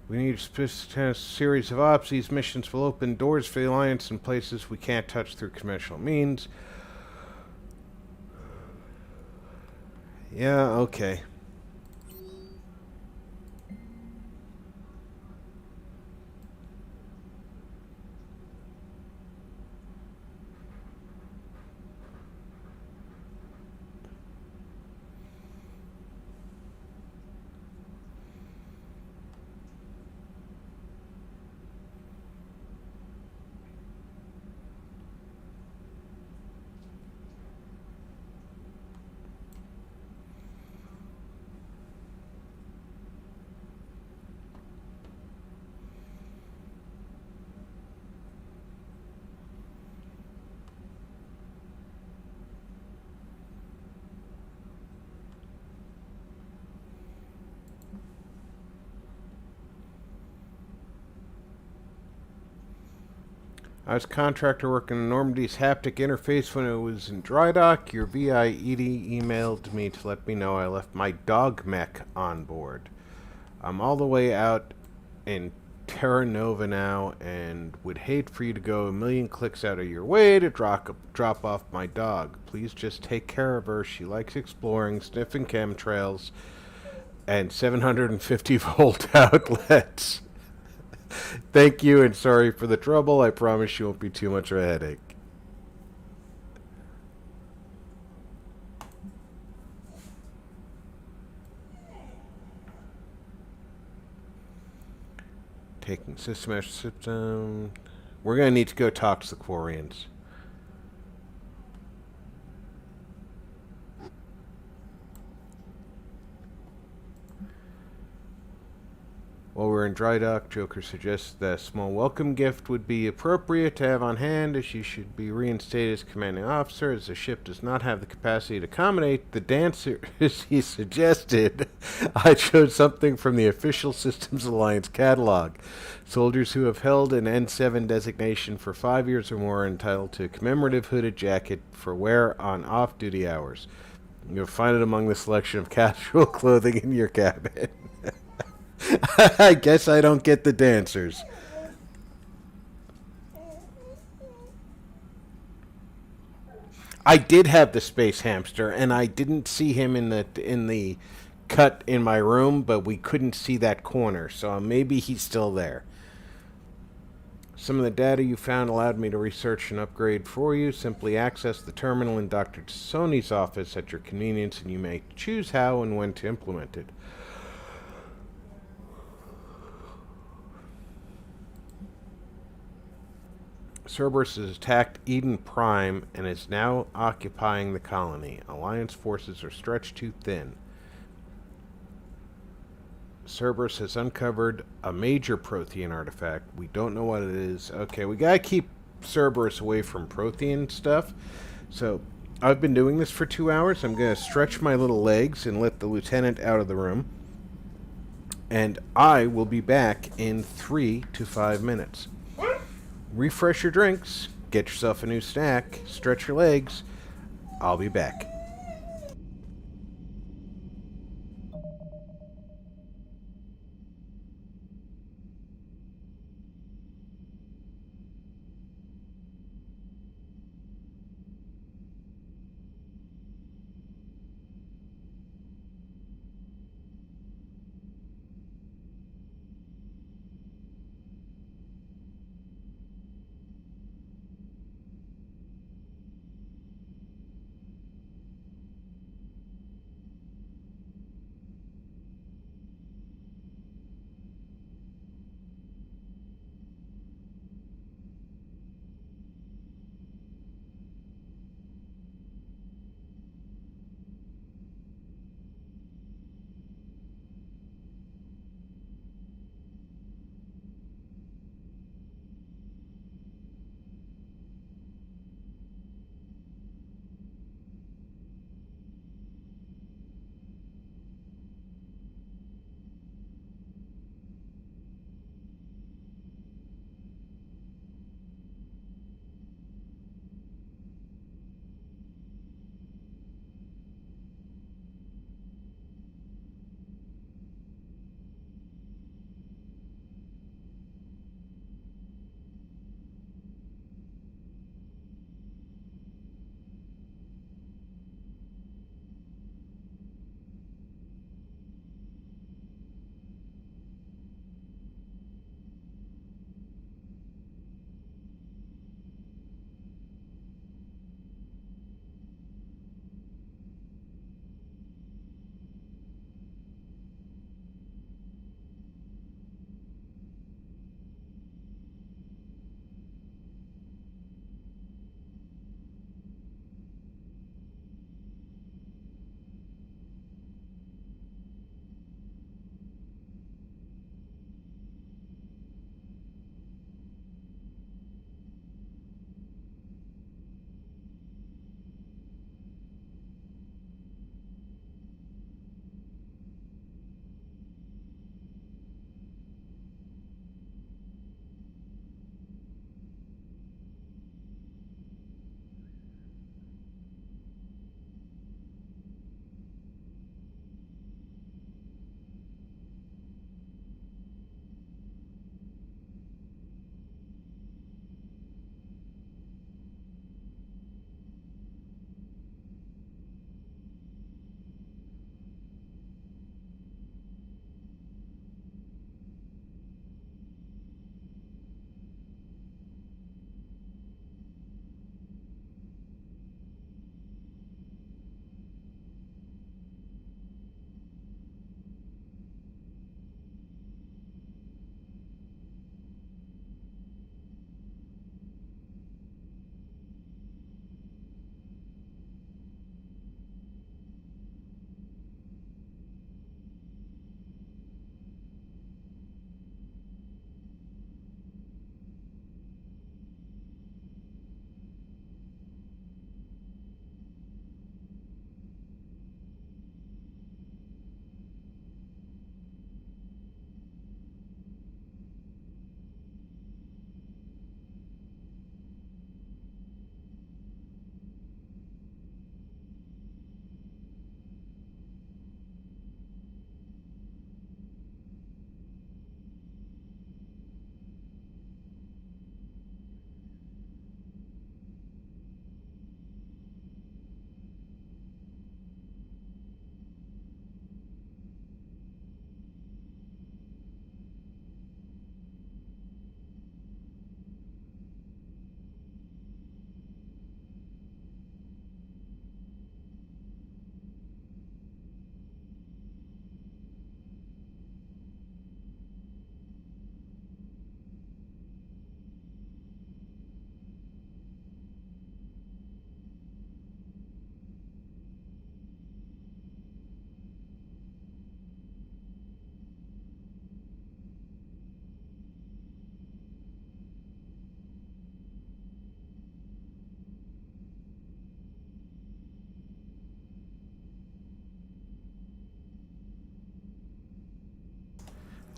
We need a series of ops. These missions will open doors for the Alliance in places we can't touch through conventional means. Yeah, okay. I was a contractor working on Normandy's haptic interface when it was in dry dock. Your VI Edie emailed me to let me know I left my dog mech on board. I'm all the way out in Terra Nova now and would hate for you to go a million clicks out of your way to drop off my dog. Please just take care of her. She likes exploring, sniffing chemtrails, and 750-volt outlets. Thank you and sorry for the trouble. I promise you won't be too much of a headache. Taking system. We're going to need to go talk to the Quarians. While we're in dry dock, Joker suggests that a small welcome gift would be appropriate to have on hand, as she should be reinstated as commanding officer, as the ship does not have the capacity to accommodate the dancers he suggested. I chose something from the official Systems Alliance catalog. Soldiers who have held an N7 designation for 5 years or more are entitled to a commemorative hooded jacket for wear on off-duty hours. You'll find it among the selection of casual clothing in your cabin. I guess I don't get the dancers. I did have the space hamster, and I didn't see him in the cut in my room, but we couldn't see that corner, so maybe he's still there. Some of the data you found allowed me to research and upgrade for you. Simply access the terminal in Dr. Sony's office at your convenience, and you may choose how and when to implement it. Cerberus has attacked Eden Prime and is now occupying the colony. Alliance forces are stretched too thin. Cerberus has uncovered a major Prothean artifact. We don't know what it is. Okay, we gotta keep Cerberus away from Prothean stuff. So, I've been doing this for 2 hours. I'm gonna stretch my little legs and let the lieutenant out of the room. And I will be back in 3 to 5 minutes. Refresh your drinks, get yourself a new snack, stretch your legs. I'll be back.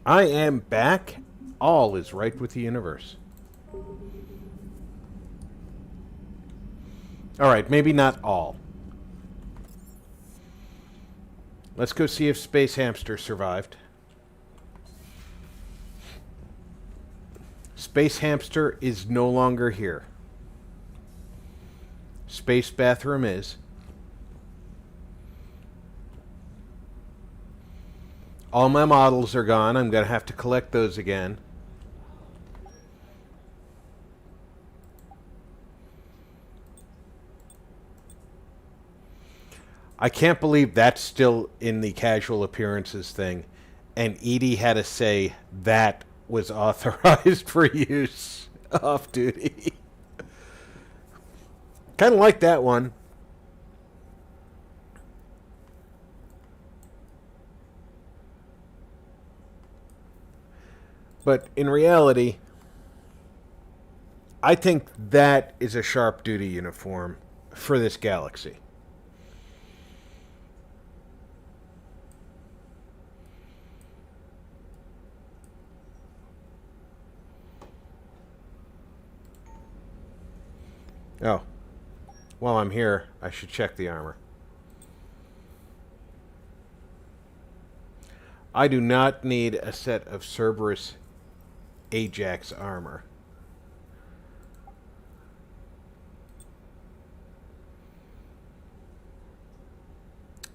I am back. All is right with the universe. Alright, maybe not all. Let's go see if Space Hamster survived. Space Hamster is no longer here. Space Bathroom is. All my models are gone. I'm going to have to collect those again. I can't believe that's still in the casual appearances thing. And Edie had to say that was authorized for use off duty. Kind of like that one. But in reality, I think that is a sharp duty uniform for this galaxy. Oh. While I'm here, I should check the armor. I do not need a set of Cerberus Ajax armor.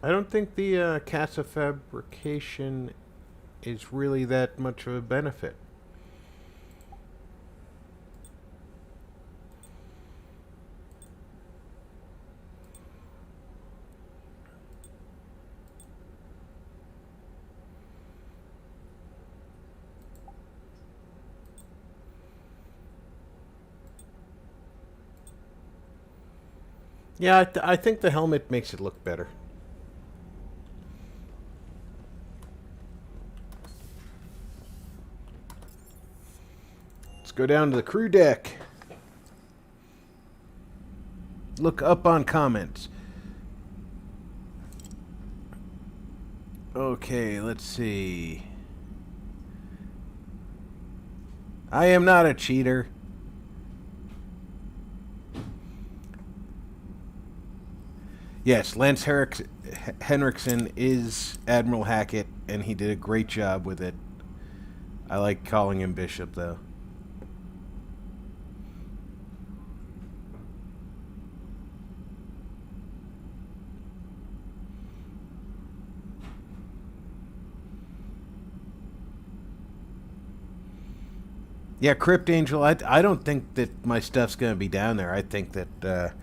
I don't think the Casa fabrication is really that much of a benefit. Yeah, I think the helmet makes it look better. Let's go down to the crew deck. Look up on comments. Okay, let's see. I am not a cheater. Yes, Lance Henriksen is Admiral Hackett, and he did a great job with it. I like calling him Bishop, though. Yeah, Crypt Angel, I don't think that my stuff's going to be down there. I think that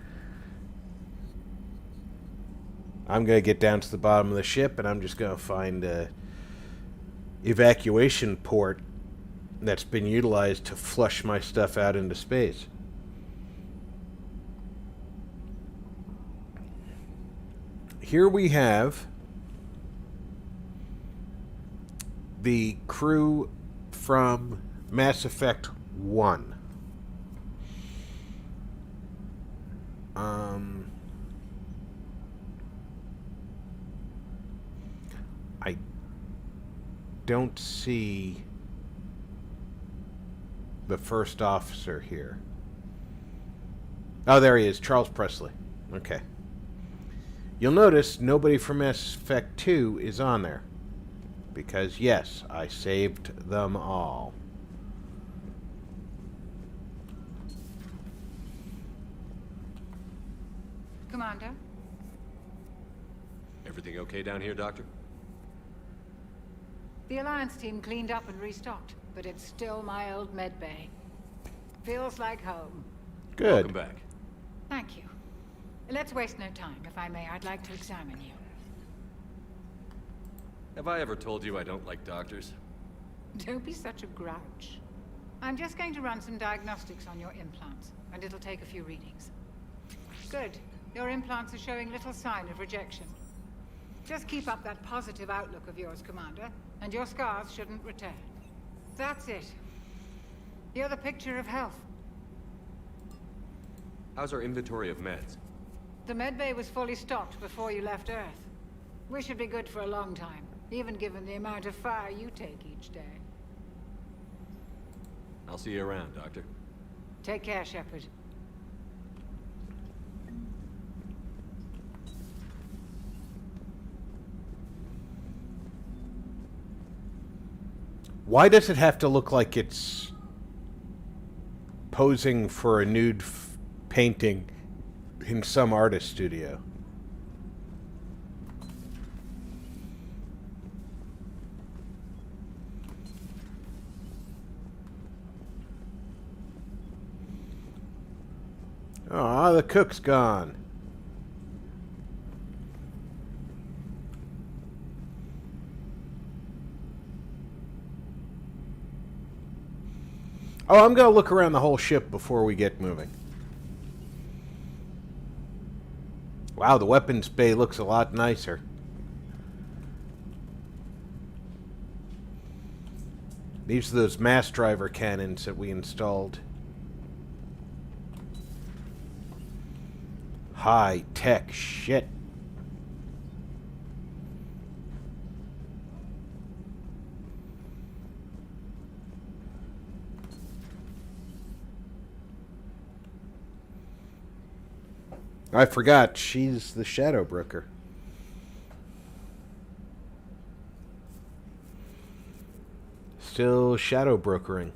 I'm going to get down to the bottom of the ship, and I'm just going to find a evacuation port that's been utilized to flush my stuff out into space. Here we have the crew from Mass Effect 1. I don't see the first officer here. Oh, there he is, Charles Presley. Okay. You'll notice nobody from Mass Effect 2 is on there. Because, yes, I saved them all. Commander? Everything okay down here, Doctor? The Alliance team cleaned up and restocked, but it's still my old med bay. Feels like home. Good. Welcome back. Thank you. Let's waste no time. If I may, I'd like to examine you. Have I ever told you I don't like doctors? Don't be such a grouch. I'm just going to run some diagnostics on your implants, and it'll take a few readings. Good. Your implants are showing little sign of rejection. Just keep up that positive outlook of yours, Commander, and your scars shouldn't return. That's it. You're the picture of health. How's our inventory of meds? The medbay was fully stocked before you left Earth. We should be good for a long time. even given the amount of fire you take each day. I'll see you around, Doctor. Take care, Shepard. Why does it have to look like it's posing for a nude painting in some artist studio? Aw, the cook's gone. Oh, I'm going to look around the whole ship before we get moving. Wow, the weapons bay looks a lot nicer. These are those mass driver cannons that we installed. High-tech shit. I forgot, she's the Shadow Broker. Still shadow brokering.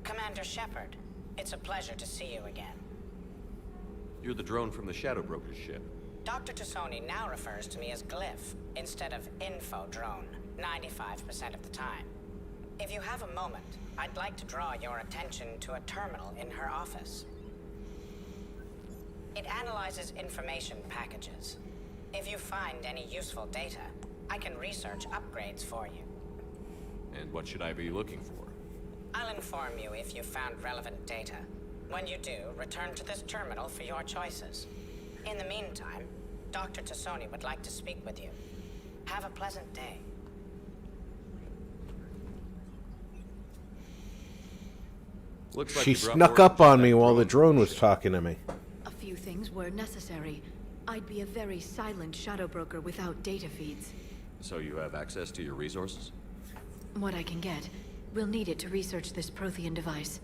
Commander Shepard, it's a pleasure to see you again. You're the drone from the Shadow Broker's ship. Dr. Tassoni now refers to me as Glyph instead of Info Drone, 95% of the time. If you have a moment, I'd like to draw your attention to a terminal in her office. It analyzes information packages. If you find any useful data, I can research upgrades for you. And what should I be looking for? I'll inform you if you found relevant data. When you do, return to this terminal for your choices. In the meantime, Dr. Tassoni would like to speak with you. Have a pleasant day. Looks like She you brought snuck more up than on just me that while the drone. drone was talking to me. A few things were necessary. I'd be a very silent shadow broker without data feeds. So you have access to your resources? What I can get. We'll need it to research this Prothean device.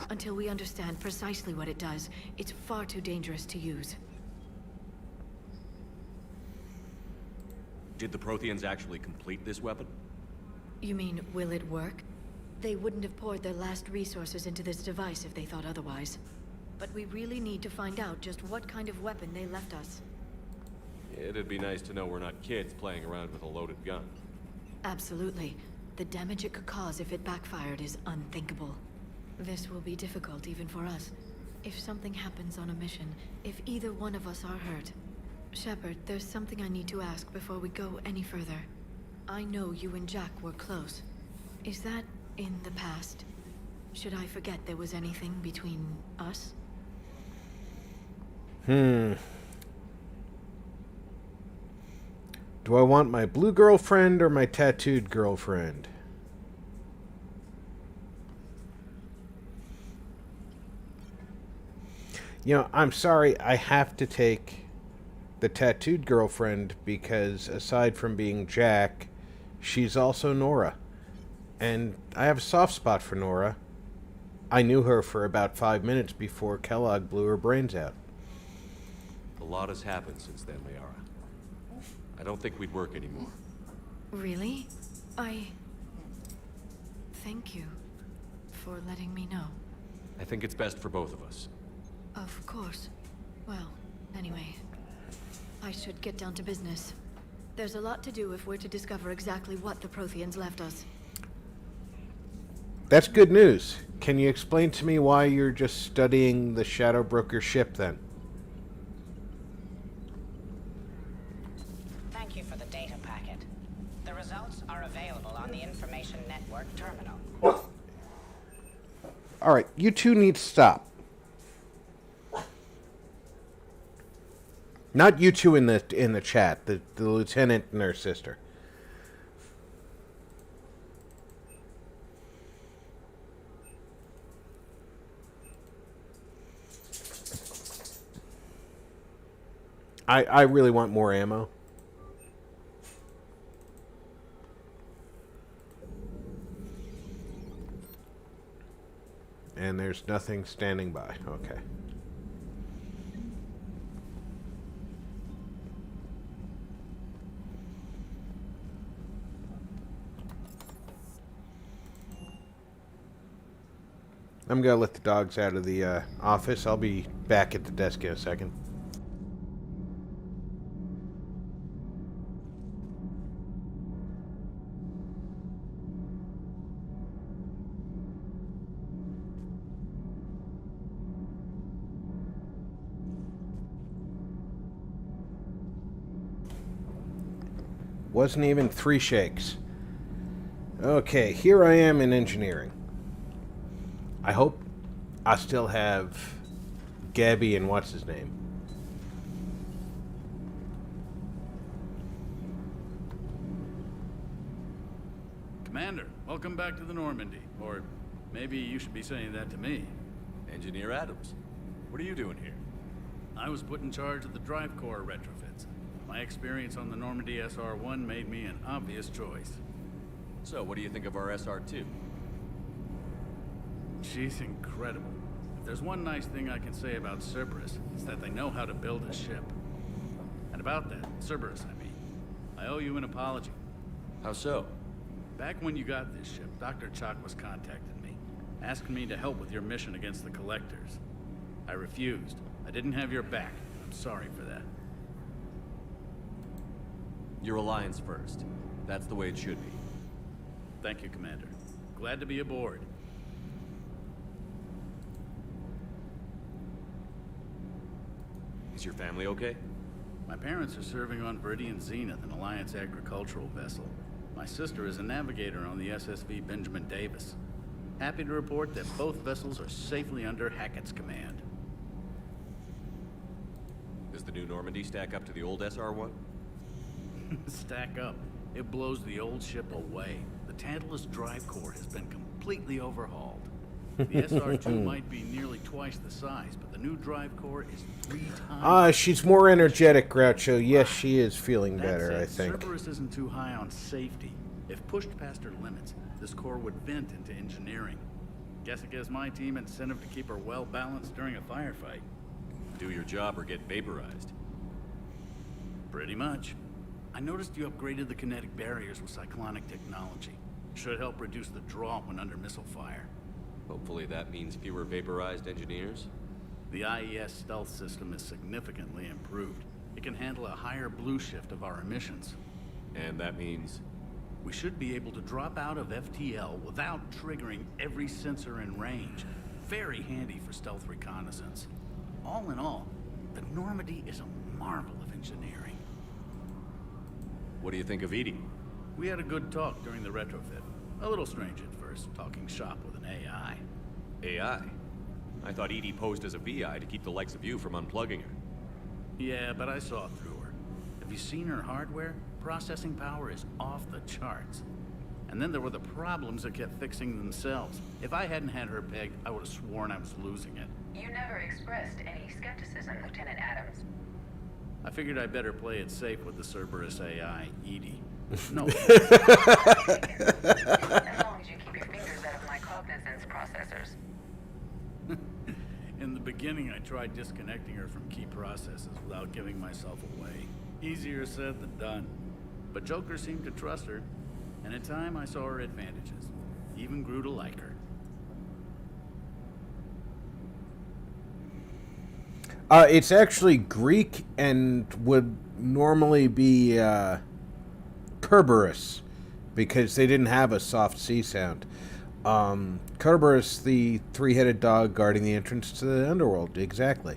Until we understand precisely what it does, it's far too dangerous to use. Did the Protheans actually complete this weapon? You mean, will it work? They wouldn't have poured their last resources into this device if they thought otherwise. But we really need to find out just what kind of weapon they left us. It'd be nice to know we're not kids playing around with a loaded gun. Absolutely. The damage it could cause if it backfired is unthinkable. This will be difficult even for us. If something happens on a mission, if either one of us are hurt. Shepard, there's something I need to ask before we go any further. I know you and Jack were close. Is that in the past? Should I forget there was anything between us? Do I want my blue girlfriend or my tattooed girlfriend? You know, I'm sorry, I have to take the tattooed girlfriend because aside from being Jack, she's also Nora. And I have a soft spot for Nora. I knew her for about 5 minutes before Kellogg blew her brains out. A lot has happened since then, Mayara. I don't think we'd work anymore. Really? Thank you for letting me know. I think it's best for both of us. Of course. Well, anyway, I should get down to business. There's a lot to do if we're to discover exactly what the Protheans left us. That's good news. Can you explain to me why you're just studying the Shadow Broker ship then? Thank you for the data packet. The results are available on the Information Network terminal. Alright, you two need to stop. Not you two in the chat, the lieutenant and her sister. I really want more ammo. And there's nothing standing by. Okay. I'm going to let the dogs out of the office. I'll be back at the desk in a second. Wasn't even 3 shakes. Okay, here I am in engineering. I hope I still have Gabby and what's his name. Commander, welcome back to the Normandy. Or maybe you should be saying that to me. Engineer Adams, what are you doing here? I was put in charge of the drive core retrofits. My experience on the Normandy SR-1 made me an obvious choice. So, what do you think of our SR-2? She's incredible. If there's one nice thing I can say about Cerberus, it's that they know how to build a ship. And about that, Cerberus, I mean, I owe you an apology. How so? Back when you got this ship, Dr. Chalk was contacting me, asking me to help with your mission against the Collectors. I refused. I didn't have your back. I'm sorry for that. Your alliance first. That's the way it should be. Thank you, Commander. Glad to be aboard. Is your family okay? My parents are serving on Viridian Zenith, an Alliance agricultural vessel. My sister is a navigator on the SSV Benjamin Davis. Happy to report that both vessels are safely under Hackett's command. Does the new Normandy stack up to the old SR-1? Stack up. It blows the old ship away. The Tantalus drive core has been completely overhauled. The SR-2 might be nearly twice the size, but the new drive core is 3 times... she's more energetic, Groucho. Yes, she is feeling better, I think. Cerberus isn't too high on safety. If pushed past her limits, this core would vent into engineering. Guess it gives my team incentive to keep her well-balanced during a firefight. Do your job or get vaporized. Pretty much. I noticed you upgraded the kinetic barriers with cyclonic technology. Should help reduce the draw when under missile fire. Hopefully that means fewer vaporized engineers? The IES stealth system is significantly improved. It can handle a higher blue shift of our emissions. And that means? We should be able to drop out of FTL without triggering every sensor in range. Very handy for stealth reconnaissance. All in all, the Normandy is a marvel of engineering. What do you think of Edie? We had a good talk during the retrofit. A little strange at first, talking shop with an AI. AI? I thought Edie posed as a VI to keep the likes of you from unplugging her. Yeah, but I saw through her. Have you seen her hardware? Processing power is off the charts. And then there were the problems that kept fixing themselves. If I hadn't had her pegged, I would have sworn I was losing it. You never expressed any skepticism, Lieutenant Adams. I figured I'd better play it safe with the Cerberus AI, Edie. No. As long as you keep your fingers out of my cognizance processors. In the beginning, I tried disconnecting her from key processes without giving myself away. Easier said than done. But Joker seemed to trust her, and in time I saw her advantages. Even grew to like her. It's actually Greek and would normally be Kerberos, because they didn't have a soft C sound. Kerberos, the 3-headed dog guarding the entrance to the underworld, exactly.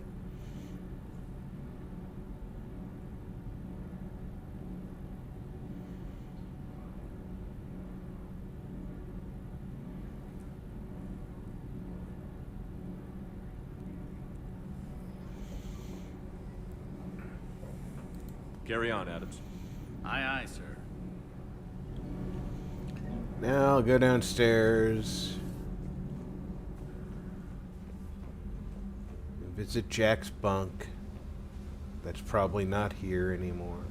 Carry on, Adams. Aye, aye, sir. Now I'll go downstairs. Visit Jack's bunk. That's probably not here anymore.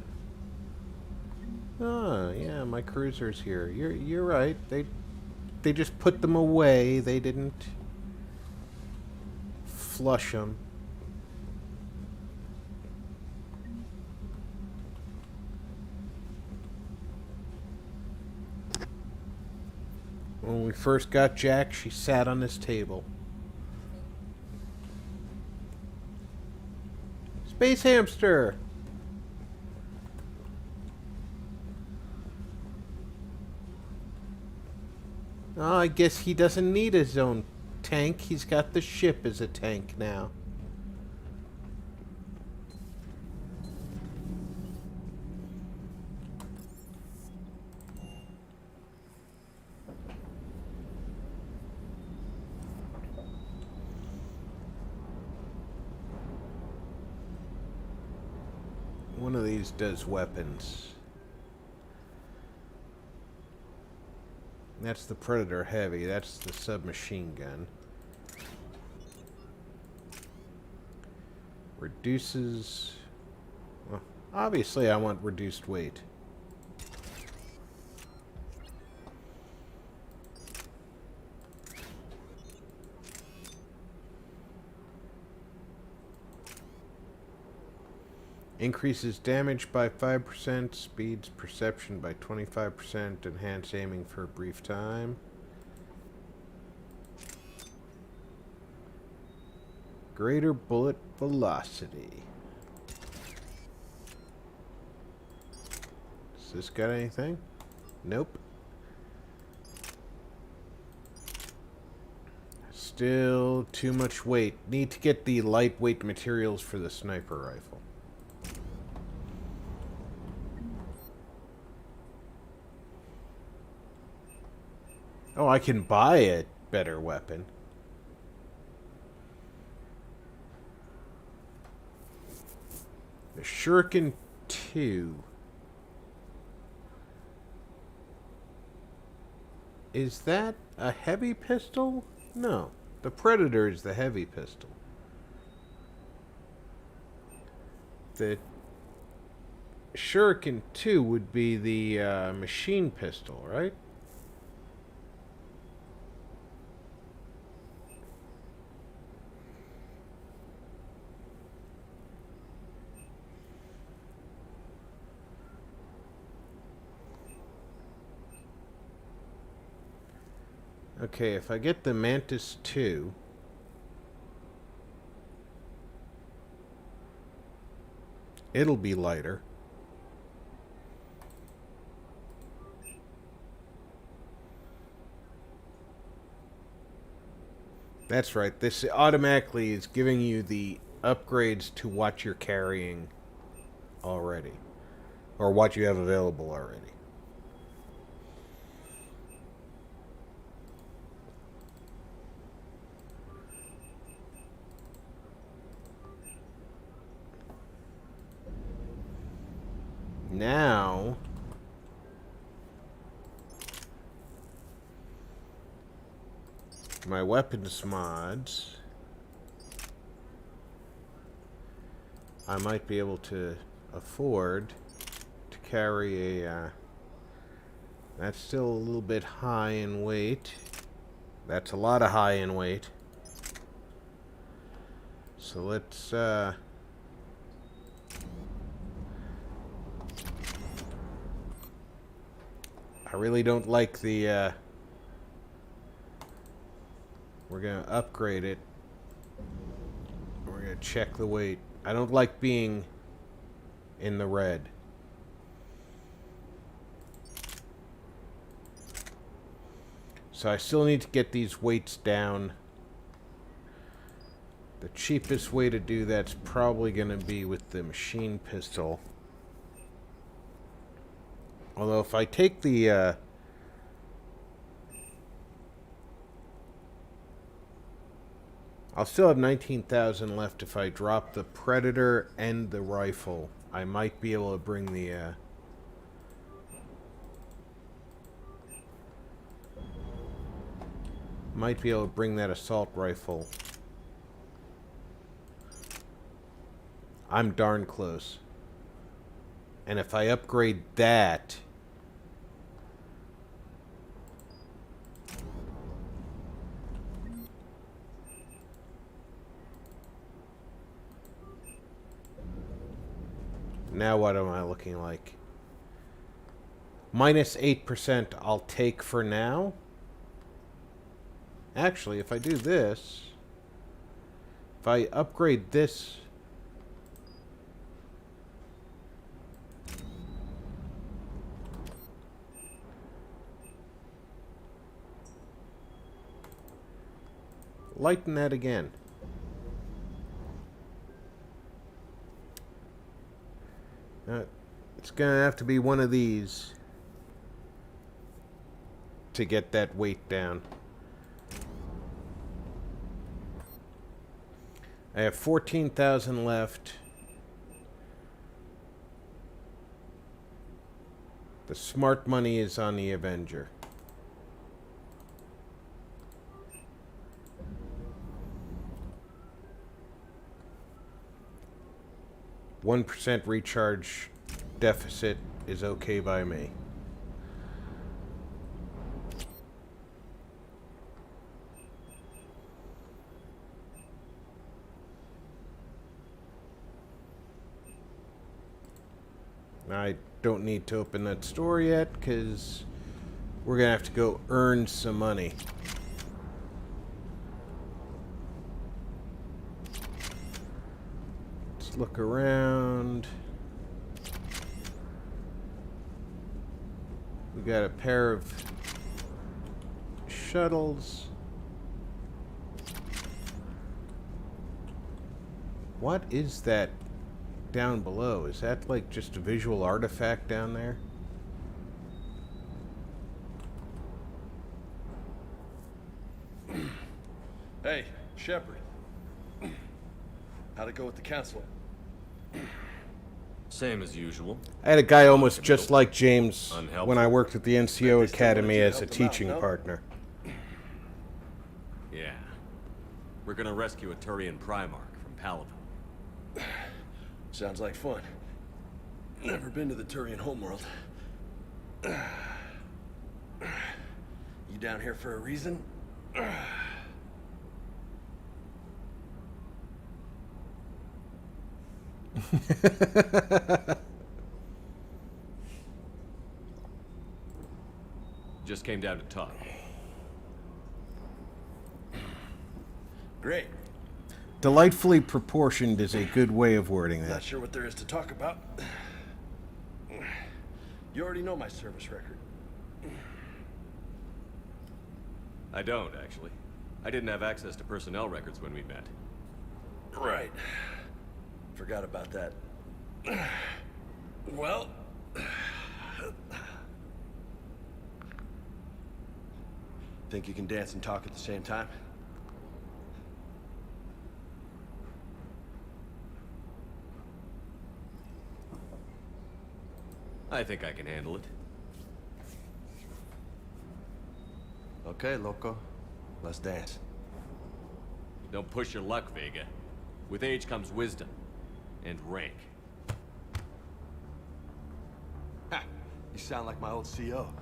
Oh, yeah, my cruiser's here. You're right. They just put them away. They didn't flush them. When we first got Jack, she sat on this table. Space hamster! Oh, I guess he doesn't need his own tank. He's got the ship as a tank now. One of these does weapons. That's the Predator Heavy. That's the submachine gun. Reduces... Well, obviously I want reduced weight. Increases damage by 5%, speeds perception by 25%, enhance aiming for a brief time. Greater bullet velocity. Has this got anything? Nope. Still too much weight. Need to get the lightweight materials for the sniper rifle. Oh, I can buy a better weapon. The Shuriken 2. Is that a heavy pistol? No. The Predator is the heavy pistol. The Shuriken 2 would be the machine pistol, right? Okay, if I get the Mantis 2... it'll be lighter. That's right, this automatically is giving you the upgrades to what you're carrying already. Or what you have available already. Now, my weapons mods, I might be able to afford to carry a, that's still a little bit high in weight. That's a lot of high in weight. So let's, I really don't like the, we're gonna upgrade it. We're gonna check the weight. I don't like being in the red. So I still need to get these weights down. The cheapest way to do that's probably gonna be with the machine pistol. Although if I take the, I'll still have 19,000 left if I drop the Predator and the rifle. I might be able to bring the, might be able to bring that assault rifle I'm darn close. And if I upgrade that... Now what am I looking like? Minus 8% I'll take for now. Actually, if I do this... If I upgrade this... Lighten that again. It's gonna have to be one of these to get that weight down. I have 14,000 left. The smart money is on the Avenger. %1 recharge deficit is okay by me. I don't need to open that store yet because we're gonna have to go earn some money. Let's look around. We got a pair of shuttles. What is that down below? Is that like just a visual artifact down there? Hey, Shepard. How'd it go with the council? Same as usual. I had a guy almost just like James when I worked at the NCO Academy as a teaching partner. Yeah. We're gonna rescue a Turian Primarch from Palaven. Sounds like fun. Never been to the Turian homeworld. You down here for a reason? Just came down to talk. Great. Delightfully proportioned is a good way of wording that. Not sure what there is to talk about. You already know my service record. I don't, actually. I didn't have access to personnel records when we met. Right. Forgot about that. Well... Think you can dance and talk at the same time? I think I can handle it. Okay, loco. Let's dance. Don't push your luck, Vega. With age comes wisdom. And rank. Ha! You sound like my old CO.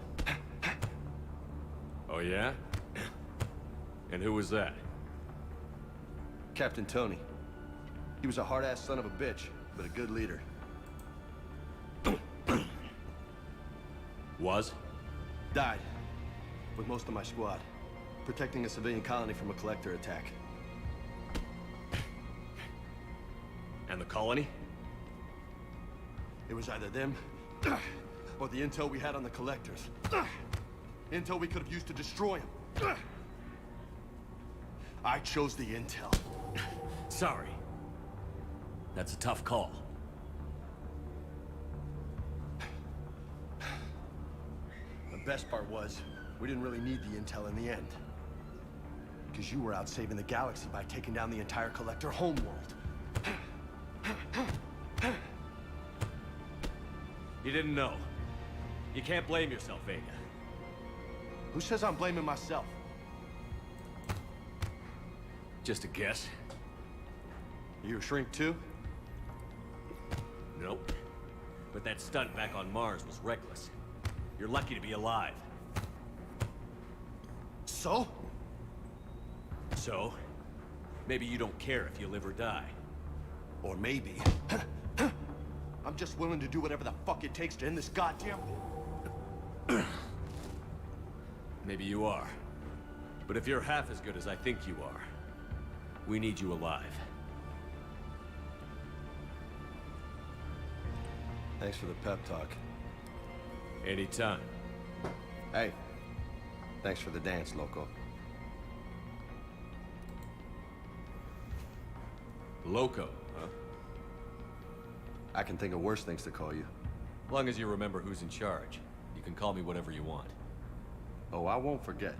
Oh, yeah? And who was that? Captain Tony. He was a hard-ass son of a bitch, but a good leader. Was? Died. With most of my squad. Protecting a civilian colony from a collector attack. And the colony? It was either them, or the intel we had on the collectors. Intel we could have used to destroy them. I chose the intel. Sorry. That's a tough call. The best part was, we didn't really need the intel in the end. Because you were out saving the galaxy by taking down the entire collector homeworld. You didn't know. You can't blame yourself, Vega. Who says I'm blaming myself? Just a guess. You a shrink too? Nope. But that stunt back on Mars was reckless. You're lucky to be alive. So? So? Maybe you don't care if you live or die. Or maybe... I'm just willing to do whatever the fuck it takes to end this goddamn... Maybe you are. But if you're half as good as I think you are, we need you alive. Thanks for the pep talk. Anytime. Hey, thanks for the dance, Loco. Loco, huh? I can think of worse things to call you. As long as you remember who's in charge, you can call me whatever you want. Oh, I won't forget.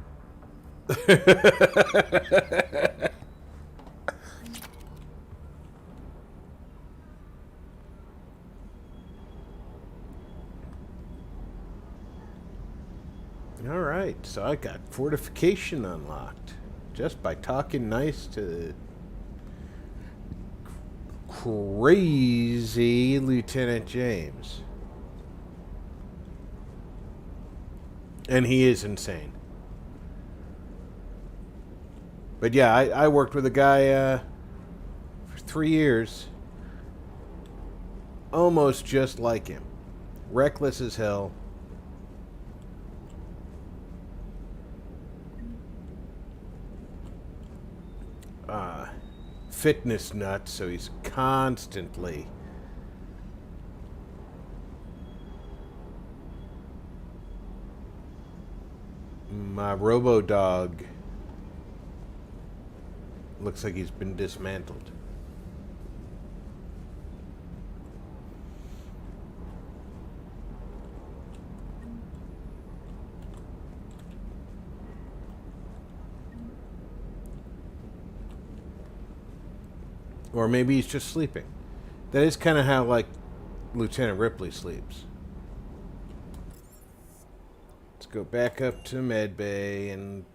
All right, so I got fortification unlocked just by talking nice to crazy Lieutenant James. And he is insane. But yeah, I worked with a guy for 3 years, almost just like him. Reckless as hell. Fitness nut, so he's constantly my robo-dog looks like he's been dismantled. Or maybe he's just sleeping. That is kind of how, like, Lieutenant Ripley sleeps. Let's go back up to medbay and...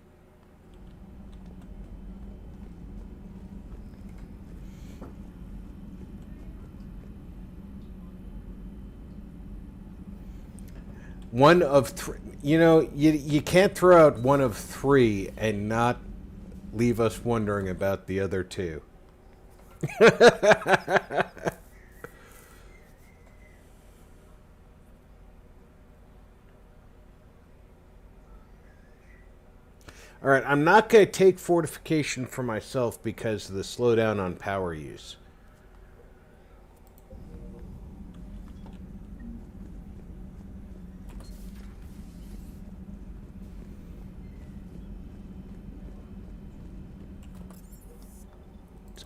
One of three. You know, you can't throw out one of three and not leave us wondering about the other two. All right, I'm not going to take fortification for myself because of the slowdown on power use.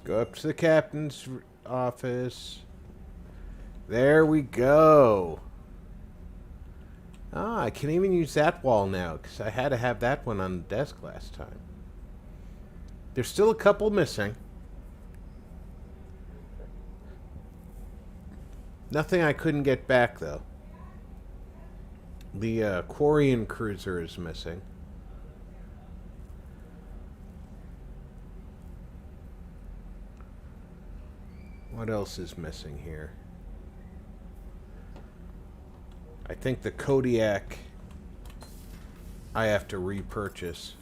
Go up to the captain's office. There we go. Ah, I can even use that wall now because I had to have that one on the desk last time. There's still a couple missing. Nothing I couldn't get back though. The Quarian cruiser is missing. What else is missing here? I think the Kodiak I have to repurchase.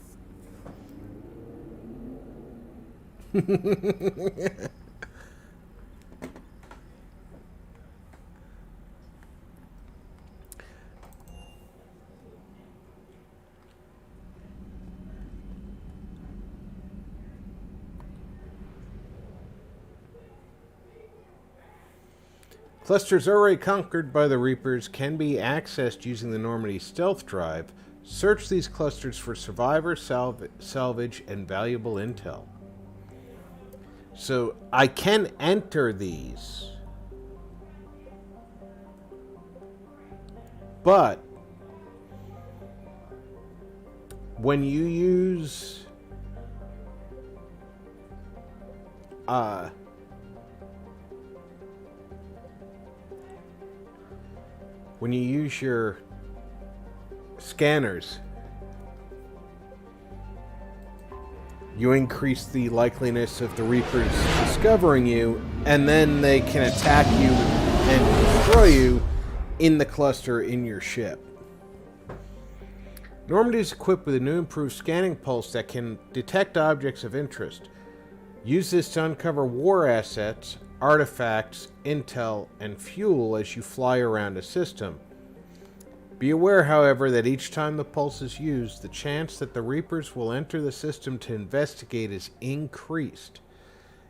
Clusters already conquered by the Reapers can be accessed using the Normandy stealth drive. Search these clusters for survivor, salvage, and valuable intel. So I can enter these. But when you use when you use your scanners, you increase the likeliness of the Reapers discovering you, and then they can attack you and destroy you in the cluster in your ship. Normandy is equipped with a new improved scanning pulse that can detect objects of interest. Use this to uncover war assets, artifacts, intel, and fuel as you fly around a system. Be aware, however, that each time the pulse is used, the chance that the Reapers will enter the system to investigate is increased.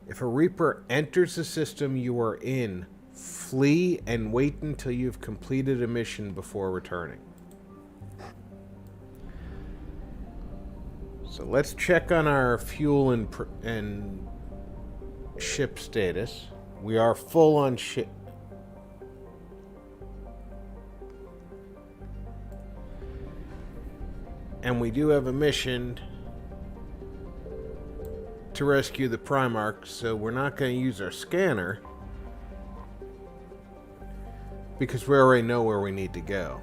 If a Reaper enters the system you are in, flee and wait until you've completed a mission before returning. So let's check on our fuel and ship status. We are full on ship. And we do have a mission to rescue the Primarch, so we're not going to use our scanner because we already know where we need to go.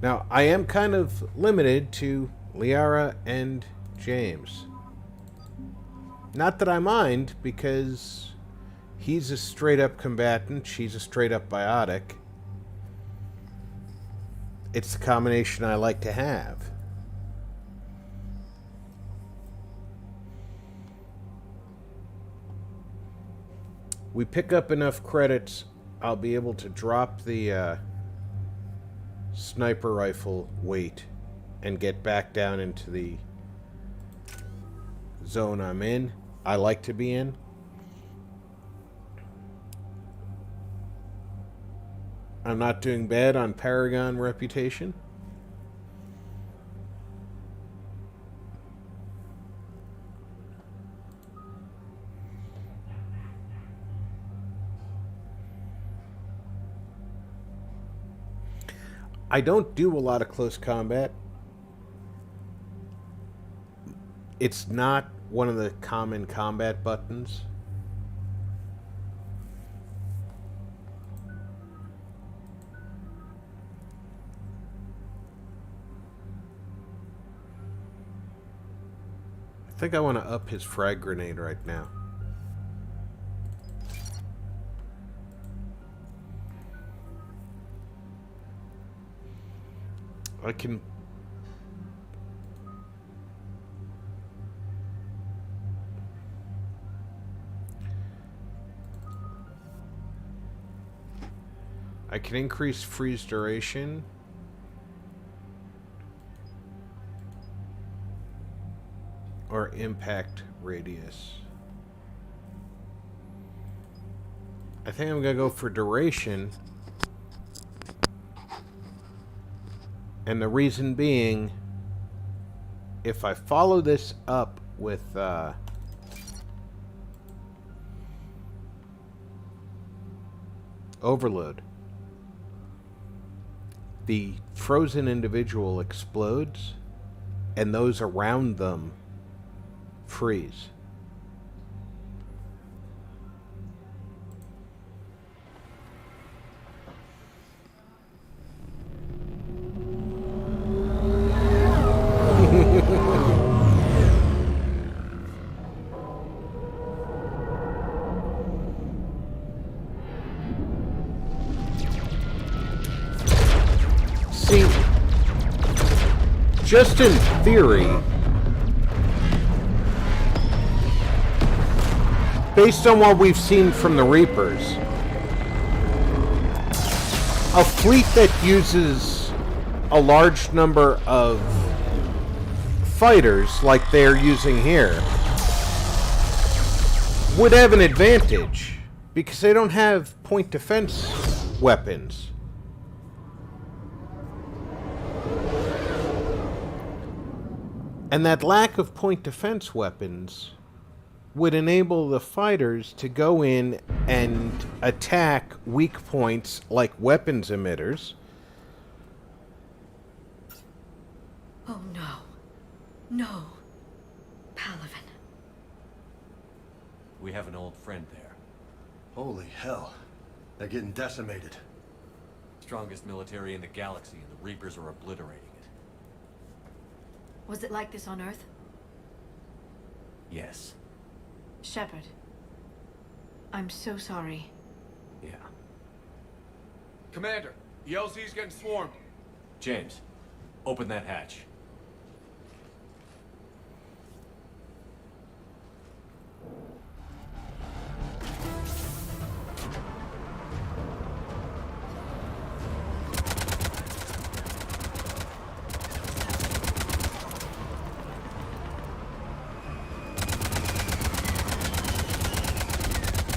Now, I am kind of limited to Liara and James. Not that I mind, because he's a straight-up combatant, she's a straight-up biotic. It's the combination I like to have. We pick up enough credits, I'll be able to drop the sniper rifle weight and get back down into the zone I'm in. I like to be in. I'm not doing bad on Paragon reputation. I don't do a lot of close combat. It's not one of the common combat buttons. I think I want to up his frag grenade right now. I can... I can increase freeze duration. Or impact radius. I think I'm gonna go for duration. And the reason being, if I follow this up with overload, the frozen individual explodes and those around them freeze. See, just in theory, based on what we've seen from the Reapers, a fleet that uses a large number of fighters like they're using here would have an advantage because they don't have point defense weapons. And that lack of point defense weapons would enable the fighters to go in and attack weak points like weapons emitters. Oh no. No. Palaven. We have an old friend there. Holy hell. They're getting decimated. Strongest military in the galaxy, and the Reapers are obliterating it. Was it like this on Earth? Yes. Shepard. I'm so sorry. Yeah. Commander, the LZ's getting swarmed. James, open that hatch.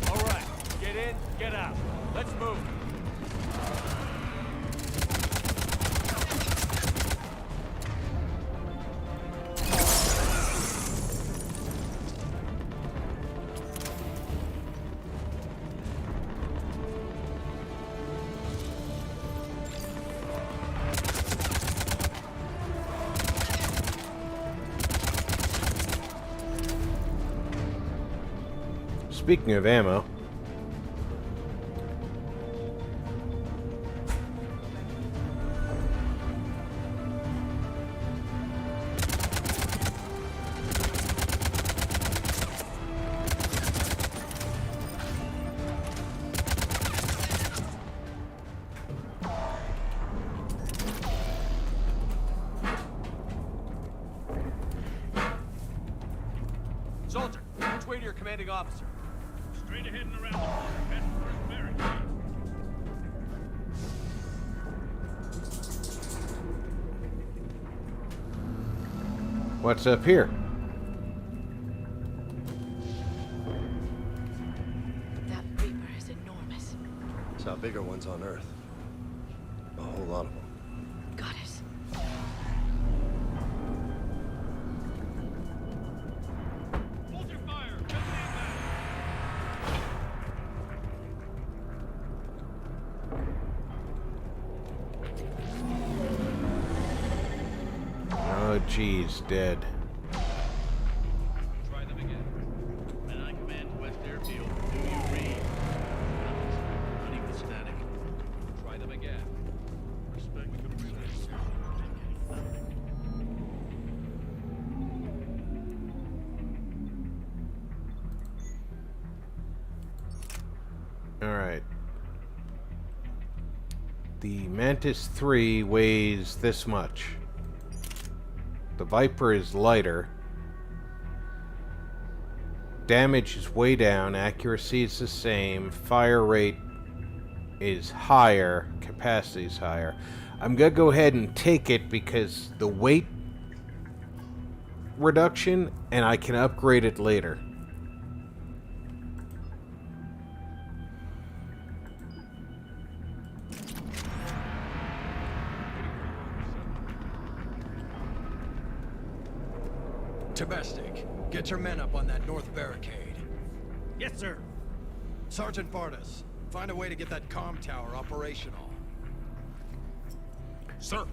All right, get in, get out. Let's move. Speaking of ammo, Soldier, which way to your commanding officer? Straight ahead and around the corner, past the first barricade. what's up here? That Reaper is enormous. Saw bigger ones on Earth. A whole lot of them. Got us. Hold your fire! Oh, geez, dead. Try them again. Men I command to West Airfield. Do you read? Running with static. Try them again. Respect the release. Alright. The Mantis 3 weighs this much. The Viper is lighter. Damage is way down. Accuracy is the same. Fire rate is higher. Capacity is higher. I'm going to go ahead and take it because the weight reduction, and I can upgrade it later. Domestic, get your men up on that north barricade. Yes, sir. Sergeant Bardas, find a way to get that comm tower operational. Sir.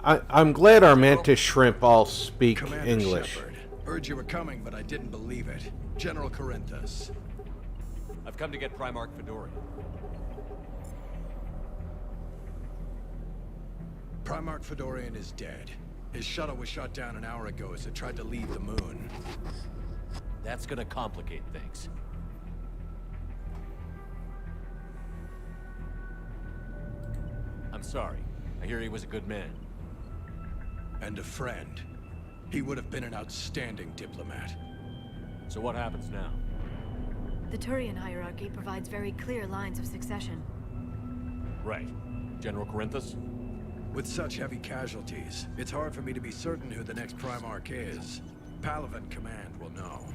I'm glad our Mantis shrimp all speak Commander English. Shepard, heard you were coming, but I didn't believe it. General Corinthus. I've come to get Primarch Fedorian. Primarch Fedorian is dead. His shuttle was shot down an hour ago as it tried to leave the moon. That's gonna complicate things. I'm sorry. I hear he was a good man. And a friend. He would have been an outstanding diplomat. So what happens now? The Turian hierarchy provides very clear lines of succession. Right. General Corinthus? With such heavy casualties, it's hard for me to be certain who the next Primarch is. Palaven Command will know.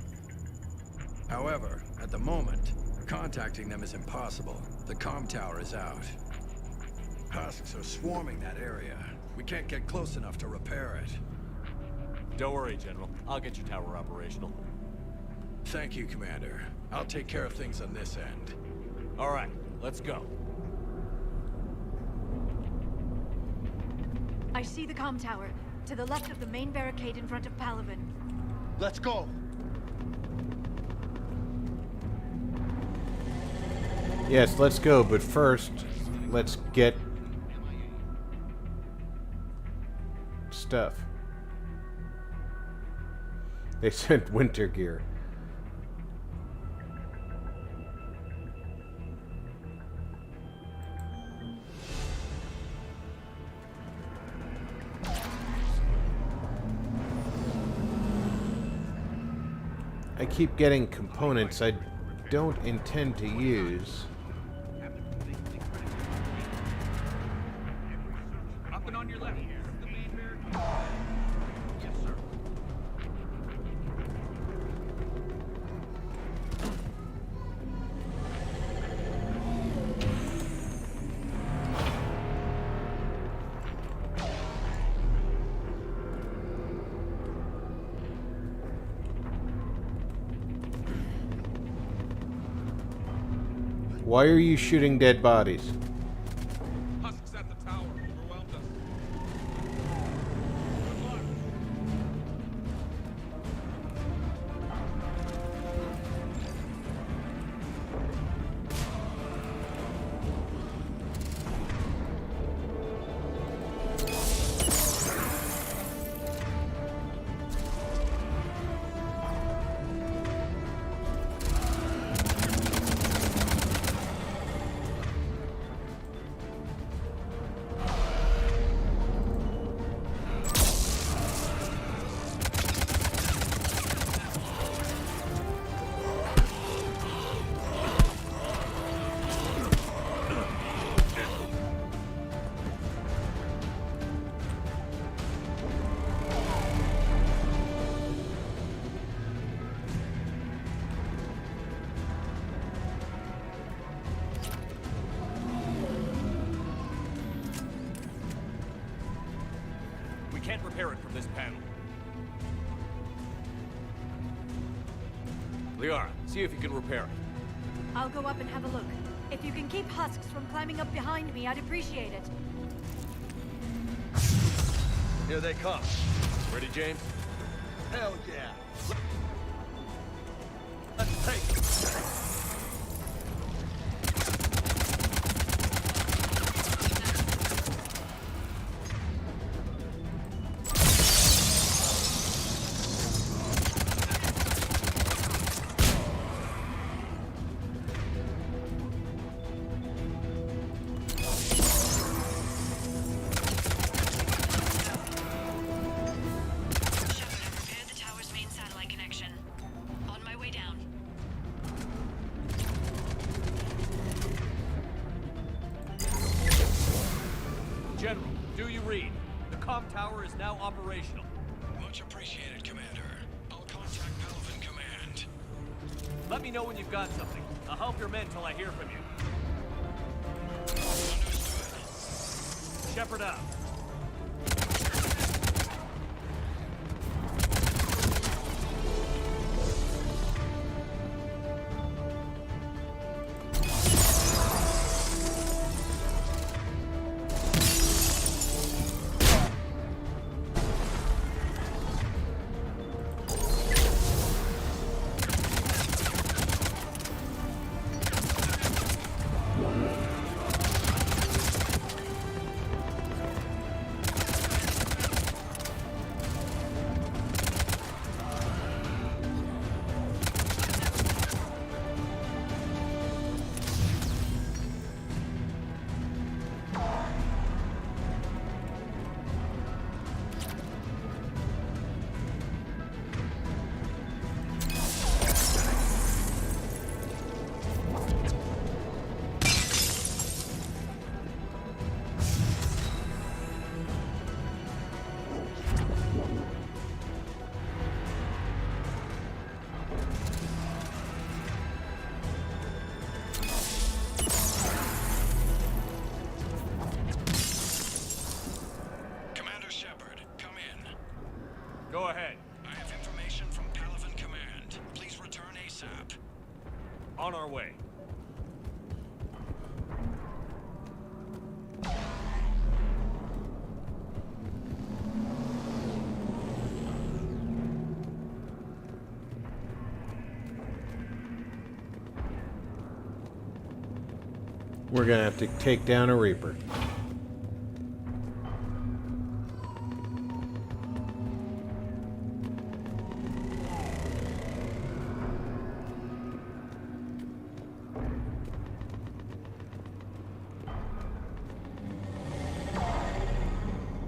However, at the moment, contacting them is impossible. The comm tower is out. Husks are swarming that area. We can't get close enough to repair it. Don't worry, General. I'll get your tower operational. Thank you, Commander. I'll take care of things on this end. All right, let's go. I see the comm tower, to the left of the main barricade in front of Palaven. Let's go. Yes, let's go, but first, let's get stuff. They sent winter gear. I keep getting components I don't intend to use. Up and on your left. The main barricade. Yes, sir. Why are you shooting dead bodies? Husks at the tower. Overwhelmed us. We can't repair it from this panel. Liara, see if you can repair it. I'll go up and have a look. If you can keep husks from climbing up behind me, I'd appreciate it. Here they come. Ready, James? Hell yeah. Let's take it. General, do you read? The comm tower is now operational. Much appreciated, Commander. I'll contact Pelican Command. Let me know when you've got something. I'll help your men till I hear from you. Shepard out. Go ahead. I have information from Pelican Command. Please return ASAP. On our way. We're gonna have to take down a Reaper.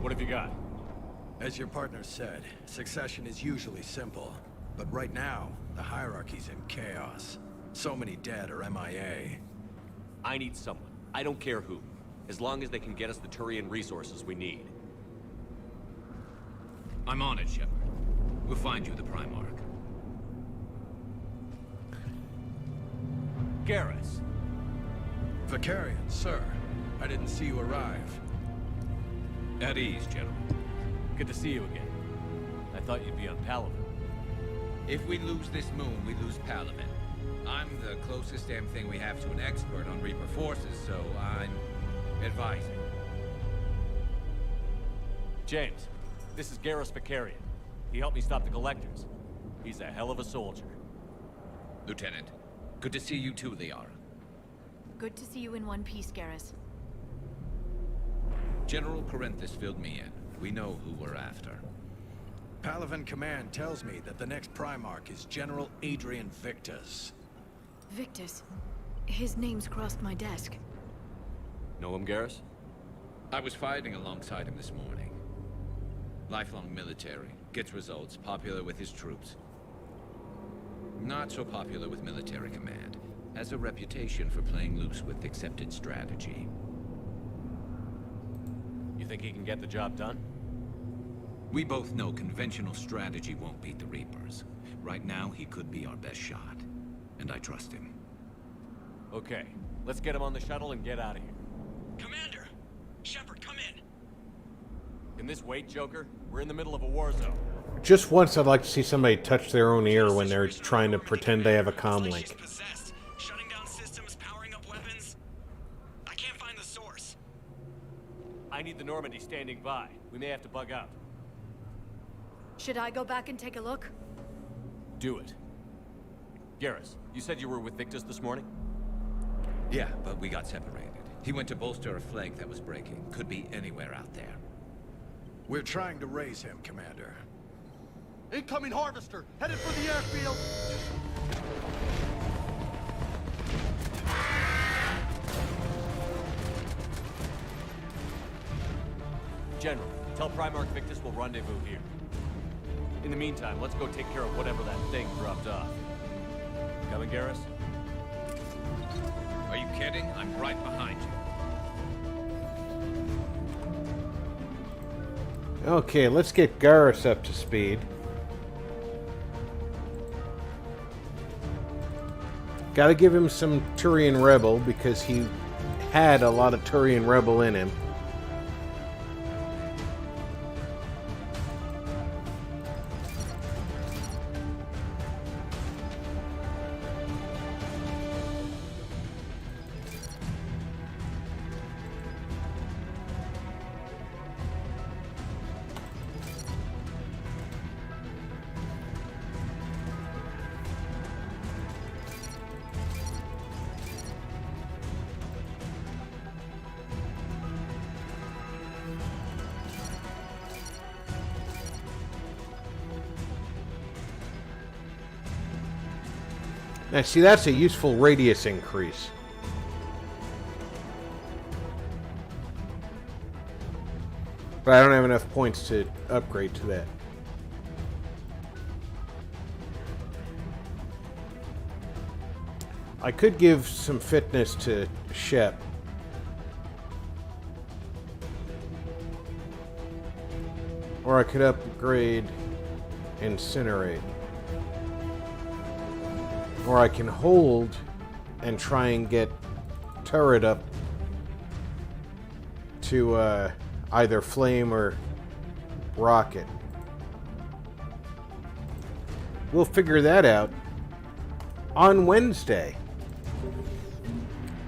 What have you got? As your partner said, succession is usually simple. But right now, the hierarchy's in chaos. So many dead or MIA. I need someone. I don't care who. As long as they can get us the Turian resources we need. I'm on it, Shepard. We'll find you the Primarch. Garrus. Vicarian, sir. I didn't see you arrive. At ease, General. Good to see you again. I thought you'd be on Palaven. If we lose this moon, we lose Palaven. I'm the closest damn thing we have to an expert on Reaper forces, so I'm advising. James, this is Garrus Vicarian. He helped me stop the Collectors. He's a hell of a soldier. Lieutenant, good to see you too, Liara. Good to see you in one piece, Garrus. General Corinthus filled me in. We know who we're after. Palaven Command tells me that the next Primarch is General Adrian Victus. Victus? His name's crossed my desk. Know him, Garrus? I was fighting alongside him this morning. Lifelong military, gets results, popular with his troops. Not so popular with military command. Has a reputation for playing loose with accepted strategy. You think he can get the job done? We both know conventional strategy won't beat the Reapers. Right now, he could be our best shot. And I trust him. Okay, let's get him on the shuttle and get out of here. Commander! Shepard, come in! Can this wait, Joker? We're in the middle of a war zone. Just once I'd like to see somebody touch their own ear when they're trying to pretend they have a comm link. Shutting down systems, powering up weapons. I can't find the source. I need the Normandy standing by. We may have to bug out. Should I go back and take a look? Do it. Garrus, you said you were with Victus this morning? Yeah, but we got separated. He went to bolster a flank that was breaking. Could be anywhere out there. We're trying to raise him, Commander. Incoming Harvester! Headed for the airfield! General, tell Primarch Victus we'll rendezvous here. In the meantime, let's go take care of whatever that thing dropped off. Coming, Garrus? Are you kidding? I'm right behind you. Okay, let's get Garrus up to speed. Gotta give him some Turian Rebel because he had a lot of Turian Rebel in him. Now, see, that's a useful radius increase. But I don't have enough points to upgrade to that. I could give some fitness to Shep. Or I could upgrade Incinerate. Or I can hold and try and get turret up to either flame or rocket. We'll figure that out on Wednesday.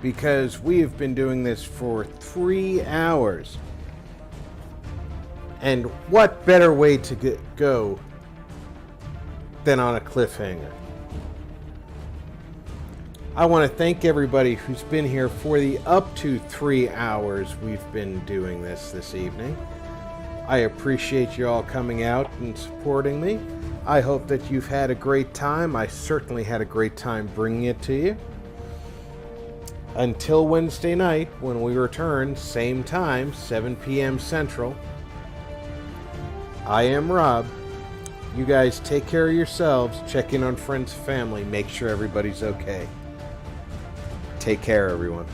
Because we have been doing this for 3 hours. And what better way to go than on a cliffhanger? I want to thank everybody who's been here for the up to 3 hours we've been doing this evening. I appreciate you all coming out and supporting me. I hope that you've had a great time. I certainly had a great time bringing it to you. Until Wednesday night, when we return, same time, 7 p.m. Central, I am Rob. you guys take care of yourselves. Check in on friends, family. Make sure everybody's okay. Take care, everyone.